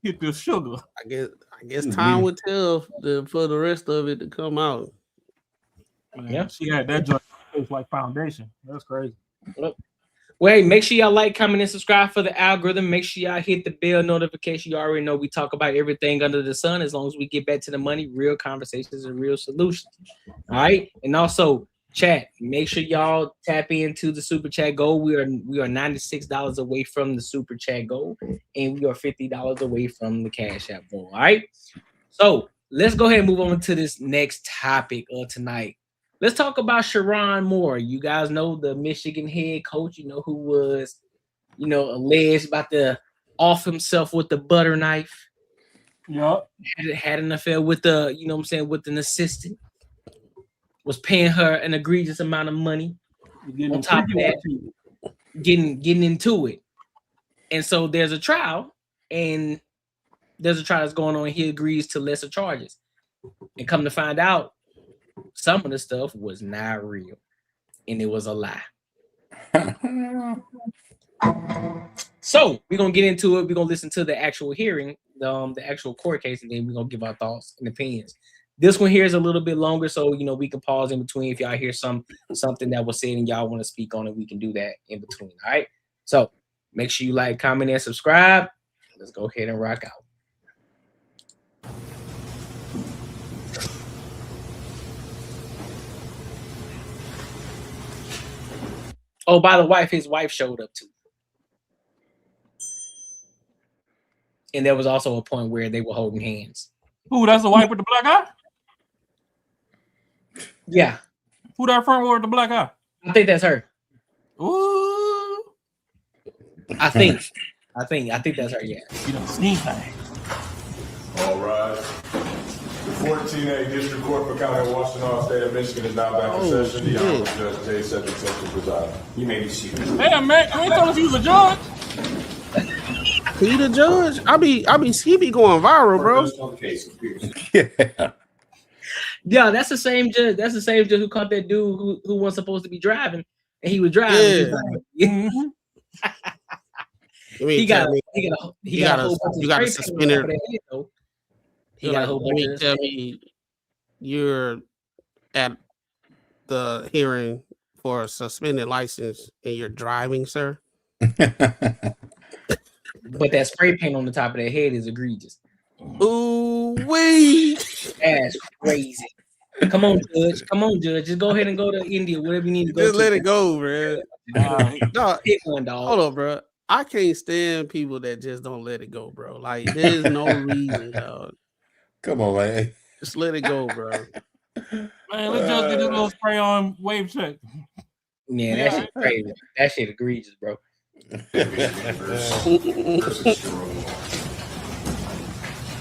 hit this sugar. I guess time would tell for the rest of it to come out. Man, yeah, she had that joint like foundation. That's crazy. Well, hey, make sure y'all like, comment, and subscribe for the algorithm. Make sure y'all hit the bell notification. You already know we talk about everything under the sun. As long as we get back to the money, real conversations and real solutions. All right, and also chat. Make sure y'all tap into the super chat goal. We are $96 away from the super chat goal, and we are $50 away from the Cash App goal. All right, so let's go ahead and move on to this next topic of tonight. Let's talk about Sherron Moore. You guys know the Michigan head coach, you know, who was, you know, alleged about to off himself with the butter knife. Yep. Had an affair with the, you know what I'm saying, with an assistant. Was paying her an egregious amount of money. On top of that, getting into it. And so there's a trial, and there's a trial that's going on. He agrees to lesser charges. And come to find out, some of the stuff was not real, and it was a lie. So we're gonna get into it. We're gonna listen to the actual hearing, the actual court case, and then we're gonna give our thoughts and opinions. This one here is a little bit longer, so you know we can pause in between. If y'all hear something that was said and y'all want to speak on it, we can do that in between. All right. So make sure you like, comment, and subscribe. Let's go ahead and rock out. Oh, by the way, his wife showed up too. And there was also a point where they were holding hands. Who, that's the wife with the black eye? Yeah. Who that front row with the black eye? I think that's her. Ooh. I think that's her, yeah. You don't see things. All right. The 14A District Court for County of Washington, State of Michigan is now back in session. The Honorable Judge J. Cedric Simpson presiding. You may be seated. Hey, man, I ain't told us he was a judge. He the judge? He be going viral, bro. Yeah, that's the same judge. That's the same judge who caught that dude who wasn't supposed to be driving, and he was driving. Yeah. He got a suspended. Tell me you're at the hearing for a suspended license and you're driving, sir. But that spray paint on the top of their head is egregious. Ooh wee! That's crazy. Come on, Judge. Just go ahead and go to India, whatever you need to go. Just let it go, bro. No, pick one, dog. Hold on, bro. I can't stand people that just don't let it go, bro. Like there's no reason, dog. Come on, man. Just let it go, bro. Man, let's just get this little spray on wave check. Yeah, that shit crazy. That shit egregious, bro.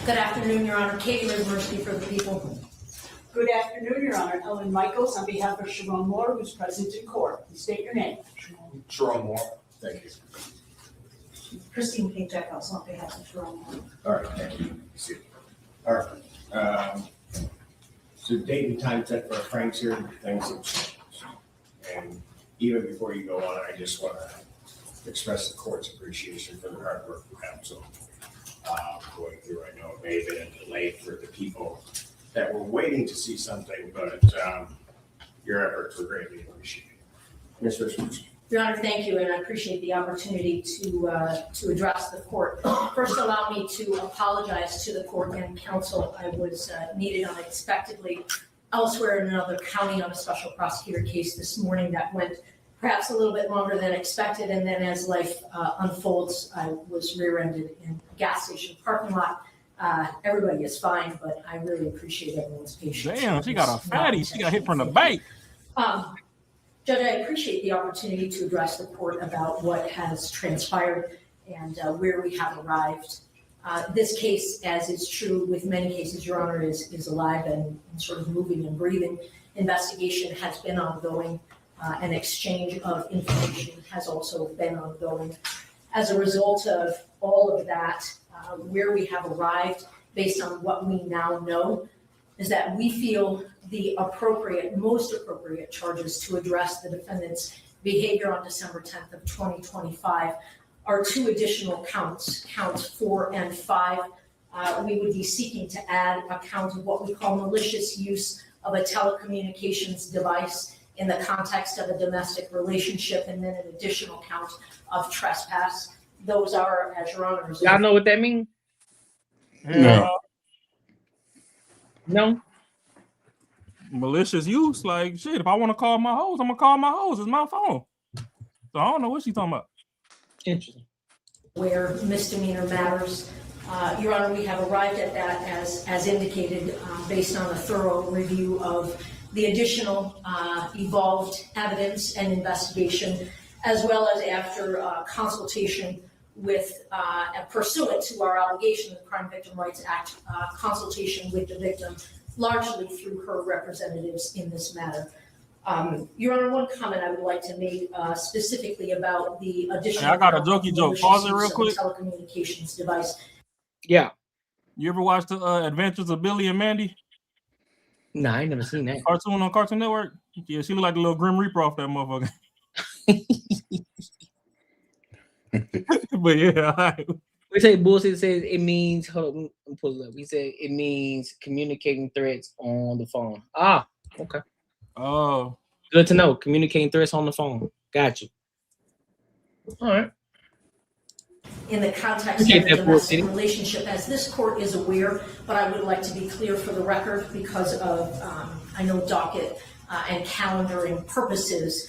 Good afternoon, Your Honor. Kate University for the people. Good afternoon, Your Honor. Ellen Michaels on behalf of Sherron Moore, who's present in court. Please state your name. Sherron Moore. Thank you. Christine K. Jackhouse on behalf of Sherron Moore. All right, thank you. All right. So date and time set for Frank's here, things have changed. And even before you go on, I just want to express the court's appreciation for the hard work of counsel going through. I know it may have been a delay for the people that were waiting to see something, but your efforts were greatly appreciated. Ms. Richards. Your Honor, thank you, and I appreciate the opportunity to address the court. First, allow me to apologize to the court and counsel. I was needed unexpectedly elsewhere in another county on a special prosecutor case this morning that went perhaps a little bit longer than expected. And then as life unfolds, I was rear-ended in a gas station parking lot. Everybody is fine, but I really appreciate everyone's patience. Damn, she got a fatty. She got hit from the bank. Judge, I appreciate the opportunity to address the court about what has transpired and where we have arrived. This case, as is true with many cases, Your Honor, is alive and sort of moving and breathing. Investigation has been ongoing. An exchange of information has also been ongoing. As a result of all of that, where we have arrived, based on what we now know, is that we feel the most appropriate charges to address the defendant's behavior on December 10th of 2025 are 2 additional counts, counts 4 and 5. We would be seeking to add a count of what we call malicious use of a telecommunications device in the context of a domestic relationship, and then an additional count of trespass. Those are, as Your Honor, y'all know what that means? No. Malicious use, like shit. If I want to call my hoes, I'm gonna call my hoes. It's my phone. So I don't know what she's talking about. Interesting. Where misdemeanor matters. Your Honor, we have arrived at that as indicated based on a thorough review of the additional evolved evidence and investigation, as well as after consultation with, pursuant to our allegation of the Crime Victim Rights Act, consultation with the victim, largely through her representatives in this matter. Your Honor, one comment I would like to make specifically about the additional. Hey, I got a jokey joke. Pause it real quick. Telecommunications device. Yeah. You ever watched the Adventures of Billy and Mandy? Nah, I ain't never seen that. Cartoon on Cartoon Network? Yeah, she look like the little Grim Reaper off that motherfucker. But yeah, all right. We say bullshit says it means, hold on, I'm pulling up. We said it means communicating threats on the phone. Ah, okay. Oh. Good to know. Communicating threats on the phone. Got you. All right. In the context of a domestic relationship, as this court is aware, but I would like to be clear for the record because of, I know, docket and calendaring purposes.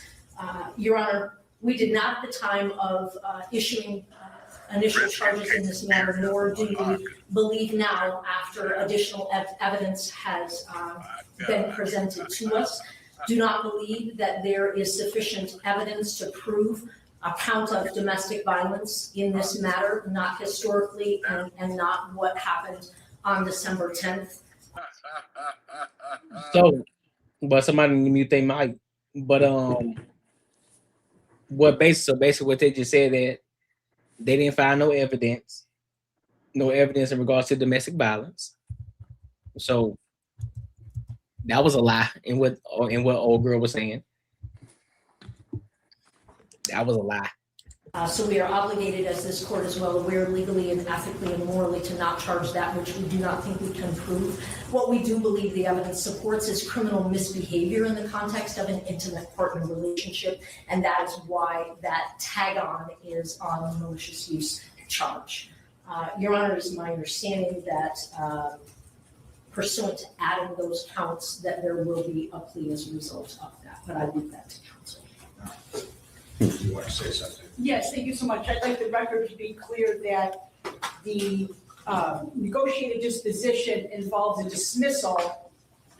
Your Honor, we did not at the time of issuing initial charges in this matter, nor do we believe now after additional evidence has been presented to us, do not believe that there is sufficient evidence to prove a count of domestic violence in this matter, not historically and not what happened on December 10th. So, but somebody mute they mic. But basically what they just said that they didn't find no evidence in regards to domestic violence. So that was a lie in what old girl was saying. That was a lie. So we are obligated, as this court is well aware, legally and ethically and morally to not charge that which we do not think we can prove. What we do believe the evidence supports is criminal misbehavior in the context of an intimate partner relationship, and that is why that tag-on is on the malicious use charge. Your Honor, it is my understanding that pursuant to adding those counts, that there will be a plea as a result of that, but I leave that to counsel. You want to say something? Yes, thank you so much. I'd like the record to be clear that the negotiated disposition involves a dismissal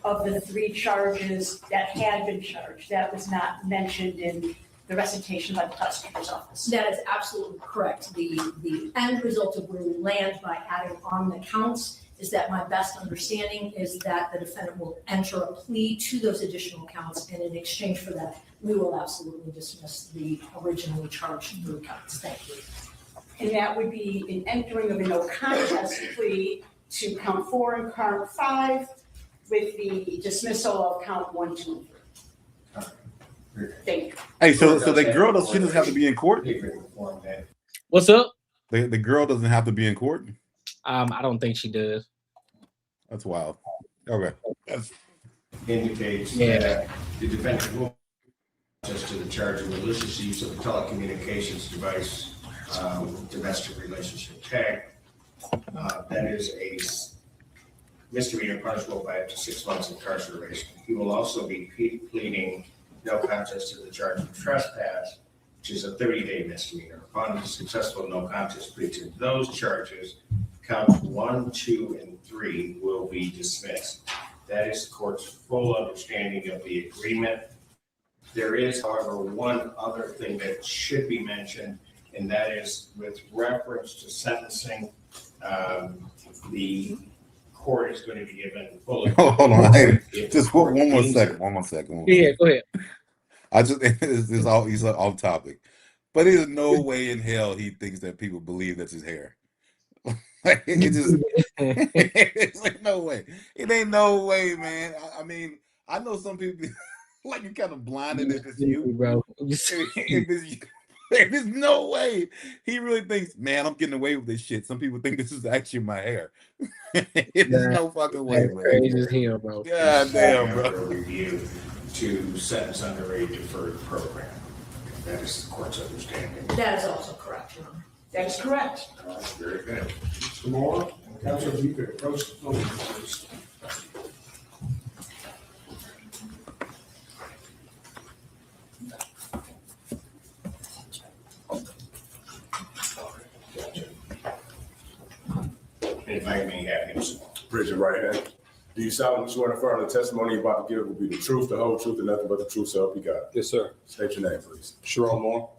of the 3 charges that had been charged. That was not mentioned in the recitation by the prosecutor's office. That is absolutely correct. The end result of where we land by adding on the counts is that my best understanding is that the defendant will enter a plea to those additional counts, and in exchange for that, we will absolutely dismiss the originally charged 3 counts. Thank you. And that would be an entering of a no contest plea to count 4 and count 5 with the dismissal of count 1, 2, and 3. Thank you. Hey, so the girl doesn't have to be in court? What's up? The girl doesn't have to be in court? I don't think she does. That's wild. Okay. Indicates that the defendant will just to the charge of malicious use of a telecommunications device with domestic relationship tag. That is a misdemeanor punishable by up to 6 months incarceration. He will also be pleading no contest to the charge of trespass, which is a 30-day misdemeanor. Upon a successful no contest plea to those charges, counts 1, 2, and 3 will be dismissed. That is the court's full understanding of the agreement. There is, however, one other thing that should be mentioned, and that is with reference to sentencing. The court is going to be given full. Hold on, hey, just one more second. Yeah, go ahead. I just he's off topic, but there's no way in hell he thinks that people believe that's his hair. It's like no way. It ain't no way, man. I mean, I know some people like you're kind of blinded if it's you, bro. There's no way he really thinks, man, I'm getting away with this shit. Some people think this is actually my hair. There's no fucking way, man. Crazy as hell, bro. God damn, bro. Review to sentence under a deferred program. That is the court's understanding. That is also correct, Your Honor. That is correct. All right, very good. Mr. Moore, counsel, you could approach the podium, please. If I may have him. Raise your right hand. Do you solemnly swear to affirm the testimony you're about to give will be the truth, the whole truth, and nothing but the truth, so help you God? Yes, sir. State your name, please. Sharon Moore.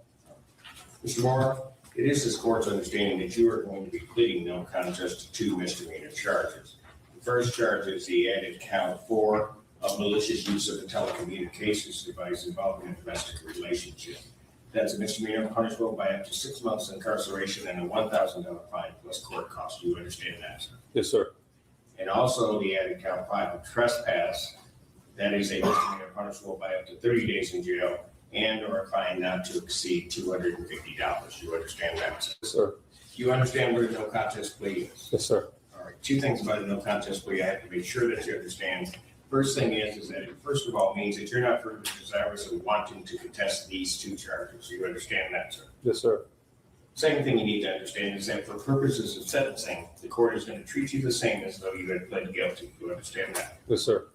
Mr. Moore, it is this court's understanding that you are going to be pleading no contest to 2 misdemeanor charges. The first charge is the added count 4 of malicious use of a telecommunications device involving a domestic relationship. That's a misdemeanor punishable by up to 6 months incarceration and a $1,000 fine plus court costs. Do you understand that, sir? Yes, sir. And also the added count 5 of trespass. That is a misdemeanor punishable by up to 30 days in jail and or a fine not to exceed $250. You understand that, sir? Yes, sir. You understand what a no contest plea is? Yes, sir. All right. 2 things about a no contest plea I have to make sure that you understand. First thing is that it first of all means that you're not further desirous of wanting to contest these 2 charges. You understand that, sir? Yes, sir. Second thing you need to understand is that for purposes of sentencing, the court is going to treat you the same as though you had pled guilty. You understand that? Yes, sir.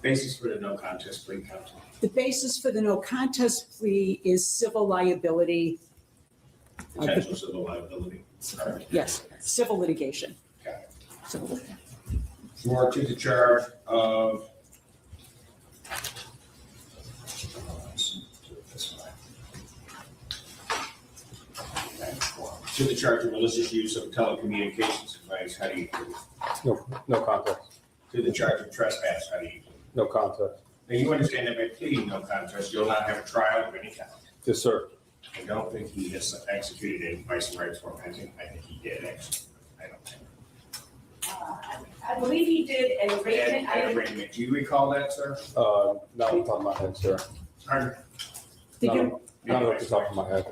Basis for the no contest plea, counsel. The basis for the no contest plea is civil liability. Potential civil liability. All right. Yes, civil litigation. Got it. Civil litigation. More to the charge of malicious use of telecommunications device. How do you plead? No contest. To the charge of trespass. How do you plead? No contest. Now you understand that by pleading no contest, you'll not have a trial of any kind. Yes, sir. I don't think he has executed any vice rights form. I think he did actually. I don't think. I believe he did an arraignment. An arraignment. Do you recall that, sir? Not off the top of my head, sir. Pardon? Not off the top of my head.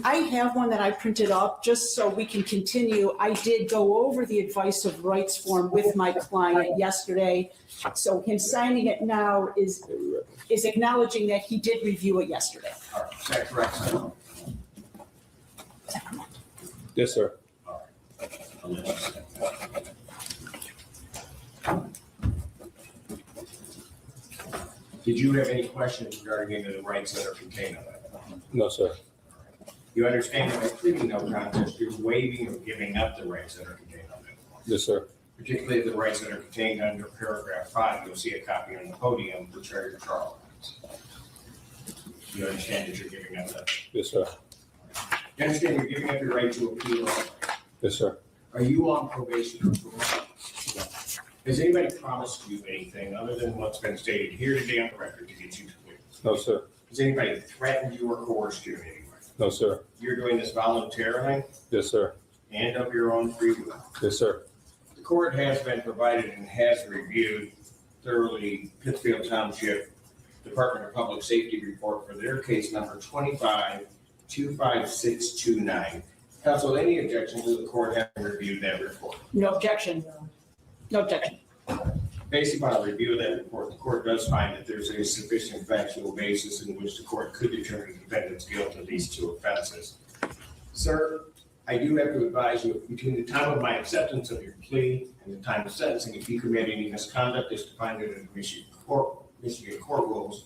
I have one that I printed up just so we can continue. I did go over the advice of rights form with my client yesterday. So him signing it now is acknowledging that he did review it yesterday. All right. Is that correct, sir? Yes, sir. Did you have any questions regarding any of the rights that are contained on that? No, sir. You understand that by pleading no contest, you're waiving or giving up the rights that are contained on that form. Yes, sir. Particularly the rights that are contained under paragraph 5. You'll see a copy on the podium, which are your trial rights. You understand that you're giving up that? Yes, sir. You understand you're giving up your right to appeal? Yes, sir. Are you on probation or parole? Has anybody promised you anything other than what's been stated here today on the record to get you to plead? No, sir. Has anybody threatened you or coerced you in any way? No, sir. You're doing this voluntarily Yes, sir. and of your own free will. Yes, sir. The court has been provided and has reviewed thoroughly Pittsfield Township Department of Public Safety report for their case number 25-25629. Counsel, any objection to the court having reviewed that report? No objection. No objection. Based upon a review of that report, the court does find that there's a sufficient factual basis in which the court could determine the defendant's guilt of these 2 offenses. Sir, I do have to advise you, between the time of my acceptance of your plea and the time of sentencing, if you commit any misconduct as defined in Michigan court rules,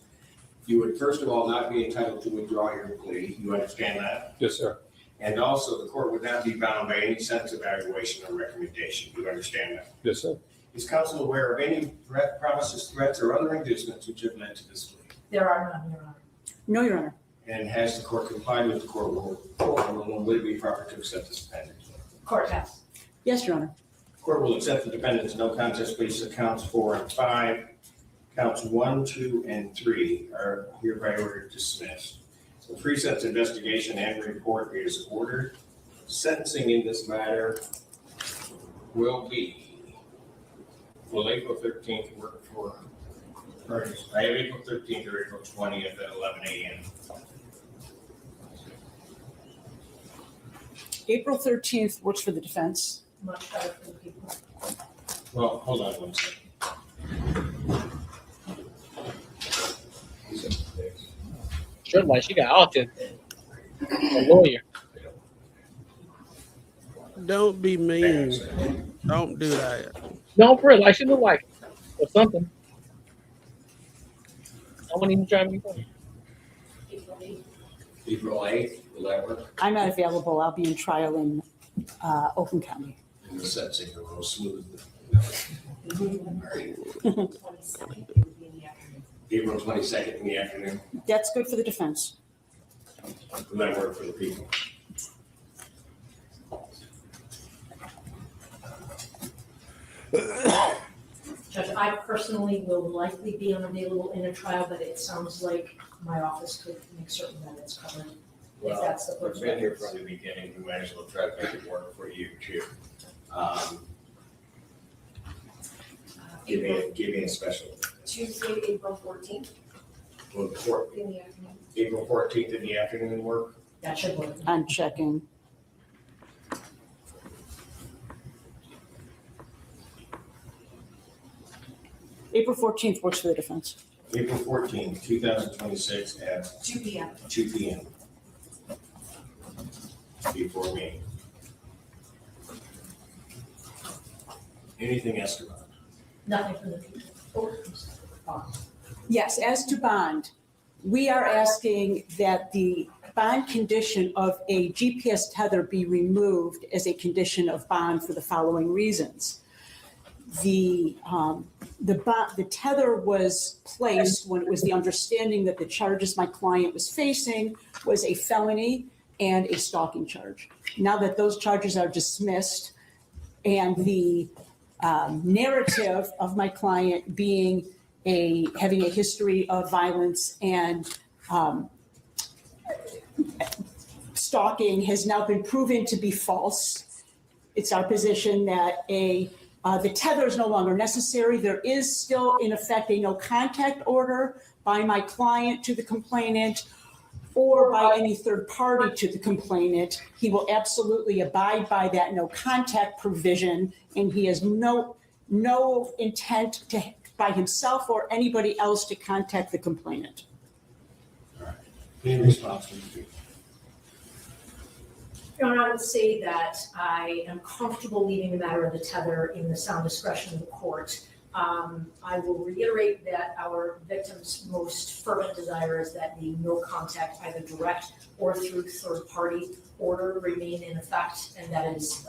you would first of all not be entitled to withdraw your plea. You understand that? Yes, sir. And also, the court would not be bound by any sentence evaluation or recommendation. You understand that? Yes, sir. Is counsel aware of any promises, threats, or other inducements which have led to this plea? There are none, Your Honor. No, Your Honor. And has the court complied with the court rule? Would it be proper to accept this defendant? Court has. Yes, Your Honor. Court will accept the defendant's no contest plea to counts 4 and 5. Counts 1, 2, and 3 are hereby ordered dismissed. The pre-sentence investigation and report is ordered. Sentencing in this matter will be, April 13th work for, I have April 13th or April 20th at 11 a.m. April 13th works for the defense. Much better for the people. Well, hold on one second. Sure, like she got autism. A lawyer. Don't be mean. Don't do that. No, for real, like she look like it or something. I wouldn't even try to be funny. April 8th, will that work? I'm not available. I'll be in trial in Oakland County. And the sentencing will go smooth. April 22nd in the afternoon. That's good for the defense. Will that work for the people? Judge, I personally will likely be unavailable in a trial, but it sounds like my office could make certain that it's covered. If that's the We've been here from the beginning. We might as well try to make it work for you too. Give me a special. Tuesday, April 14th Will the in the afternoon. April 14th in the afternoon work? That should work. I'm checking. April 14th works for the defense. April 14th, 2026 at 2 p.m. 2 p.m. Before me. Anything else about it? Nothing for the people. Yes, as to bond, we are asking that the bond condition of a GPS tether be removed as a condition of bond for the following reasons. The tether was placed when it was the understanding that the charges my client was facing was a felony and a stalking charge. Now that those charges are dismissed and the narrative of my client being having a history of violence and stalking has now been proven to be false. It's our position that the tether is no longer necessary. There is still in effect a no contact order by my client to the complainant or by any third party to the complainant. He will absolutely abide by that no contact provision, and he has no intent to, by himself or anybody else, to contact the complainant. All right. Any response from you? Your Honor, I would say that I am comfortable leaving the matter of the tether in the sound discretion of the court. I will reiterate that our victim's most fervent desire is that the no contact, either direct or through third party order, remain in effect, and that is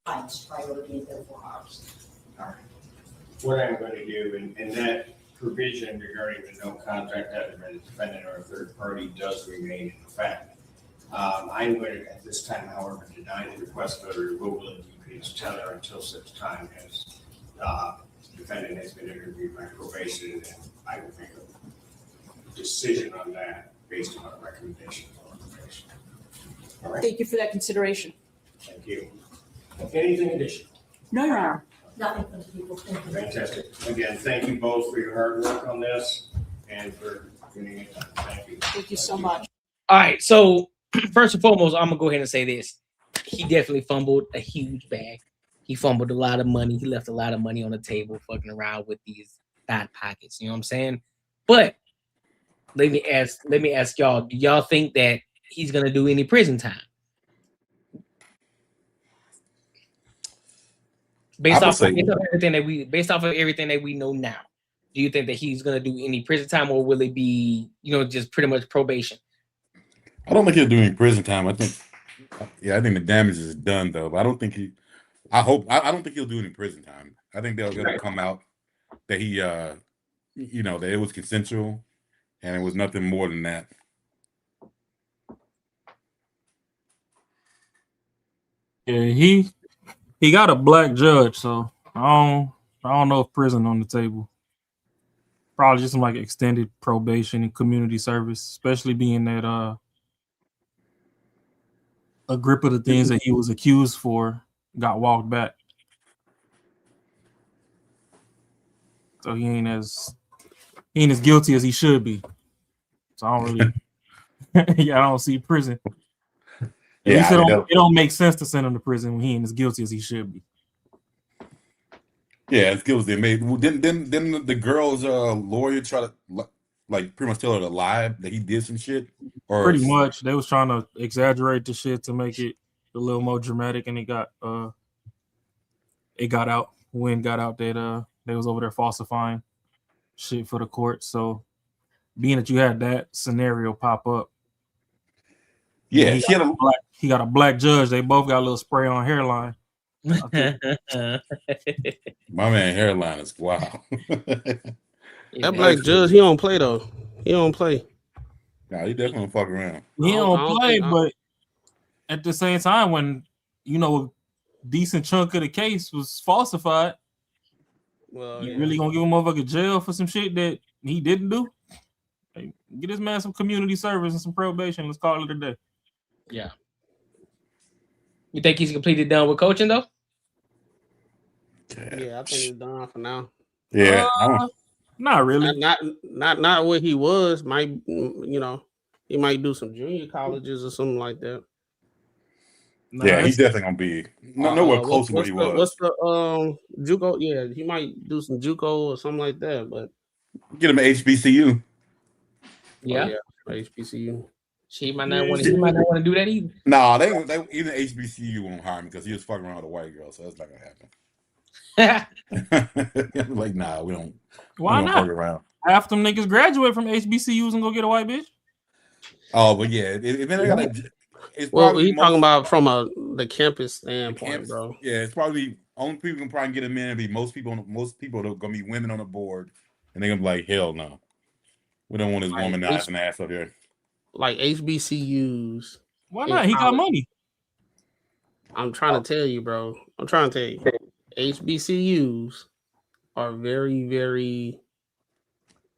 highest priority and therefore ours. All right. What I'm going to do, and that provision regarding the no contact either by the defendant or a third party does remain in effect. I'm going to, at this time, however, deny the request for the removal of the GPS tether until such time as the defendant has been interviewed by probation, and I will make a decision on that based on a recommendation from probation. All right. Thank you for that consideration. Thank you. Anything additional? No, Your Honor. Nothing from the people. Thank you. Fantastic. Again, thank you both for your hard work on this and for giving it time. Thank you. Thank you so much. All right, so first and foremost, I'm gonna go ahead and say this. He definitely fumbled a huge bag. He fumbled a lot of money. He left a lot of money on the table fucking around with these back pockets. You know what I'm saying? But let me ask y'all, do y'all think that he's gonna do any prison time? Based off of everything that we know now, do you think that he's gonna do any prison time, or will it be, just pretty much probation? I don't think he'll do any prison time. I think the damage is done though. But I don't think I don't think he'll do any prison time. I think it'll come out that he, that it was consensual, and it was nothing more than that. Yeah, he got a black judge, so I don't know if prison on the table. Probably just some like extended probation and community service, especially being that a grip of the things that he was accused for got walked back. So he ain't as guilty as he should be. So I don't really I don't see prison. At least it don't make sense to send him to prison when he ain't as guilty as he should be. Yeah, it's guilty. Didn't the girl's lawyer try to like pretty much tell her to lie that he did some shit? Or pretty much, they was trying to exaggerate the shit to make it a little more dramatic, and it got out. Wind got out that they was over there falsifying shit for the court. So, being that you had that scenario pop up, yeah, he got a black judge. They both got a little spray on hairline. My man hairline is wow. That black judge, he don't play though. He don't play. Nah, he definitely don't fuck around. He don't play, but at the same time, when a decent chunk of the case was falsified, well, you really gonna give a motherfucker jail for some shit that he didn't do? Hey, get this man some community service and some probation. Let's call it a day. Yeah. You think he's completely done with coaching though? Yeah, I think he's done for now. Yeah, not really. Not what he was. Might he might do some junior colleges or something like that. Yeah, he's definitely gonna be nowhere close to what he was. What's the JUCO? Yeah, he might do some JUCO or something like that. But get him at HBCU. Yeah, HBCU. He might not want to do that either. Nah, they even HBCU won't hire him because he was fucking around with a white girl, so that's not gonna happen. Like, nah, we don't. Why not? Fuck around. Half them niggas graduate from HBCUs and go get a white bitch. Oh, but yeah, he's talking about from the campus standpoint, bro. Yeah, it's probably only people can probably get him in. Be most people are gonna be women on the board, and they're gonna be like, hell no, we don't want this womanizing ass up here. Like HBCUs. Why not? He got money. I'm trying to tell you, bro. HBCUs are very, very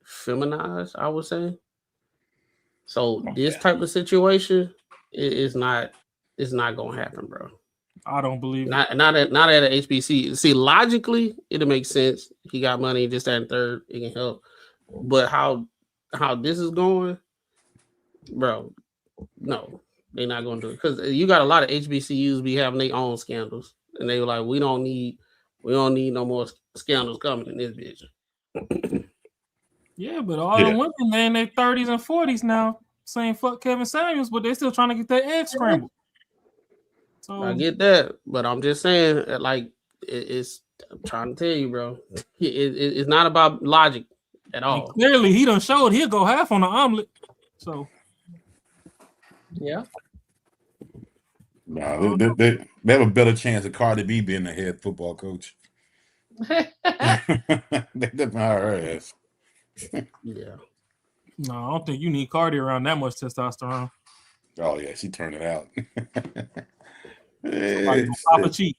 feminized, I would say. So this type of situation is not gonna happen, bro. I don't believe not at an HBCU. See, logically, it'll make sense. He got money, this, that, and third, it can help. But how this is going, bro, no, they're not gonna do it. Because you got a lot of HBCUs be having their own scandals. And they were like, we don't need no more scandals coming in this bitch. Yeah, but all the women, they're in their 30s and 40s now saying fuck Kevin Samuels, but they're still trying to get their eggs scrambled. So I get that, but I'm just saying, like, I'm trying to tell you, bro, it's not about logic at all. And clearly, he done showed he'll go half on the omelet. So, yeah. No, they have a better chance of Cardi B being the head football coach. They definitely hire her ass. Yeah. No, I don't think you need Cardi around that much testosterone. Oh yeah, she turned it out. Papa cheat.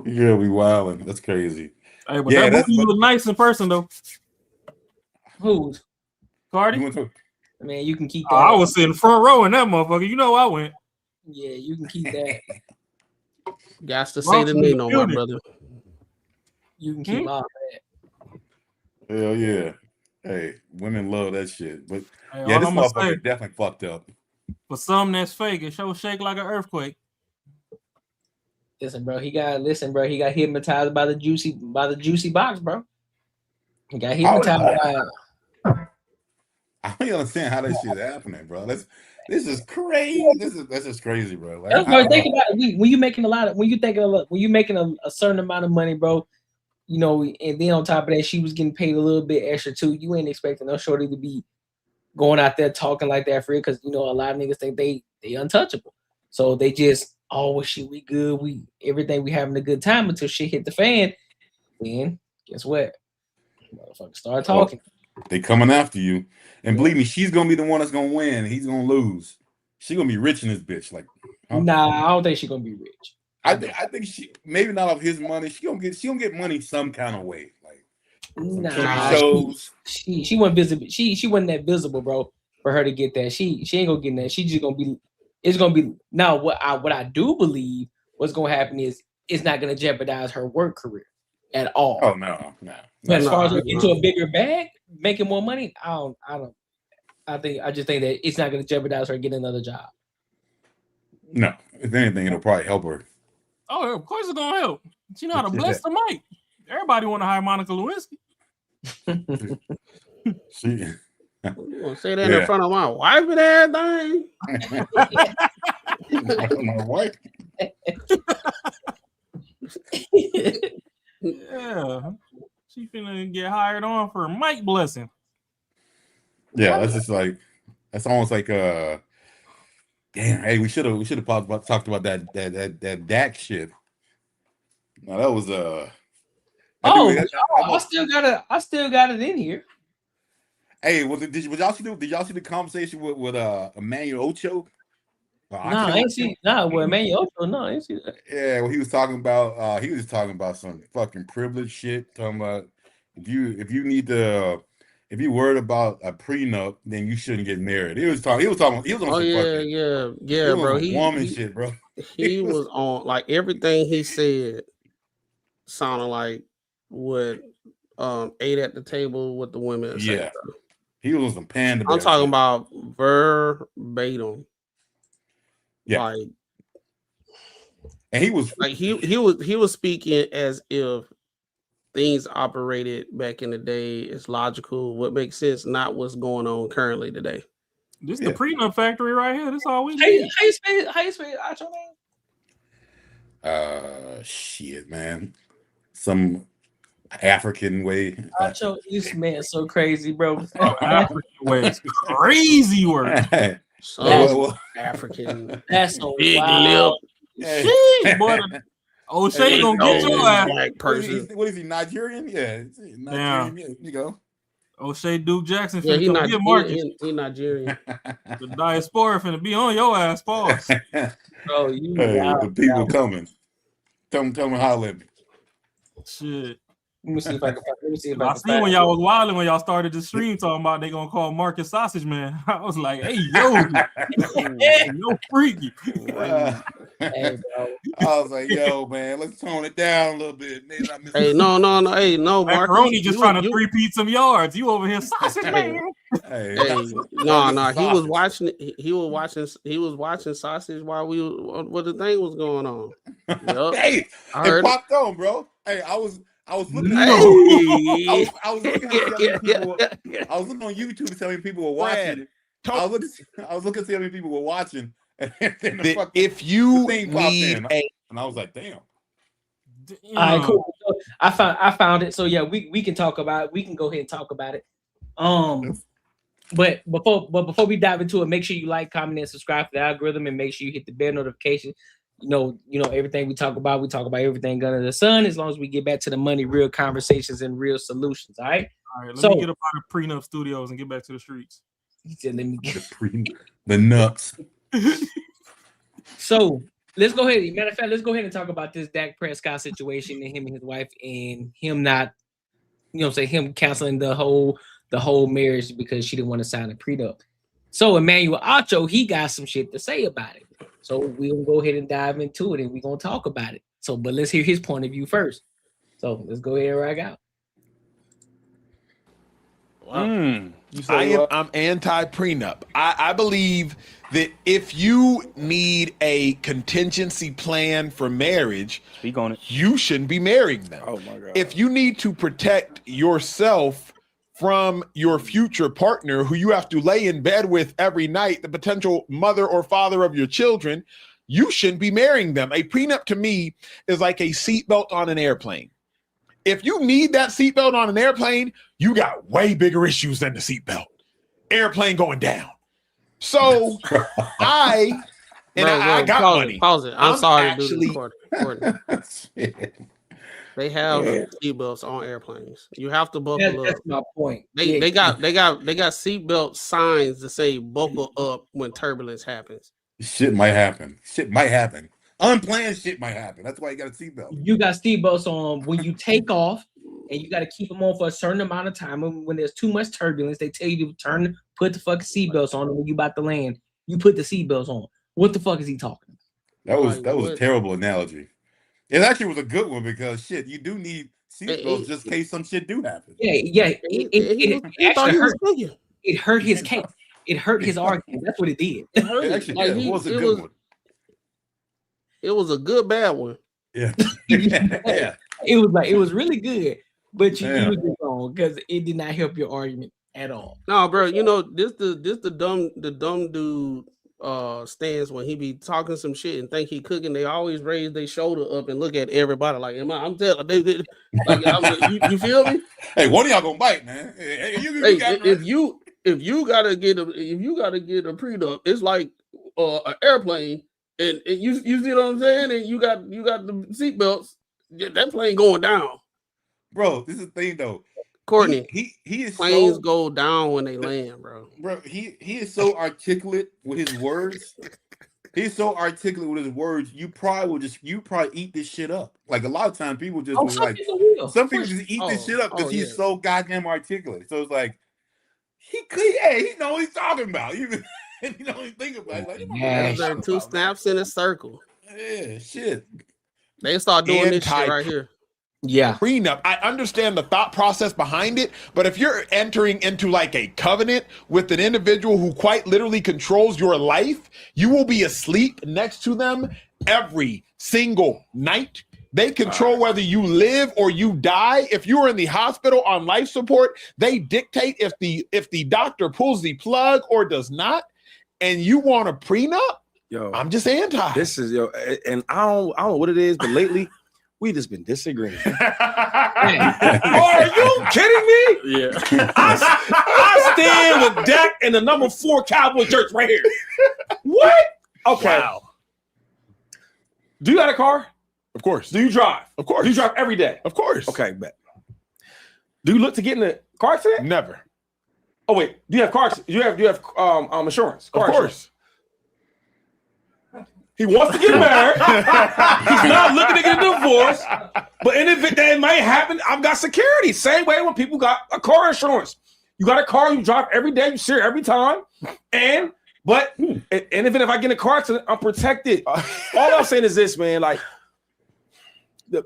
Yeah, we wilding. That's crazy. Hey, but that movie was nice in person though. Who's Cardi? Man, you can keep that. I was sitting front row in that motherfucker. You know I went. Yeah, you can keep that. Got to say the name on my brother. You can keep all that. Hell yeah. Hey, women love that shit. But hey, yeah, this motherfucker definitely fucked up. For something that's fake, it sure shake like an earthquake. Listen, bro, he got hypnotized by the juicy box, bro. He got hypnotized by I don't understand how that shit happening, bro. This is crazy. That's just crazy, bro. Like, That's what I think about it. When you're making a certain amount of money, bro, you know, and then on top of that, she was getting paid a little bit extra too. You ain't expecting no shorty to be going out there talking like that for real, because you know a lot of niggas think they untouchable. So they just, oh shit, we good, everything, we having a good time until shit hit the fan. Then guess what? Motherfuckers start talking. They coming after you. And believe me, she's gonna be the one that's gonna win. He's gonna lose. She gonna be rich in this bitch. Like, nah, I don't think she's gonna be rich. I think she, maybe not off his money. She gonna get money some kind of way. Like, nah, shows. She wasn't visible. She wasn't that visible, bro, for her to get that. She ain't gonna get that. She just gonna be. It's gonna be now. What I do believe what's gonna happen is it's not gonna jeopardize her work career at all. Oh no. But as far as into a bigger bag, making more money, I just think that it's not gonna jeopardize her getting another job. No, if anything, it'll probably help her. Oh, of course it's gonna help. She know how to bless the mic. Everybody want to hire Monica Lewinsky. She you gonna say that in front of my wife and everything? My wife. Yeah, she finna get hired on for mic blessing. Yeah, that's almost like damn. Hey, we should have talked about that Dak shit. No, that was I still got it in here. Hey, did y'all see the conversation with Emmanuel Ocho? No, I ain't see. Nah, with Emmanuel Ocho, no, I ain't see that. Yeah, well, he was talking about some fucking privilege shit. Talking about if you worried about a prenup, then you shouldn't get married. He was on some fucking bro. Woman shit, bro. He was on, like, everything he said sounded like what ate at the table with the women. Yeah, he was on some panda. I'm talking about verbatim. Yeah, like, and he was like he was speaking as if things operated back in the day is logical, what makes sense, not what's going on currently today. This is the prenup factory right here. This all we need. How you spell Acho name? Shit, man. Some African way. Acho, this man so crazy, bro. African way. It's crazy work. African. That's a big lip. Shit, boy. O'Shea gonna get your ass. Black person. What is he, Nigerian? Yeah, Nigerian. Yeah, you go. O'Shea Duke Jackson. Yeah, he Nigerian. The diaspora finna be on your ass, pause. Bro, you the people coming. Tell me how at me. Shit. Let me see if I can. I see when y'all was wilding when y'all started the stream talking about they gonna call Marcus Sausage Man. I was like, hey, yo, yo, freaky. Hey, bro. I was like, yo, man, let's tone it down a little bit. Hey, no. Hey, no, Marcus. Macaroni just trying to three-peat some yards. You over here, Sausage Man. Hey, no. He was watching. He was watching Sausage while what the thing was going on. Yep. Hey, I heard it popped on, bro. Hey, I was looking. I was looking on YouTube to tell me people were watching. I was looking to see how many people were watching. And then if you need and I was like, damn. All right, cool. So I found it. So yeah, we can talk about it. We can go ahead and talk about it. But before we dive into it, make sure you like, comment, and subscribe to the algorithm, and make sure you hit the bell notification. You know everything we talk about everything under the sun, as long as we get back to the money, real conversations, and real solutions. All right. Let me get up out of Prenup Studios and get back to the streets. He said, "Let me get the nuts." So let's go ahead. Matter of fact, let's go ahead and talk about this Dak Prescott situation and him and his wife, and him not, him canceling the whole marriage because she didn't want to sign a prenup. So Emmanuel Ocho, he got some shit to say about it. So we're gonna go ahead and dive into it, and we're gonna talk about it. So, but let's hear his point of view first. So let's go ahead and rock out. I'm anti-prenup. I believe that if you need a contingency plan for marriage, you shouldn't be marrying them. Oh my God. If you need to protect yourself from your future partner who you have to lay in bed with every night, the potential mother or father of your children, you shouldn't be marrying them. A prenup to me is like a seatbelt on an airplane. If you need that seatbelt on an airplane, you got way bigger issues than the seatbelt. Airplane going down. So I got money. Pause it. I'm sorry actually, to do this, Courtney. They have seatbelts on airplanes. You have to buckle up. That's my point. They got seatbelt signs that say buckle up when turbulence happens. Shit might happen. Unplanned shit might happen. That's why you got a seatbelt. You got seatbelts on when you take off, and you got to keep them on for a certain amount of time. And when there's too much turbulence, they tell you to put the fucking seatbelts on. And when you about to land, you put the seatbelts on. What the fuck is he talking about? That was a terrible analogy. It actually was a good one because shit, you do need seatbelts just in case some shit do happen. Yeah. It hurt his case. It hurt his argument. That's what it did. It was a good one. It was a good bad one. Yeah. It was really good, but you used it wrong because it did not help your argument at all. No, bro, this the dumb dude stance when he be talking some shit and think he cooking. They always raise their shoulder up and look at everybody like, I'm telling you, you feel me? Hey, one of y'all gonna bite, man. If you gotta get a prenup, it's like an airplane, and you see what I'm saying, and you got the seatbelts. That plane going down, bro. This is the thing, though. Courtney, he is planes go down when they land, bro. Bro, he is so articulate with his words. He's so articulate with his words. You probably eat this shit up. Like a lot of times, people just some people just eat this shit up because he's so goddamn articulate. So it's like he know what he's talking about. Even you know what he's thinking about. Like, two snaps in a circle. Yeah, shit. They start doing this shit right here. Yeah. Prenup. I understand the thought process behind it, but if you're entering into like a covenant with an individual who quite literally controls your life, you will be asleep next to them every single night. They control whether you live or you die. If you're in the hospital on life support, they dictate if the doctor pulls the plug or does not. And you want a prenup? Yo, I'm just anti. This is and I don't know what it is, but lately we just been disagreeing. Are you kidding me? Yeah. I stand with Dak and the number 4 Cowboy shirts right here. What? Okay. Wow. Do you got a car? Of course. Do you drive? Of course. Do you drive every day? Of course. Okay, bet. Do you look to get in a car accident? Never. Oh wait, do you have car? You have insurance? Of course. Insurance. He wants to get married. He's not looking to get a divorce. But in the event that it might happen, I've got security. Same way when people got a car insurance. You got a car, you drive every day, you see it every time. But even if I get in a car accident, I'm protected. All I'm saying is this, man. Like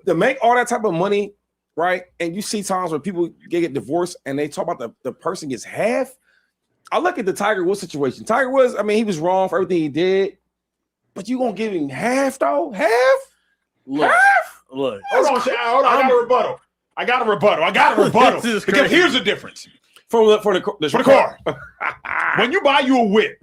to make all that type of money, right? And you see times where people get divorced and they talk about the person gets half. I look at the Tiger Woods situation. Tiger Woods, I mean, he was wrong for everything he did. But you gonna give him half though? Half? Look, Hold on. I got a rebuttal. Because here's the difference. For the car. When you buy you a whip,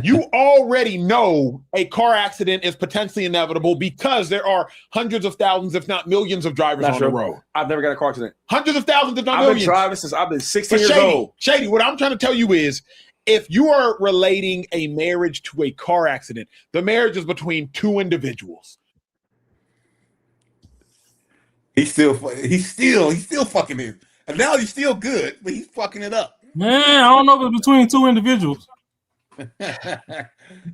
you already know a car accident is potentially inevitable because there are hundreds of thousands, if not millions, of drivers on the road. I've never got a car accident. Hundreds of thousands, if not I've millions. been driving since I've been 16 years old. Shady, what I'm trying to tell you is, if you are relating a marriage to a car accident, the marriage is between two individuals. He's still fucking it. And now he's still good, but he's fucking it up. Man, I don't know if it's between two individuals.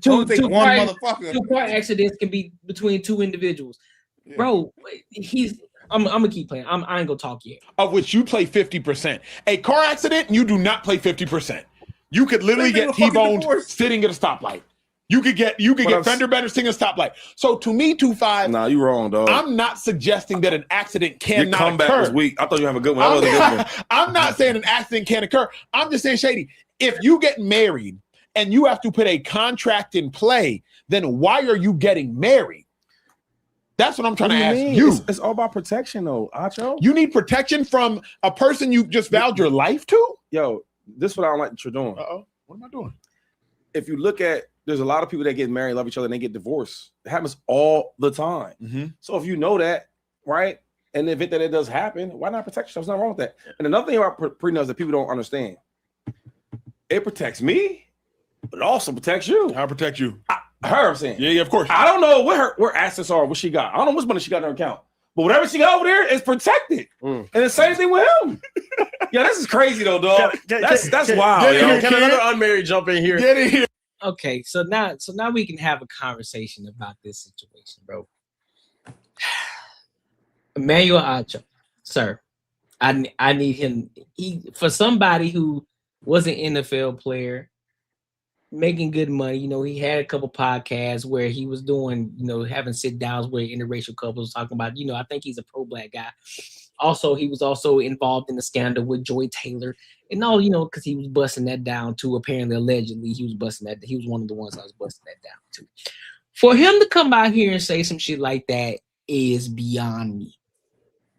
Two car accidents can be between two individuals. Yeah. Bro, I'm gonna keep playing. I ain't gonna talk yet. Of which you play 50%. A car accident, you do not play 50%. You could literally get T-boned sitting at a stoplight. You could get fender benders sitting at a stoplight. So to me, 2-5. Nah, you wrong, dog. I'm not suggesting that an accident cannot Your comeback occur. was weak. I thought you have a good one. That wasn't a good one. I'm not saying an accident can't occur. I'm just saying, Shady, if you get married and you have to put a contract in play, then why are you getting married? That's what I'm trying to ask mean? you. It's all about protection, though, Acho. You need protection from a person you just vowed your life to? Yo, this is what I don't like that you're doing. Uh-oh. What am I doing? If you look at, there's a lot of people that get married, love each other, and they get divorced. It happens all the time. Mm-hmm. So if you know that, right, in the event that it does happen, why not protect yourself? There's nothing wrong with that. And another thing about prenups that people don't understand, it protects me, but it also protects you. I'll protect you. Her, I'm saying. Yeah, of course. I don't know what her assets are, what she got. I don't know what money she got in her account. But whatever she got over there is protected. And the same thing with him. Yeah, this is crazy though, dog. That's wild. Can another unmarried jump in here? Get in here. Okay, so now we can have a conversation about this situation, bro. Emmanuel Acho, sir, I need him. For somebody who was an NFL player, making good money. You know, he had a couple podcasts where he was doing, you know, having sit downs where interracial couples talking about, you know, I think he's a pro-black guy. Also, he was also involved in the scandal with Joy Taylor and all, you know, because he was busting that down too. Apparently, allegedly, he was busting that. He was one of the ones that was busting that down too. For him to come out here and say some shit like that is beyond me.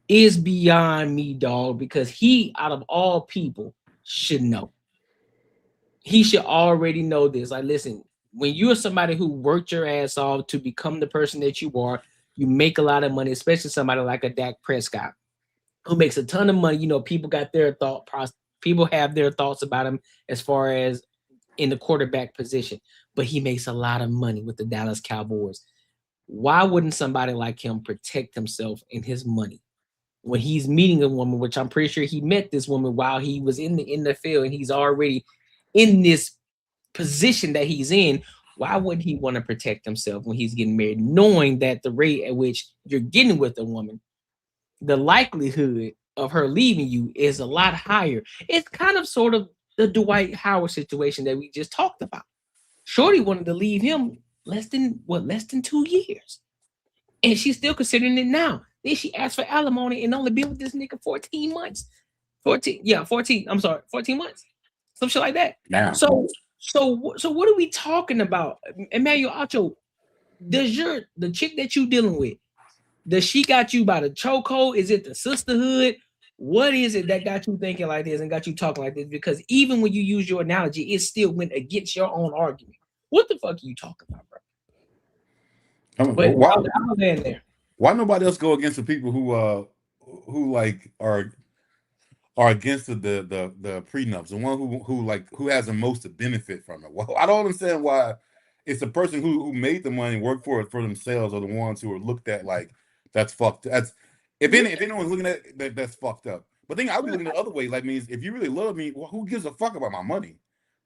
Is beyond me, dog, because he, out of all people, should know. He should already know this. Like, listen, when you're somebody who worked your ass off to become the person that you are, you make a lot of money, especially somebody like a Dak Prescott, who makes a ton of money. You know, people got their thought process. People have their thoughts about him as far as in the quarterback position, but he makes a lot of money with the Dallas Cowboys. Why wouldn't somebody like him protect himself and his money when he's meeting a woman, which I'm pretty sure he met this woman while he was in the NFL and he's already in this position that he's in? Why would he want to protect himself when he's getting married, knowing that the rate at which you're getting with a woman, the likelihood of her leaving you is a lot higher? It's kind of sort of the Dwight Howard situation that we just talked about. Shorty wanted to leave him less than 2 years. And she's still considering it now. Then she asked for alimony and only been with this nigga 14 months. 14 months. Some shit like that. Now. So what are we talking about? Emmanuel Acho, the chick that you dealing with, does she got you by the chokehold? Is it the sisterhood? What is it that got you thinking like this and got you talking like this? Because even when you use your analogy, it still went against your own argument. What the fuck are you talking about, bro? Why nobody else go against the people who like are against the prenups, the one who has the most to benefit from it? Well, I don't understand why it's the person who made the money work for it for themselves are the ones who are looked at like that's fucked. That's if anyone's looking at it, that's fucked up. But then I would be looking the other way, like means if you really love me, well, who gives a fuck about my money?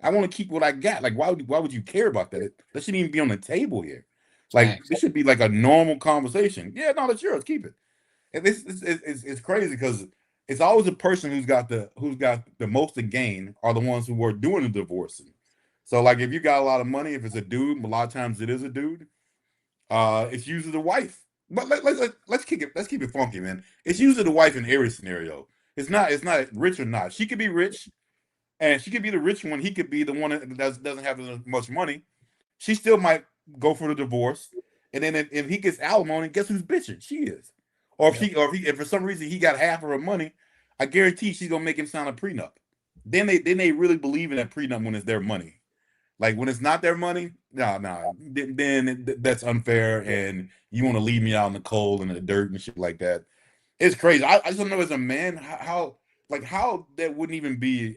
I want to keep what I got. Like why would you care about that? That shouldn't even be on the table here. Like this should be like a normal conversation. Yeah, no, that's yours. Keep it. And it's crazy because it's always the person who's got the most to gain are the ones who are doing the divorcing. So like if you got a lot of money, if it's a dude, a lot of times it is a dude. It's usually the wife. But let's keep it funky, man. It's usually the wife in every scenario. It's not rich or not. She could be rich, and she could be the rich one. He could be the one that doesn't have as much money. She still might go for the divorce, and then if he gets alimony, guess who's bitching? She is. Or if for some reason he got half of her money, I guarantee she's gonna make him sign a prenup. Then they really believe in that prenup when it's their money. Like when it's not their money, no, then that's unfair, and you want to leave me out in the cold and the dirt and shit like that. It's crazy. I just don't know as a man how that wouldn't even be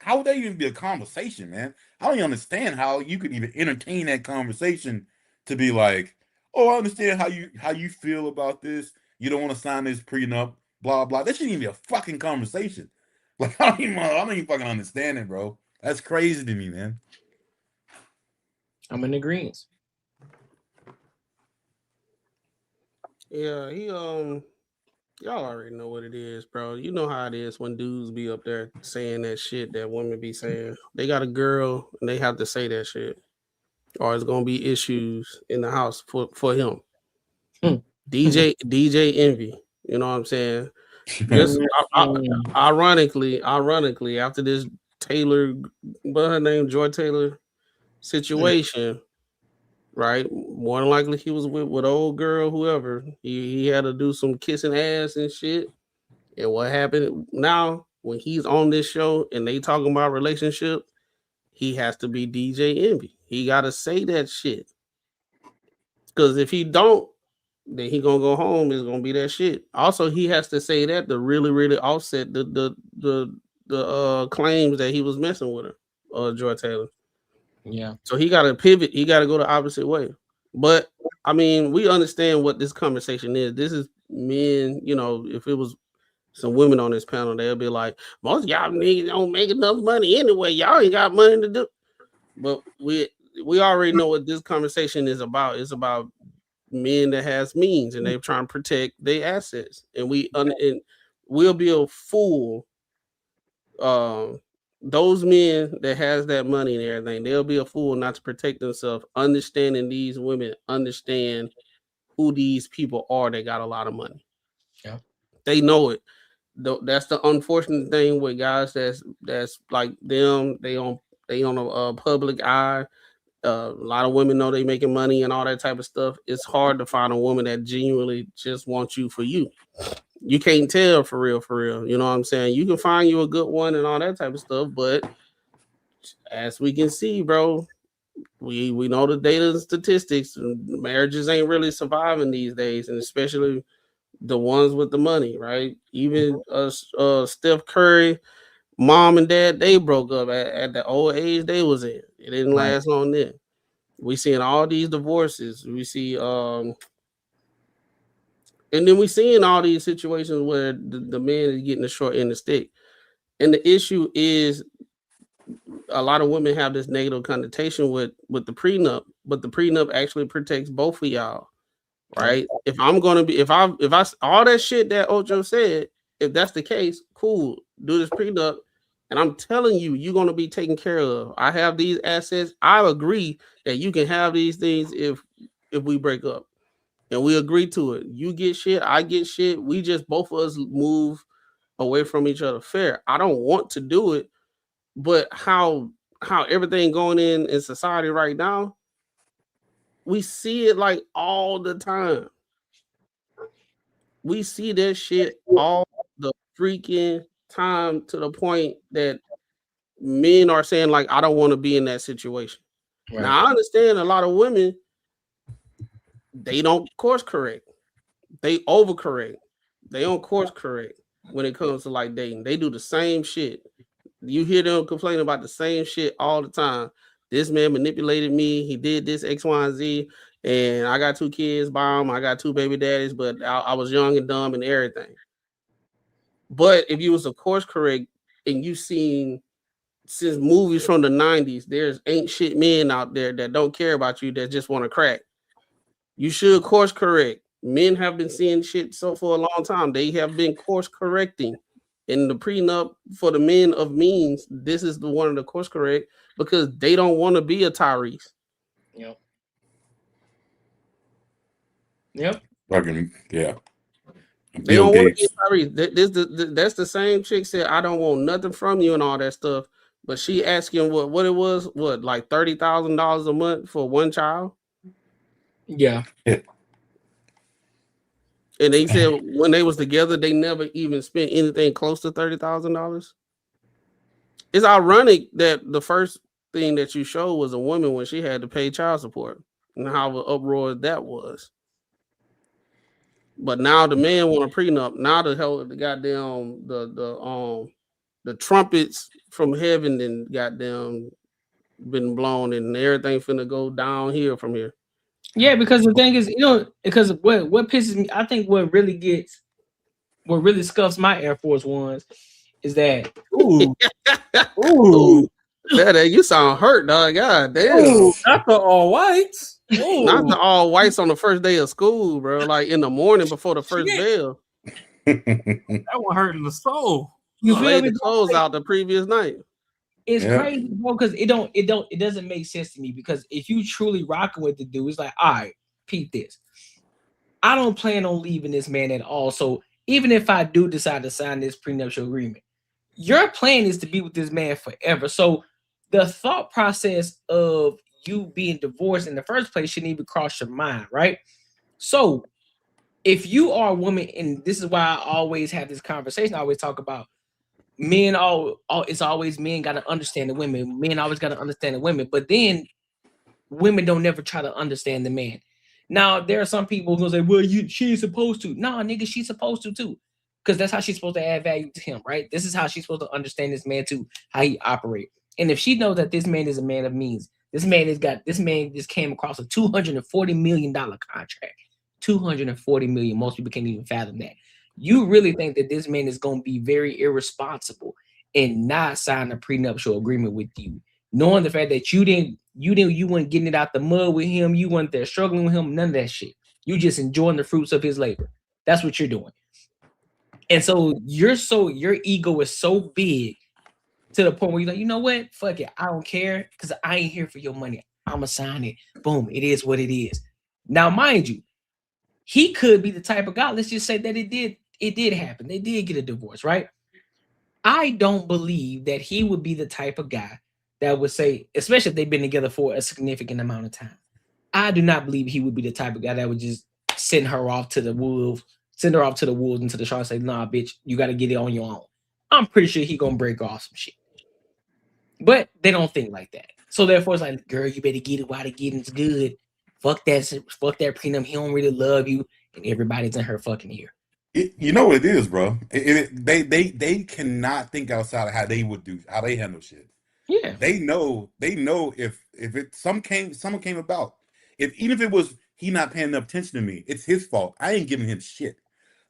how would that even be a conversation, man? I don't even understand how you could even entertain that conversation to be like, oh, I understand how you feel about this. You don't want to sign this prenup, blah blah. That shouldn't even be a fucking conversation. Like I don't even fucking understand it, bro. That's crazy to me, man. I'm in agreement. Yeah, y'all already know what it is, bro. You know how it is when dudes be up there saying that shit that women be saying. They got a girl and they have to say that shit, or it's gonna be issues in the house for him. DJ Envy, you know what I'm saying? Just ironically, after this Taylor, what her name, Joy Taylor situation, right? More than likely he was with old girl, whoever. He had to do some kissing ass and shit. And what happened now when he's on this show and they talking about relationship, he has to be DJ Envy. He gotta say that shit. Because if he don't, then he gonna go home. It's gonna be that shit. Also, he has to say that to really, really offset the claims that he was messing with her, Joy Taylor. Yeah. So he gotta pivot. He gotta go the opposite way. But I mean, we understand what this conversation is. This is men. You know, if it was some women on this panel, they'll be like, most of y'all niggas don't make enough money anyway. Y'all ain't got money to do. But we already know what this conversation is about. It's about men that has means and they're trying to protect their assets. And we'll be a fool. Those men that has that money and everything, they'll be a fool not to protect themselves, understanding these women understand who these people are that got a lot of money. Yeah. They know it. That's the unfortunate thing with guys that's like them. They on a public eye. A lot of women know they making money and all that type of stuff. It's hard to find a woman that genuinely just wants you for you. You can't tell for real. You know what I'm saying? You can find you a good one and all that type of stuff, but as we can see, bro, we know the data and statistics. Marriages ain't really surviving these days, and especially the ones with the money, right? Even Steph Curry, mom and dad, they broke up at the old age they was in. It didn't last long then. We seeing all these divorces. We see and then we seeing all these situations where the man is getting the short end of the stick. And the issue is a lot of women have this negative connotation with the prenup, but the prenup actually protects both of y'all. Right? If I'm gonna be if I all that shit that Ocho said, if that's the case, cool, do this prenup. And I'm telling you, you're gonna be taken care of. I have these assets. I agree that you can have these things if we break up. And we agree to it. You get shit, I get shit. We just both of us move away from each other fair. I don't want to do it, but how everything going in society right now, we see it like all the time. We see that shit all the freaking time to the point that men are saying, like, I don't want to be in that situation. Right. Now, I understand a lot of women, they don't course correct. They overcorrect. They don't course correct when it comes to like dating. They do the same shit. You hear them complain about the same shit all the time. This man manipulated me. He did this X, Y, and Z. And I got 2 kids by him. I got 2 baby daddies, but I was young and dumb and everything. But if you was a course correct and you seen since movies from the 90s, there's ain't shit men out there that don't care about you, that just want to crack. You should course correct. Men have been seeing shit for a long time. They have been course correcting. In the prenup for the men of means, this is the one of the course correct because they don't want to be a Tyrese. Yep. Yeah. They don't want to be a Tyrese. That's the same chick said, I don't want nothing from you and all that stuff. But she asking what it was, like $30,000 a month for one child? Yeah. And they said when they was together, they never even spent anything close to $30,000. It's ironic that the first thing that you showed was a woman when she had to pay child support and how the uproar that was. But now the man want a prenup. Now the hell the goddamn the trumpets from heaven and goddamn been blown and everything finna go down here from here. Yeah, because the thing is, because what pisses me, I think what really scuffs my Air Force Ones is that ooh, you sound hurt, dog. God damn. Ooh, not the all whites. Ooh. Not the all whites on the first day of school, bro. Like in the morning before the first bell. That one hurting the soul. You feel me? The clothes out the previous night. It's crazy, bro, because it doesn't make sense to me. Because if you truly rocking with the dude, it's like, all right, peep this. I don't plan on leaving this man at all. So even if I do decide to sign this prenuptial agreement, your plan is to be with this man forever. So the thought process of you being divorced in the first place shouldn't even cross your mind, right? So if you are a woman, and this is why I always have this conversation, I always talk about men, it's always men got to understand the women. Men always got to understand the women, but then women don't never try to understand the man. Now, there are some people who say, well, she's supposed to. Nah, nigga, she's supposed to too. Because that's how she's supposed to add value to him, right? This is how she's supposed to understand this man too, how he operates. And if she knows that this man is a man of means, this man just came across a $240 million contract. $240 million. Most people can't even fathom that. You really think that this man is going to be very irresponsible and not sign a prenuptial agreement with you, knowing the fact that you weren't getting it out the mud with him, you weren't there struggling with him, none of that shit. You just enjoying the fruits of his labor. That's what you're doing. And so your ego is so big to the point where you're like, you know what? Fuck it. I don't care because I ain't here for your money. I'ma sign it. Boom. It is what it is. Now, mind you, he could be the type of guy. Let's just say that it did happen. They did get a divorce, right? I don't believe that he would be the type of guy that would say, especially if they've been together for a significant amount of time. I do not believe he would be the type of guy that would just send her off to the wolves and to the shark and say, nah, bitch, you got to get it on your own. I'm pretty sure he gonna break off some shit. But they don't think like that. So therefore it's like, girl, you better get it while the getting's good. Fuck that prenup. He don't really love you. And everybody's in her fucking ear. You know what it is, bro. They cannot think outside of how they handle shit. Yeah. They know if someone came about, even if it was he not paying enough attention to me, it's his fault. I ain't giving him shit.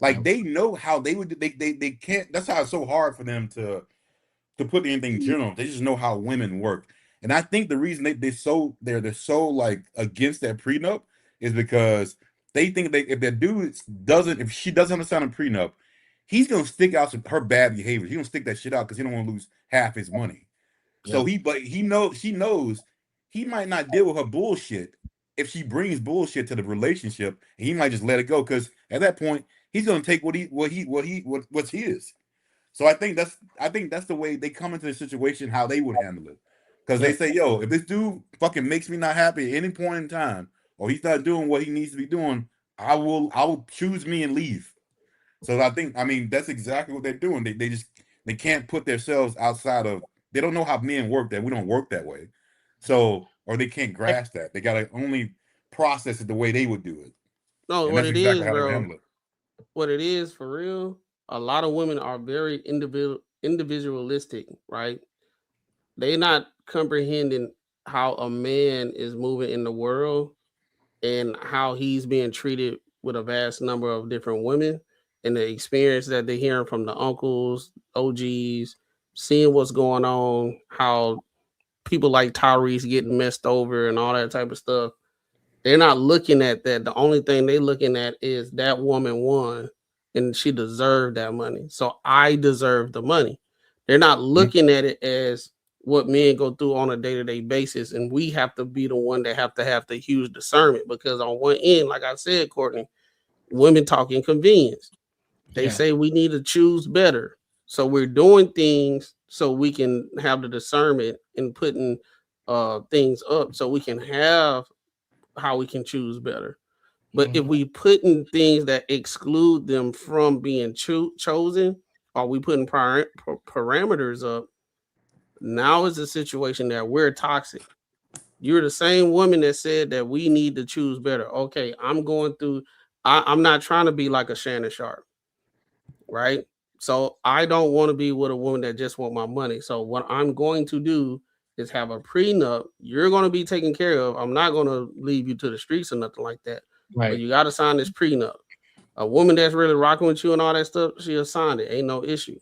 Like they know how they would. They can't. That's how it's so hard for them to put anything general. They just know how women work. And I think the reason they're so like against that prenup is because they think if she doesn't understand a prenup, he's gonna stick out her bad behavior. He's gonna stick that shit out because he don't want to lose half his money. Yep. So she knows he might not deal with her bullshit if she brings bullshit to the relationship, and he might just let it go because at that point he's gonna take what's his. So I think that's the way they come into the situation, how they would handle it. Because they say, yo, if this dude fucking makes me not happy at any point in time, or he's not doing what he needs to be doing, I will choose me and leave. So I mean, that's exactly what they're doing. They can't put themselves outside of, they don't know how men work, that we don't work that way. So, or they can't grasp that. They gotta only process it the way they would do it. No, and what it is, how bro. they handle it. What it is for real, a lot of women are very individualistic, right? They're not comprehending how a man is moving in the world and how he's being treated with a vast number of different women, and the experience that they're hearing from the uncles, OGs, seeing what's going on, how people like Tyrese getting messed over and all that type of stuff. They're not looking at that. The only thing they're looking at is that woman won and she deserved that money. So I deserve the money. They're not looking at it as what men go through on a day-to-day basis. And we have to be the one that have the huge discernment, because on one end, like I said, Courtney, women talking convenience. They say we need to choose better. So we're doing things so we can have the discernment and putting things up so we can have how we can choose better. But if we put in things that exclude them from being chosen, or we putting parameters up, now is a situation that we're toxic. You're the same woman that said that we need to choose better. Okay, I'm going through, I'm not trying to be like a Shannon Sharp, right? So I don't want to be with a woman that just want my money. So what I'm going to do is have a prenup. You're going to be taken care of. I'm not going to leave you to the streets or nothing like that. Right. But you got to sign this prenup. A woman that's really rocking with you and all that stuff, she'll sign it. Ain't no issue.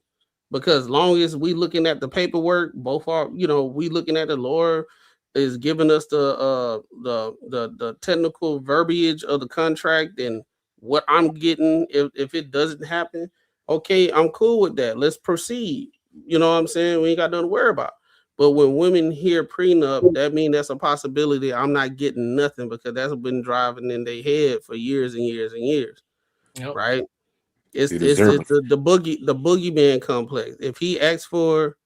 Because long as we looking at the paperwork, both are, we looking at the lawyer is giving us the technical verbiage of the contract and what I'm getting. If it doesn't happen, okay, I'm cool with that. Let's proceed. You know what I'm saying? We ain't got nothing to worry about. But when women hear prenup, that means that's a possibility. I'm not getting nothing, because that's been driving in their head for years and years and years. Yep. Right? It's the boogeyman complex. If he asks for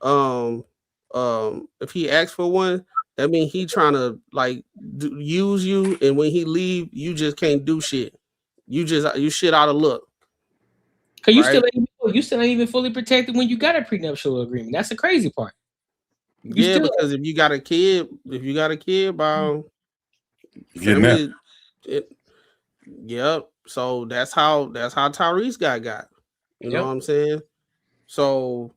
one, That means he trying to like use you, and when he leave, you just can't do shit. You shit out of luck. Cause you still ain't even fully protected when you got a prenuptial agreement. That's the crazy part. Because if you got a kid, by family, yep. So that's how Tyrese got. You know what I'm saying? So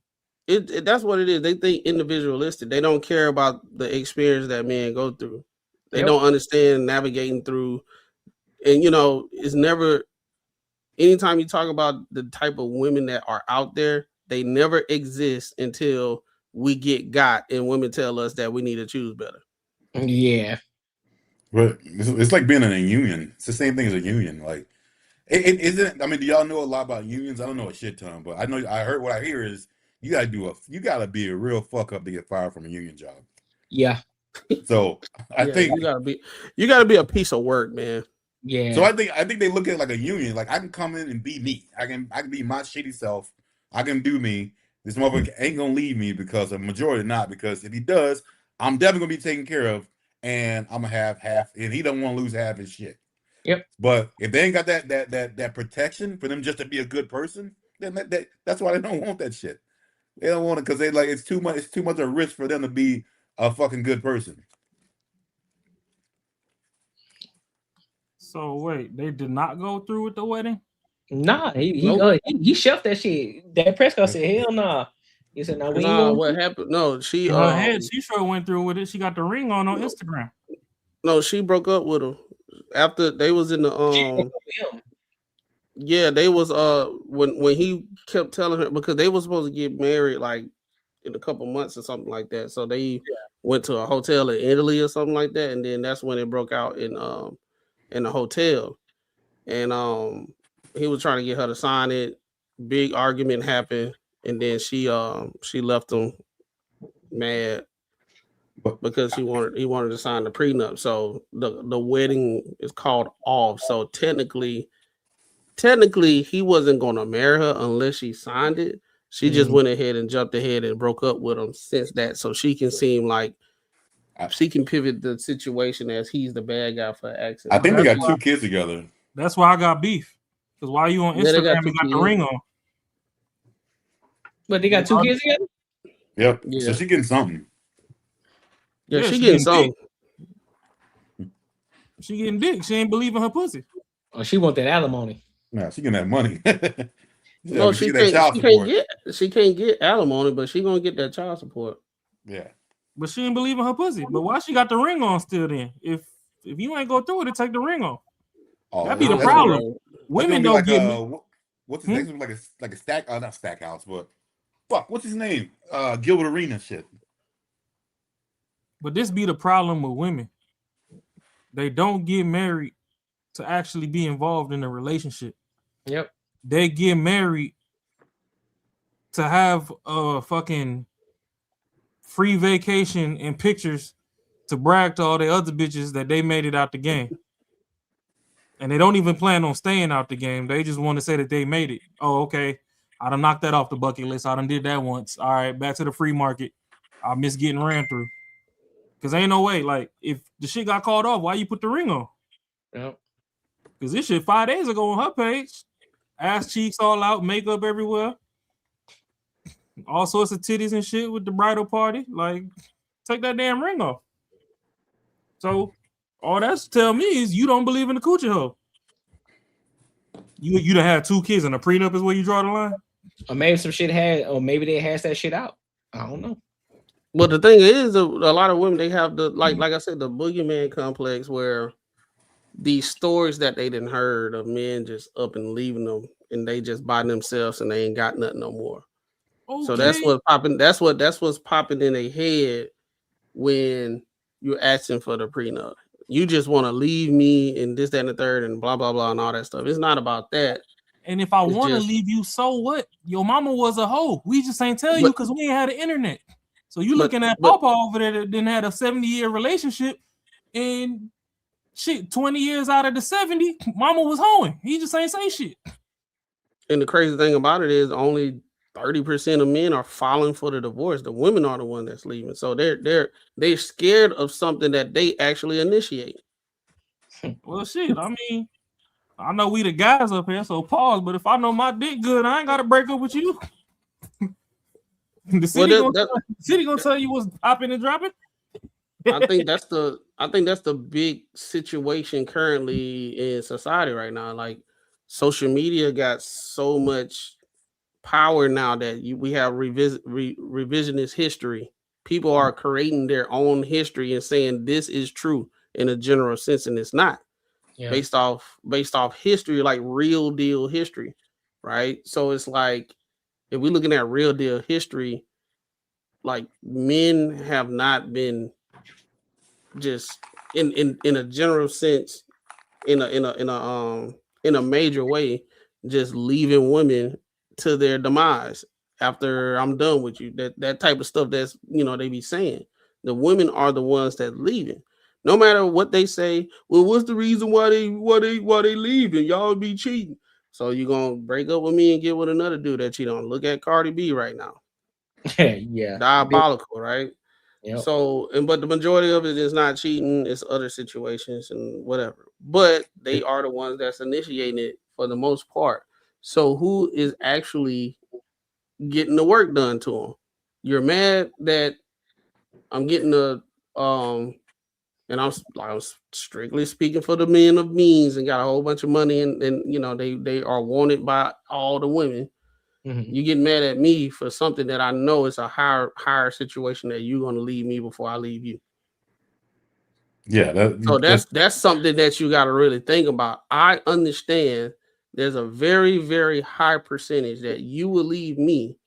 that's what it is. They think individualistic. They don't care about the experience that men go through. They don't understand navigating through, and it's never. Anytime you talk about the type of women that are out there, they never exist until we get got, and women tell us that we need to choose better. Yeah, but it's like being in a union. It's the same thing as a union. Like, it isn't. I mean, do y'all know a lot about unions? I don't know a shit ton, but I know. I heard what I hear is you gotta be a real fuck up to get fired from a union job. Yeah. So I think you gotta be a piece of work, man. Yeah. So I think they look at it like a union. Like, I can come in and be me. I can be my shitty self. I can do me. This motherfucker ain't gonna leave me because a majority not. Because if he does, I'm definitely gonna be taken care of, and I'm gonna have half. And he don't want to lose half his shit. Yep. But if they ain't got that protection for them just to be a good person, then that's why they don't want that shit. They don't want it because they like it's too much. It's too much of a risk for them to be a fucking good person. So wait, they did not go through with the wedding? Nah, he shelved that shit. That Prescott said, "Hell nah." He said, "No, what happened? No, she she sure went through with it. She got the ring on Instagram. No, she broke up with him after they was in the Yeah, they was when he kept telling her, because they were supposed to get married like in a couple months or something like that. So they went to a hotel in Italy or something like that, and then that's when it broke out in the hotel. And he was trying to get her to sign it. Big argument happened, and then she left him mad because he wanted to sign the prenup. So the wedding is called off. So technically he wasn't going to marry her unless she signed it. She just went ahead and jumped ahead and broke up with him since that, so she can seem like she can pivot the situation as he's the bad guy for accident. I think they got 2 kids together. That's why I got beef. Because why you on Instagram, you got the ring on. But they got 2 kids together? Yep. Yeah. So she getting something. Yeah, she getting something. She getting dick. She ain't believing her pussy. Oh, she want that alimony. Nah, she getting that money. No, she can't get alimony, but she gonna get that child support. Yeah. But she ain't believing her pussy. But why she got the ring on still then? If you ain't go through it, take the ring off. Oh, that'd be the problem. Women don't like get what's his name? Like a stack, not stack house, but fuck, what's his name? Gilbert Arena shit. But this be the problem with women. They don't get married to actually be involved in a relationship. Yep. They get married to have a fucking free vacation and pictures to brag to all the other bitches that they made it out the game. And they don't even plan on staying out the game. They just want to say that they made it. Oh, okay. I done knocked that off the bucket list. I done did that once. All right, back to the free market. I miss getting ran through. Because ain't no way. Like, if the shit got called off, why you put the ring on? Yep. Because this shit 5 days ago on her page. Ass cheeks all out, makeup everywhere. All sorts of titties and shit with the bridal party. Like, take that damn ring off. So, all that's tell me is you don't believe in the coochie hole. You done had 2 kids and a prenup is where you draw the line? Or maybe they hashed that shit out. I don't know. But the thing is, a lot of women, they have the like I said, the boogeyman complex, where these stories that they didn't heard of men just up and leaving them, and they just by themselves and they ain't got nothing no more. Okay. So that's what's popping. That's what's popping in their head when you're asking for the prenup. You just want to leave me and this, that, and the third, and blah blah blah and all that stuff. It's not about that. And if I want to leave you, so what? Your mama was a hoe. We just ain't tell you because we ain't had the internet. So you looking at Papa over there that didn't had a 70-year relationship, and shit, 20 years out of the 70, mama was hoeing. He just ain't say shit. And the crazy thing about it is only 30% of men are filing for the divorce. The women are the one that's leaving. So they're scared of something that they actually initiate. Well, shit. I mean, I know we the guys up here, so pause. But if I know my dick good, I ain't got to break up with you. The city gonna tell you what's popping and dropping. I think that's the big situation currently in society right now. Like social media got so much power now that we have revisionist history. People are creating their own history and saying this is true in a general sense, and it's not. Yeah. based off history, like real deal history, right? So it's like if we're looking at real deal history, like men have not been just in a general sense, in a major way, just leaving women to their demise after I'm done with you. That type of stuff that's they be saying. The women are the ones that leaving. No matter what they say, well, what's the reason why they leaving? Y'all be cheating. So you gonna break up with me and get with another dude that you don't. Look at Cardi B right now. Yeah. Diabolical, right? Yep. So, but the majority of it is not cheating, it's other situations and whatever. But they are the ones that's initiating it for the most part. So who is actually getting the work done to them? You're mad that I'm getting and I'm strictly speaking for the men of means and got a whole bunch of money and they are wanted by all the women. Mm-hmm. You get mad at me for something that I know is a higher situation that you're going to leave me before I leave you. Yeah. So that's something that you got to really think about. I understand there's a very, very high percentage that you will leave me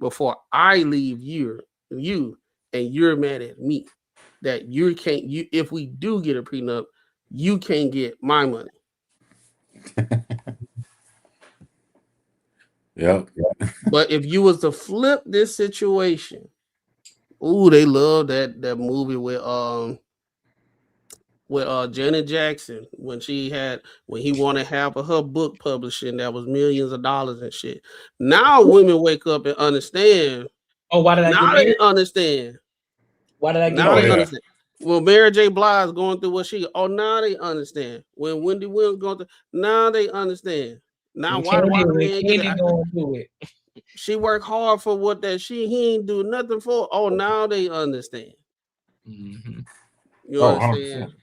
before I leave you, and you're mad at me that if we do get a prenup, you can't get my money. Yep. But if you was to flip this situation, they love that movie with Janet Jackson when he wanted half of her book publishing that was millions of dollars and shit. Now women wake up and understand. Oh, why did I get married? They understand. Why did I get now married? They understand. Well, Mary J. Blige going through what now they understand. When Wendy Williams going through, now they understand. Now why the man get it? She worked hard for what he ain't do nothing for. Oh, now they understand. Mm-hmm. You understand? 100%.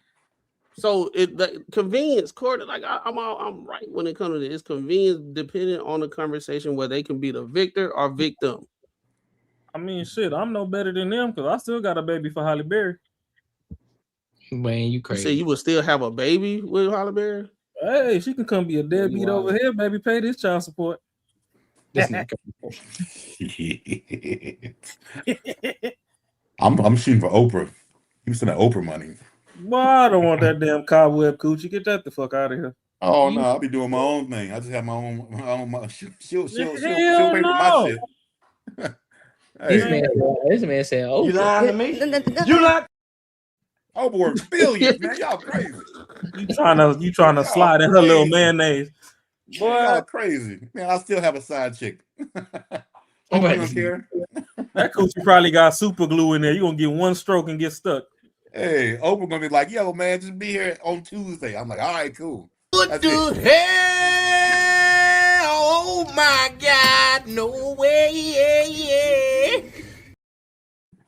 So the convenience court, like I'm right when it comes to this. It's convenience depending on the conversation where they can be the victor or victim. I mean, shit, I'm no better than them because I still got a baby for Halle Berry. Man, you crazy. You say you would still have a baby with Halle Berry? Hey, she can come be a deadbeat over here, baby. Pay this child support. I'm shooting for Oprah. You send that Oprah money. Well, I don't want that damn cobweb coochie. Get that the fuck out of here. Oh no, I'll be doing my own thing. I just have my own. She'll pay for no. my shit. Hey. This man said, "Oh, you lying to me? You lying?" Oprah works billions, man. Y'all crazy. You trying to slide in her little mayonnaise. Boy, y'all crazy. Man, I still have a side chick. Oprah that coochie probably got super glue in there. You're gonna get one stroke and get stuck. Hey, Oprah gonna be like, yo, man, just be here on Tuesday. I'm like, all right, cool. What the hell? Oh my God, no way.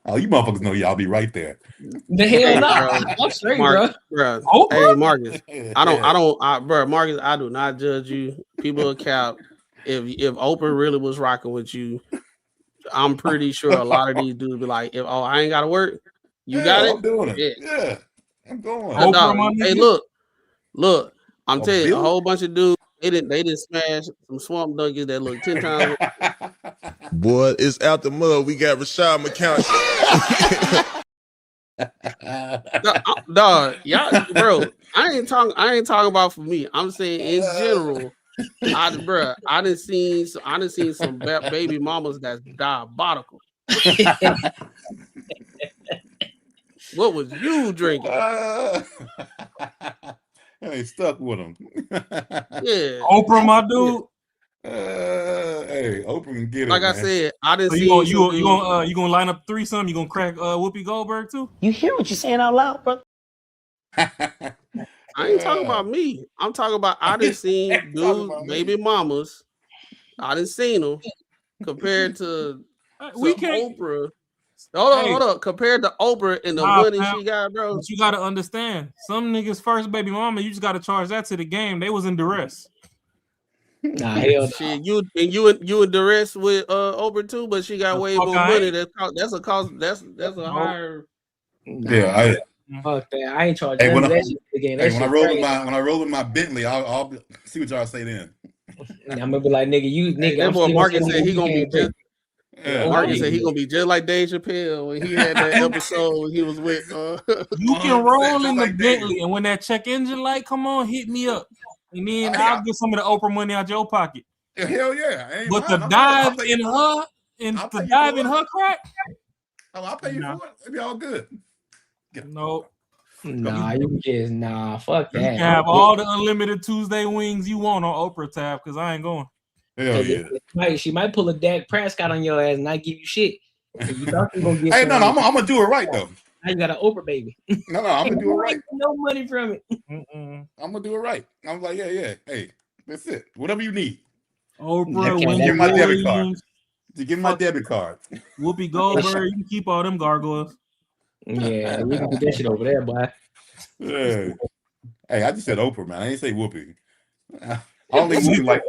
Oh, you motherfuckers know y'all be right there. The hell no. I'm straight, bro. Hey, Marcus. Marcus, I do not judge you. People account. If Oprah really was rocking with you, I'm pretty sure a lot of these dudes be like, I ain't gotta work. You got it? I'm doing it. Yeah. I'm going. Hey, look. I'm telling you, a whole bunch of dudes, they didn't smash some swamp donkeys that look 10 times. Boy, it's out the mud. We got Rashad McCown. Dog, y'all, bro. I ain't talking about for me. I'm saying in general. I done seen some baby mamas that's diabolical. What was you drinking? And they stuck with them. Yeah, Oprah, my dude. Hey, Oprah can get it. Like I man. said, I didn't So see you gonna line up threesome? You gonna crack Whoopi Goldberg too? You hear what you're saying out loud, brother? I ain't talking about me. I'm talking about I didn't see dudes, baby mamas. I didn't seen them compared to Oprah. Hold up. Compared to Oprah and the money she got, bro. But you gotta understand, some niggas' first baby mama, you just gotta charge that to the game. They was in duress. Nah, hell shit. You in duress with Oprah too, but she got way more money. That's a cost. That's a higher. Yeah, Fuck that. I ain't charging Hey, none when of I, that shit again. hey, when I roll in my Bentley, I'll see what y'all say then. I'm gonna be like, nigga, That boy Marcus said he gonna be just. Yeah, Marcus said he gonna be just like Dave Chappelle when he had that episode when he was with. You can roll in the Bentley, and when that check engine light come on, hit me up, and then I'll get some of the Oprah money out your pocket. Hell yeah! But the dive in her crack, I'll pay you for it. It'll be all good. No. Nah, you just fuck You that. can have all the unlimited Tuesday wings you want on Oprah tab because I ain't going. Hell yeah. She might pull a Dak Prescott on your ass and not give you shit. You thought you gonna get Hey, no, I'm gonna do it right though. Now you got an Oprah baby. No, I'm gonna do it right. No money from it. I'm gonna do it right. I'm like, yeah. Hey, that's it. Whatever you need. Oprah, give my debit card. Give my debit card. Whoopi Goldberg, you can keep all them gargoyles. Yeah, you can get that shit over there, boy. Yeah. Hey, I just said Oprah, man. I didn't say Whoopi. I don't think Whoopi like.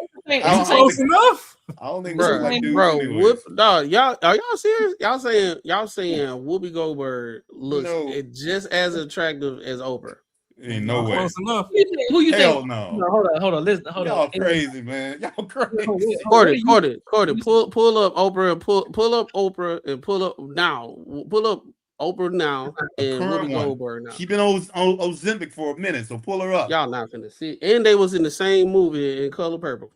Close enough. I don't think Whoopi like dudes anyways. Whoop, dog, y'all are y'all serious? Y'all saying Whoopi Goldberg looks just as attractive as Oprah? Ain't no way. Close enough. Who you Hell think? no. Hold on. Listen, hold Y'all on. crazy, man. Y'all crazy. Cordy, pull up Oprah and pull up Oprah and pull up Oprah now and Whoopi Goldberg now. She been on Ozempic for a minute, so pull her up. Y'all not gonna see. And they was in the same movie in Color Purple.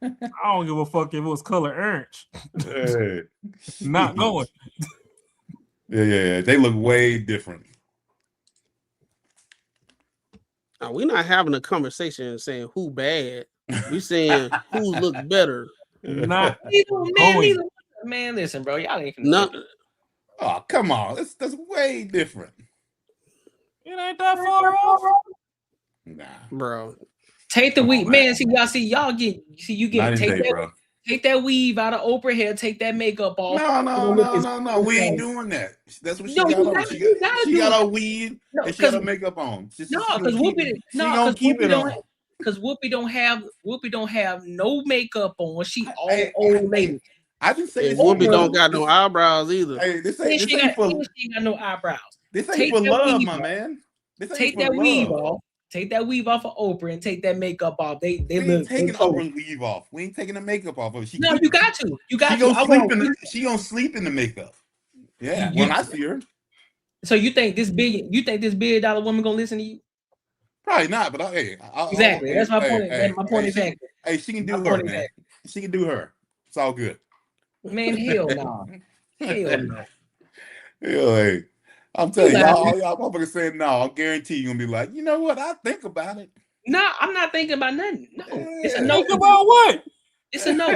I don't give a fuck if it was color orange. Hey. Not going. Yeah. They look way different. Now, we're not having a conversation saying who bad. We saying who look better. Not man, listen, bro. Y'all ain't not. Oh, come on. That's way different. It ain't that far off. Nah. Bro. Take the weave, man. You get take that weave out of Oprah hair, take that makeup off. No. We ain't doing that. That's what she got on. She got her weave and she got her makeup on. Because Whoopi don't have no makeup on. She all old lady. I just say Whoopi don't got no eyebrows either. Hey, this ain't for no eyebrows. This ain't for love, my man. Take that weave off. Take that weave off of Oprah and take that makeup off. They ain't taking Oprah's weave off. We ain't taking the makeup off of her. You got to. She gonna sleep in the makeup. Yeah, when I see her. So you think this $1 billion woman gonna listen to you? Probably not, but exactly. That's my point. That's my point exactly. Hey, she can do her, man. She can do her. It's all good. Man, hell no. Hell no. Hey. I'm telling you, all y'all motherfuckers saying no. I guarantee you're gonna be like, you know what? I think about it. No, I'm not thinking about nothing. No, it's a no. Think about what? It's a no.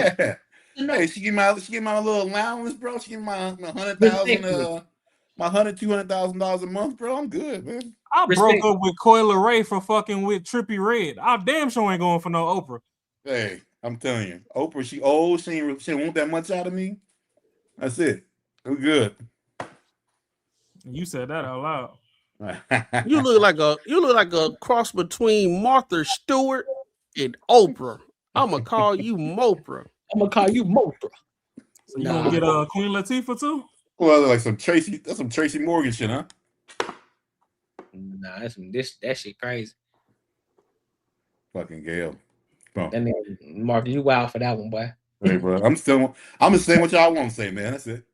Hey, she give my little allowance, bro. She give my $100,000, my $200,000 a month, bro. I'm good, man. I broke up with Coyle Ray for fucking with Trippie Redd. I damn sure ain't going for no Oprah. Hey, I'm telling you, Oprah, she old. She didn't want that much out of me. That's it. We're good. You said that out loud. You look like a cross between Martha Stewart and Oprah. I'm gonna call you Mopra. So you gonna get Queen Latifah too? Well, like some Tracy Morgan shit, huh? Nah, that shit crazy. Fucking Gail. That nigga, Mark, you wild for that one, boy. Hey, bro, I'm just saying what y'all want to say, man. That's it.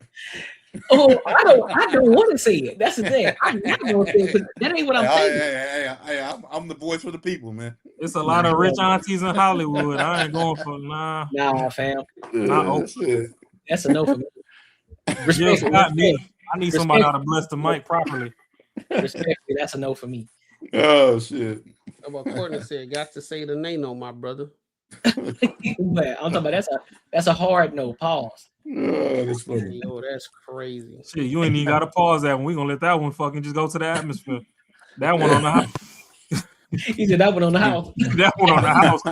Oh, I don't want to say it. That's the thing. I don't want to say it. That ain't what I'm saying. Hey, I'm the voice for the people, man. It's a lot of rich aunties in Hollywood. I ain't going for nah. Nah, fam. Nah, that's a no for me. Just not me. I need somebody to bless the mic properly. Respectfully, that's a no for me. Oh shit. What Courtney said, got to say the name on my brother. But I'm talking about that's a hard no. Pause. Oh, that's funny. Yo, that's crazy. Shit, you ain't even got to pause that one. We gonna let that one fucking just go to the atmosphere. That one on the house. He said that one on the house. That one on the house.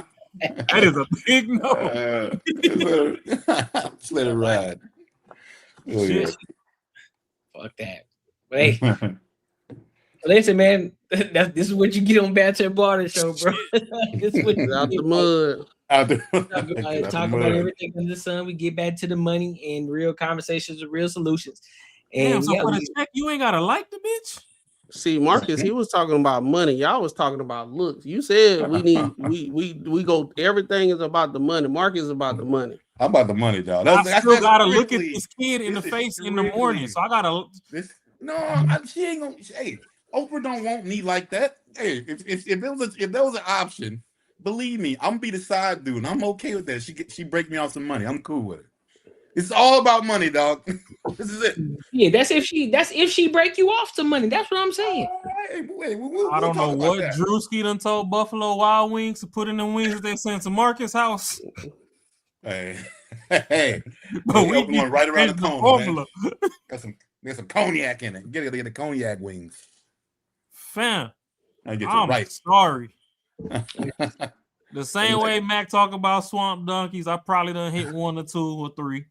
That is a big no. Just let it ride. Oh, yeah. Fuck that. But hey, listen, man. This is what you get on Banter Barter Show, bro. This is what you Out get. the mud. Talk about everything under the sun. We get back to the money and real conversations with real solutions. And damn, so for the check, you ain't gotta like the bitch. See, Marcus, he was talking about money. Y'all was talking about looks. You said we need we go. Everything is about the money. Marcus is about the money. I'm about the money, dog. I still gotta look at this kid in the face in the morning, so I gotta. She ain't gonna. Hey, Oprah don't want me like that. Hey, if there was an option, believe me, I'm gonna be the side dude. And I'm okay with that. She break me off some money. I'm cool with it. It's all about money, dog. This is it. Yeah, that's if she break you off some money. That's what I'm saying. I don't know what Drewski done told Buffalo Wild Wings to put in the wings that they sent to Marcus' house. Hey, but we open one right around the corner. There's some cognac in it. Get the cognac wings. Fam, I'm right. Sorry. The same way Mac talk about swamp donkeys, I probably done hit 1 or 2 or 3.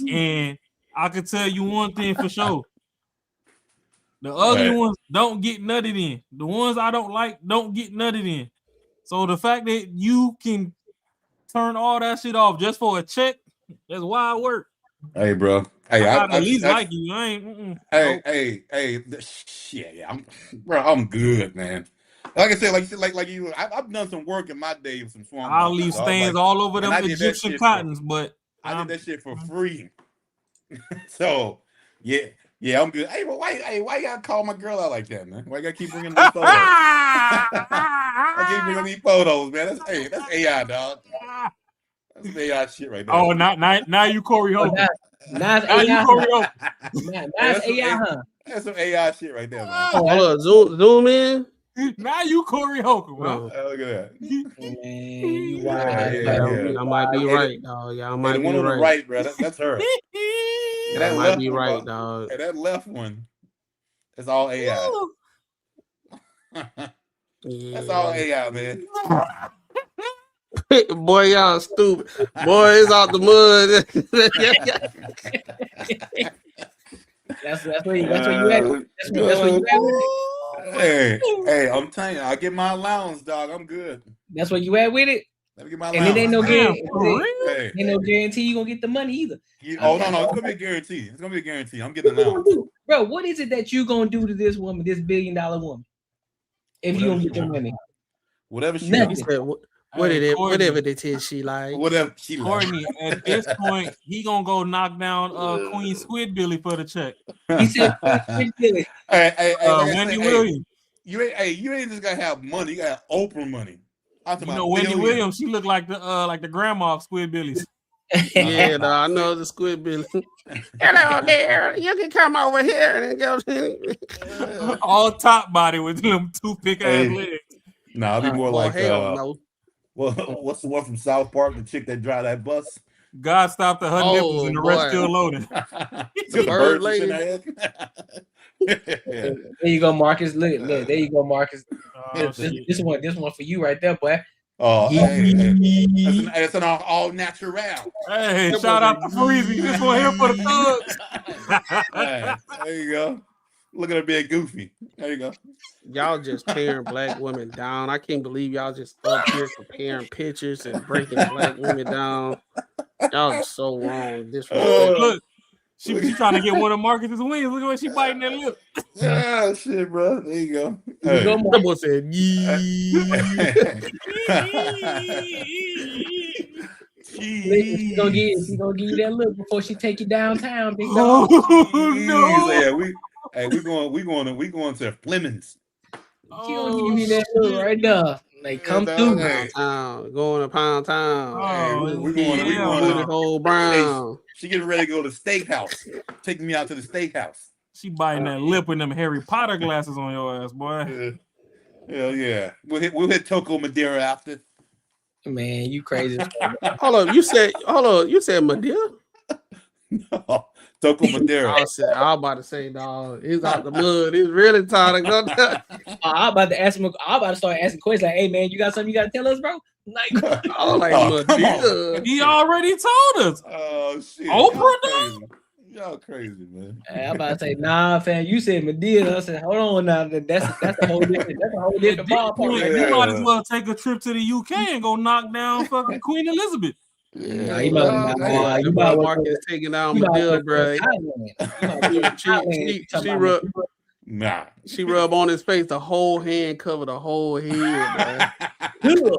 And I can tell you one thing for sure. The ugly ones don't get nutted in. The ones I don't like don't get nutted in. So the fact that you can turn all that shit off just for a check, that's wild work. Hey, bro. Hey, I at least like you. I ain't. Hey. I'm good, man. Like I said, like you, I've done some work in my day with some swamp. I'll leave stains all over them Egyptian cottons, but I did that shit for free. So yeah, I'm good. Hey, but why you gotta call my girl out like that, man? Why you gotta keep bringing these photos? I keep bringing these photos, man. That's AI, dog. That's AI shit right there. Oh, now you Corey Hope. Now it's AI. Now it's AI, huh? That's some AI shit right there, man. Hold on, zoom in. Now you Corey Holcomb, bro. Oh, look at that. Man, I might be right, dog. Y'all might be on the right, bro. That's her. That might be right, dog. Hey, that left one, that's all AI. That's all AI, man. Boy, y'all stupid. Boy, it's out the mud. That's where you at. That's where you at with it. Hey, I'm telling you, I get my allowance, dog. I'm good. That's where you at with it. Let me get my and allowance. it ain't no guarantee. Hey. Ain't no guarantee you gonna get the money either. Oh no, it's gonna be a guarantee. It's gonna be a guarantee. I'm getting an allowance. Bro, what is it that you gonna do to this woman, this $1 billion woman, if you don't get your money? Whatever she whatever it is she like. Whatever she like. Courtney, at this point, he gonna go knock down Queen Squidbilly for the check. He said Squidbilly. Wendy Williams. You ain't just gotta have money. You gotta have Oprah money. You know Wendy Williams. She looked like the grandma of Squidbillies. Yeah, no, I know the Squidbilly. Hello there. You can come over here and go. All top body with them toothpick ass legs. No, I'll be more like no. Well, what's the one from South Park? The chick that drive that bus. God stopped at her nipples and the rest still loaded. The bird lady. There you go, Marcus. Look, there you go, Marcus. This one for you right there, boy. Oh, hey. That's an all natural. Hey, shout out to Freezy. This one here for the thugs. Hey, there you go. Look at her being goofy. There you go. Y'all just tearing black women down. I can't believe y'all just up here comparing pictures and breaking black women down. Y'all are so wrong. Look, she trying to get one of Marcus's wings. Look at what she biting that lip. Ah, shit, bro. There you go. Hey. That boy said, She's gonna give you that look before she take you downtown. Big dog. No. Yeah, we going to Fleming's. She gonna give you that look right there. Like come through. Going to Pound Town. Hey, we going to Whole Brown. She getting ready to go to the steakhouse. Taking me out to the steakhouse. She biting that lip with them Harry Potter glasses on your ass, boy. Hell yeah. We'll hit Toco Madeira after. Man, you crazy. Hold on, you said Madeira? No, Toco Madeira. I was about to say, dog, it's out the mud. It's really time to go down. I'm about to ask him. I'm about to start asking questions like, "Hey, man, you got something you got to tell us, bro?" Like, Madeira. He already told us. Oh shit, Oprah, y'all crazy, man. I'm about to say, nah, fam. You said Madeira. I said, hold on now. That's a whole different. That's a whole different ballpark. You might as well take a trip to the UK and go knock down fucking Queen Elizabeth. Yeah, you might market is taking down Madeira, bro. She rub on his face, the whole hand cover the whole head, bro.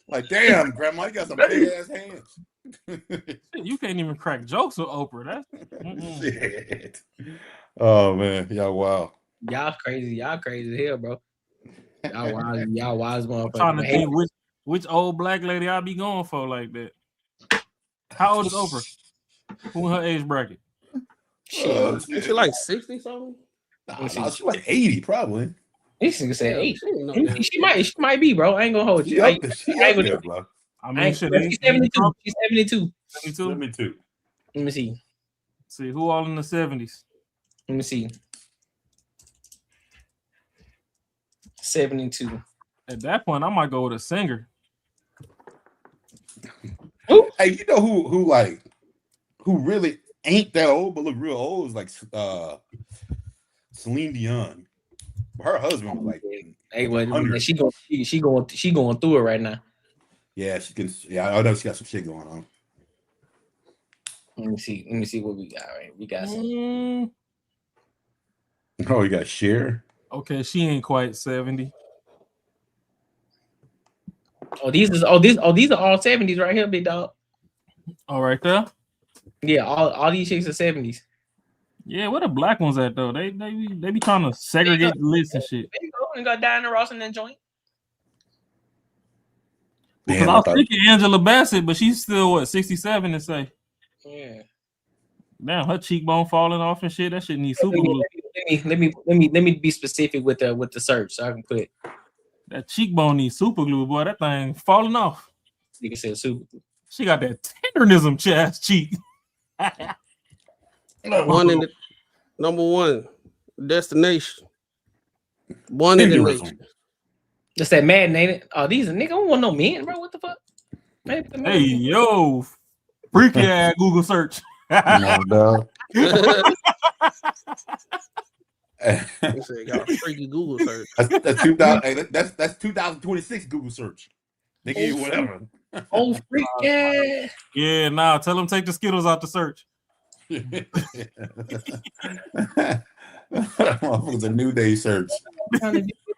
Like, damn, grandma, you got some big ass hands. You can't even crack jokes with Oprah. That's shit. Oh man, y'all wow. Y'all crazy as hell, bro. Y'all wise motherfuckers. I'm trying to think which old black lady I be going for like that. How old is Oprah? Who in her age bracket? Is she like 60 something? Nah, she's like 80 probably. This nigga said 8. She might be, bro. I ain't gonna hold you. She up there, bro. I mean, she's 72. She's 72. 72. Let me see. See who all in the 70s. Let me see. 72. At that point, I might go with a singer. Hey, you know who really ain't that old but look real old is like Celine Dion. Her husband was like, hey, well, she going through it right now. Yeah, she can. Yeah, I know she got some shit going on. Let me see what we got. Right, we got some. Oh, you got Cher. Okay, she ain't quite 70. These are all 70s right here, big dog. All right there. Yeah, all these chicks are 70s. Yeah, where the black ones at though? They be trying to segregate the list and shit. There you go. And got Diana Ross in that joint. Because I was thinking Angela Bassett, but she's still what 67 to say. Yeah. Damn, her cheekbone falling off and shit. That shit needs super glue. Let me be specific with the search so I can put that cheekbone needs super glue, boy. That thing falling off. Nigga said super glue. She got that tendernism ass cheek. Number one destination. One in the nation. That's that Madden, ain't it? Oh, these are nigga. I don't want no men, bro. What the fuck? Hey, yo, freaky ass Google search. No, dog. Got a freaky Google search. That's 2000. Hey, that's 2026 Google search. They give you whatever. Oh, freaky. Yeah, nah. Tell them take the Skittles out the search. Motherfuckers a new day search.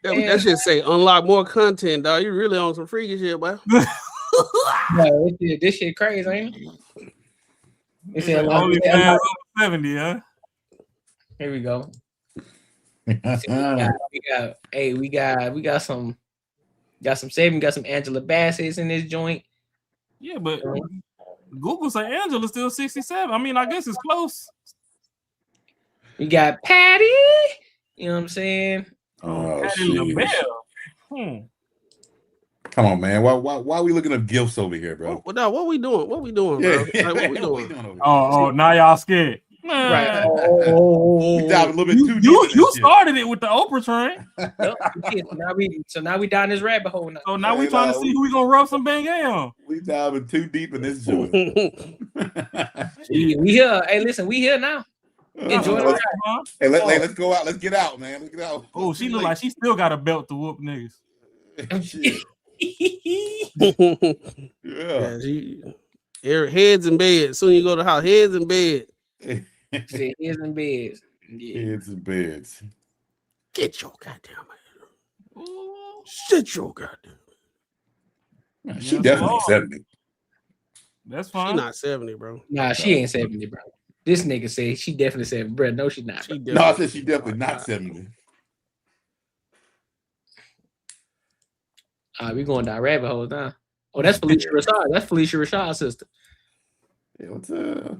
That shit say unlock more content, dog. You really on some freaky shit, boy. No, this shit crazy, ain't it? It said only over 70, huh? Here we go. We got some 7, got some Angela Bassett's in this joint. Yeah, but Google say Angela's still 67. I mean, I guess it's close. We got Patty. You know what I'm saying? Oh, Patty LaBelle. Come on, man. Why are we looking up gifts over here, bro? What we doing? What we doing, bro? Yeah. Like, what we doing? Oh, now y'all scared. Right. We dive a little bit too deep. You started it with the Oprah train. So now we down this rabbit hole now. So now we trying to see who we gonna rub some Bengay on. We diving too deep in this joint. we here. Hey, listen, we here now. Enjoy the ride. Hey, let's go out. Let's get out, man. Let's get out. Oh, she look like she still got a belt to whoop niggas. Yeah. Heads in bed. Soon you go to the house. Heads in bed. Heads in beds. Yeah. Heads in beds. Get your goddamn head. Sit your goddamn. Man, she definitely 70. That's fine. She not 70, bro. Nah, she ain't 70, bro. This nigga said she definitely 70, bro. No, she not. No, I said she definitely not 70. We going down rabbit holes now. Oh, that's Felicia Rashad. That's Felicia Rashad's sister. Yeah, what's Yeah.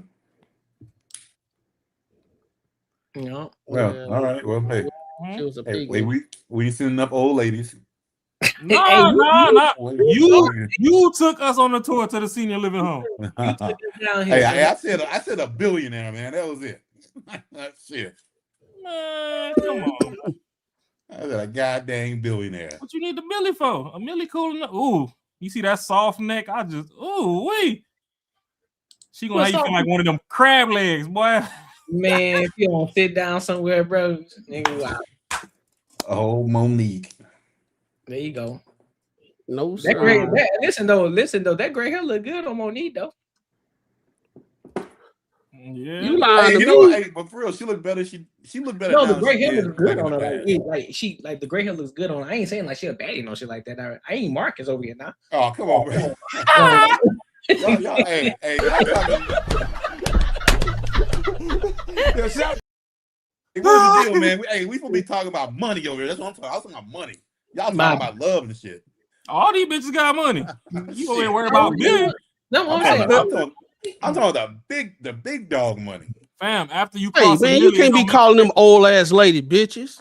Well, all right. Well, hey. She was a Hey, pig. we seen enough old ladies. No. You took us on the tour to the senior living home. Hey, I said a billionaire, man. That was it. Shit. Man, come on. I said a goddamn billionaire. What you need the Millie for? A Millie cool enough. Ooh, you see that soft neck? Wee. She gonna have you feel like one of them crab legs, boy. Man, if you don't sit down somewhere, bro, nigga, wow. Oh, Monique. There you go. No, that gray, listen though, that gray hair look good on Monique though. Yeah, you lying to me. Hey, but for real, she looked better. She looked better. No, now the gray hair did looks good back on in her. the Like the gray hair looks good on her. I ain't saying like she a baddie no shit like that. I ain't Marcus over here now. Oh, come on, bro. y'all, hey, y'all coming. Yo, shout. Hey, what's the deal, man? We supposed to be talking about money over here. That's what I'm talking. I was talking about money. Y'all talking about love and shit. All these bitches got money. You over here worry about billion. No, I'm talking about the big dog money. Fam, after you Hey, man, you can't be calling them old ass lady bitches.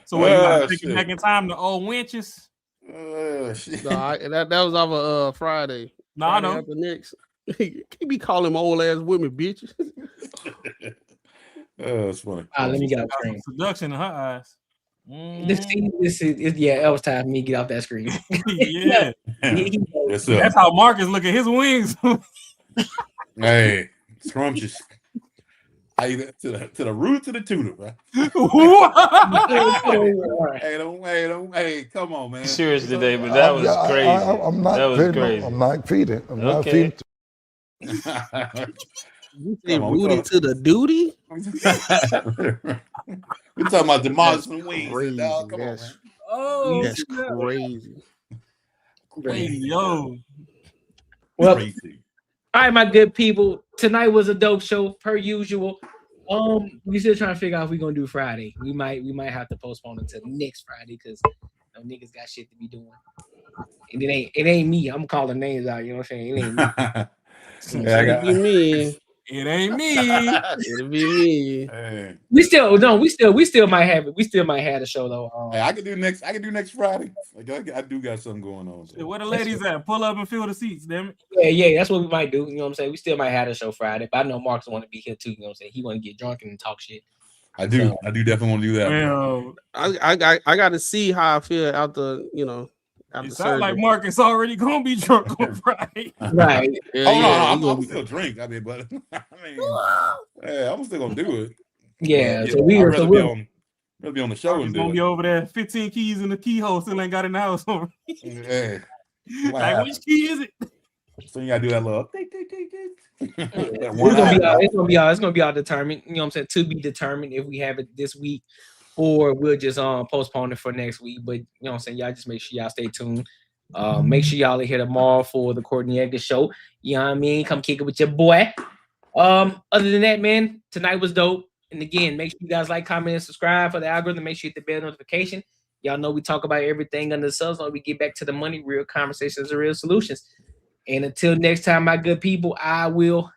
So what, you gotta take it back in time to old wenches? Shit. No, that was off of Friday. No, I know. After next. You can't be calling them old ass women bitches. It's funny. Let me get off screen. Seduction in her eyes. This is that was time for me to get off that screen. Yeah. That's how Marcus look at his wings. Hey, scrumptious. To the root to the tutor, bro. Hey, come on, man. Serious today, but that was crazy. I'm not that was feeding. crazy. I'm not feeding. I'm not feeding. You say rooted to the duty? We talking about demolishing wings, dog. Come on, man. Oh, that's crazy. Crazy, yo. Well, all right, my good people. Tonight was a dope show, per usual. We still trying to figure out if we're gonna do Friday. We might have to postpone it to next Friday because niggas got shit to be doing. And it ain't me. I'm calling names out. You know what I'm saying? It ain't me. It'll be me. It ain't me. It'll be me. Hey. We still might have it. We still might have a show though. Hey, I can do next Friday. Like I do got something going on. So. Where the ladies at? Pull up and fill the seats, damn it. Yeah, that's what we might do. You know what I'm saying? We still might have a show Friday, but I know Marcus want to be here too. You know what I'm saying? He want to get drunk and talk shit. I do definitely want to do that. Well, I got to see how I feel after it sounds like Marcus already gonna be drunk on Friday. Right. Yeah, I'm still drink. I mean, but yeah, I'm still gonna do it. Yeah, but, so we'll be on the show and do gonna it. be over there. 15 keys in the keyhole still ain't got in the house. Yeah. Like, which key is it? So you gotta do that little. It's gonna be all determined. You know what I'm saying? To be determined if we have it this week. Or we'll just postpone it for next week. But you know what I'm saying? Y'all just make sure y'all stay tuned. Make sure y'all are here tomorrow for the Courtney Edgar show. You know what I mean? Come kick it with your boy. Other than that, man, tonight was dope. And again, make sure you guys like, comment, and subscribe for the algorithm. Make sure you hit the bell notification. Y'all know we talk about everything under the sun. So we get back to the money, real conversations, and real solutions. And until next time, my good people, I will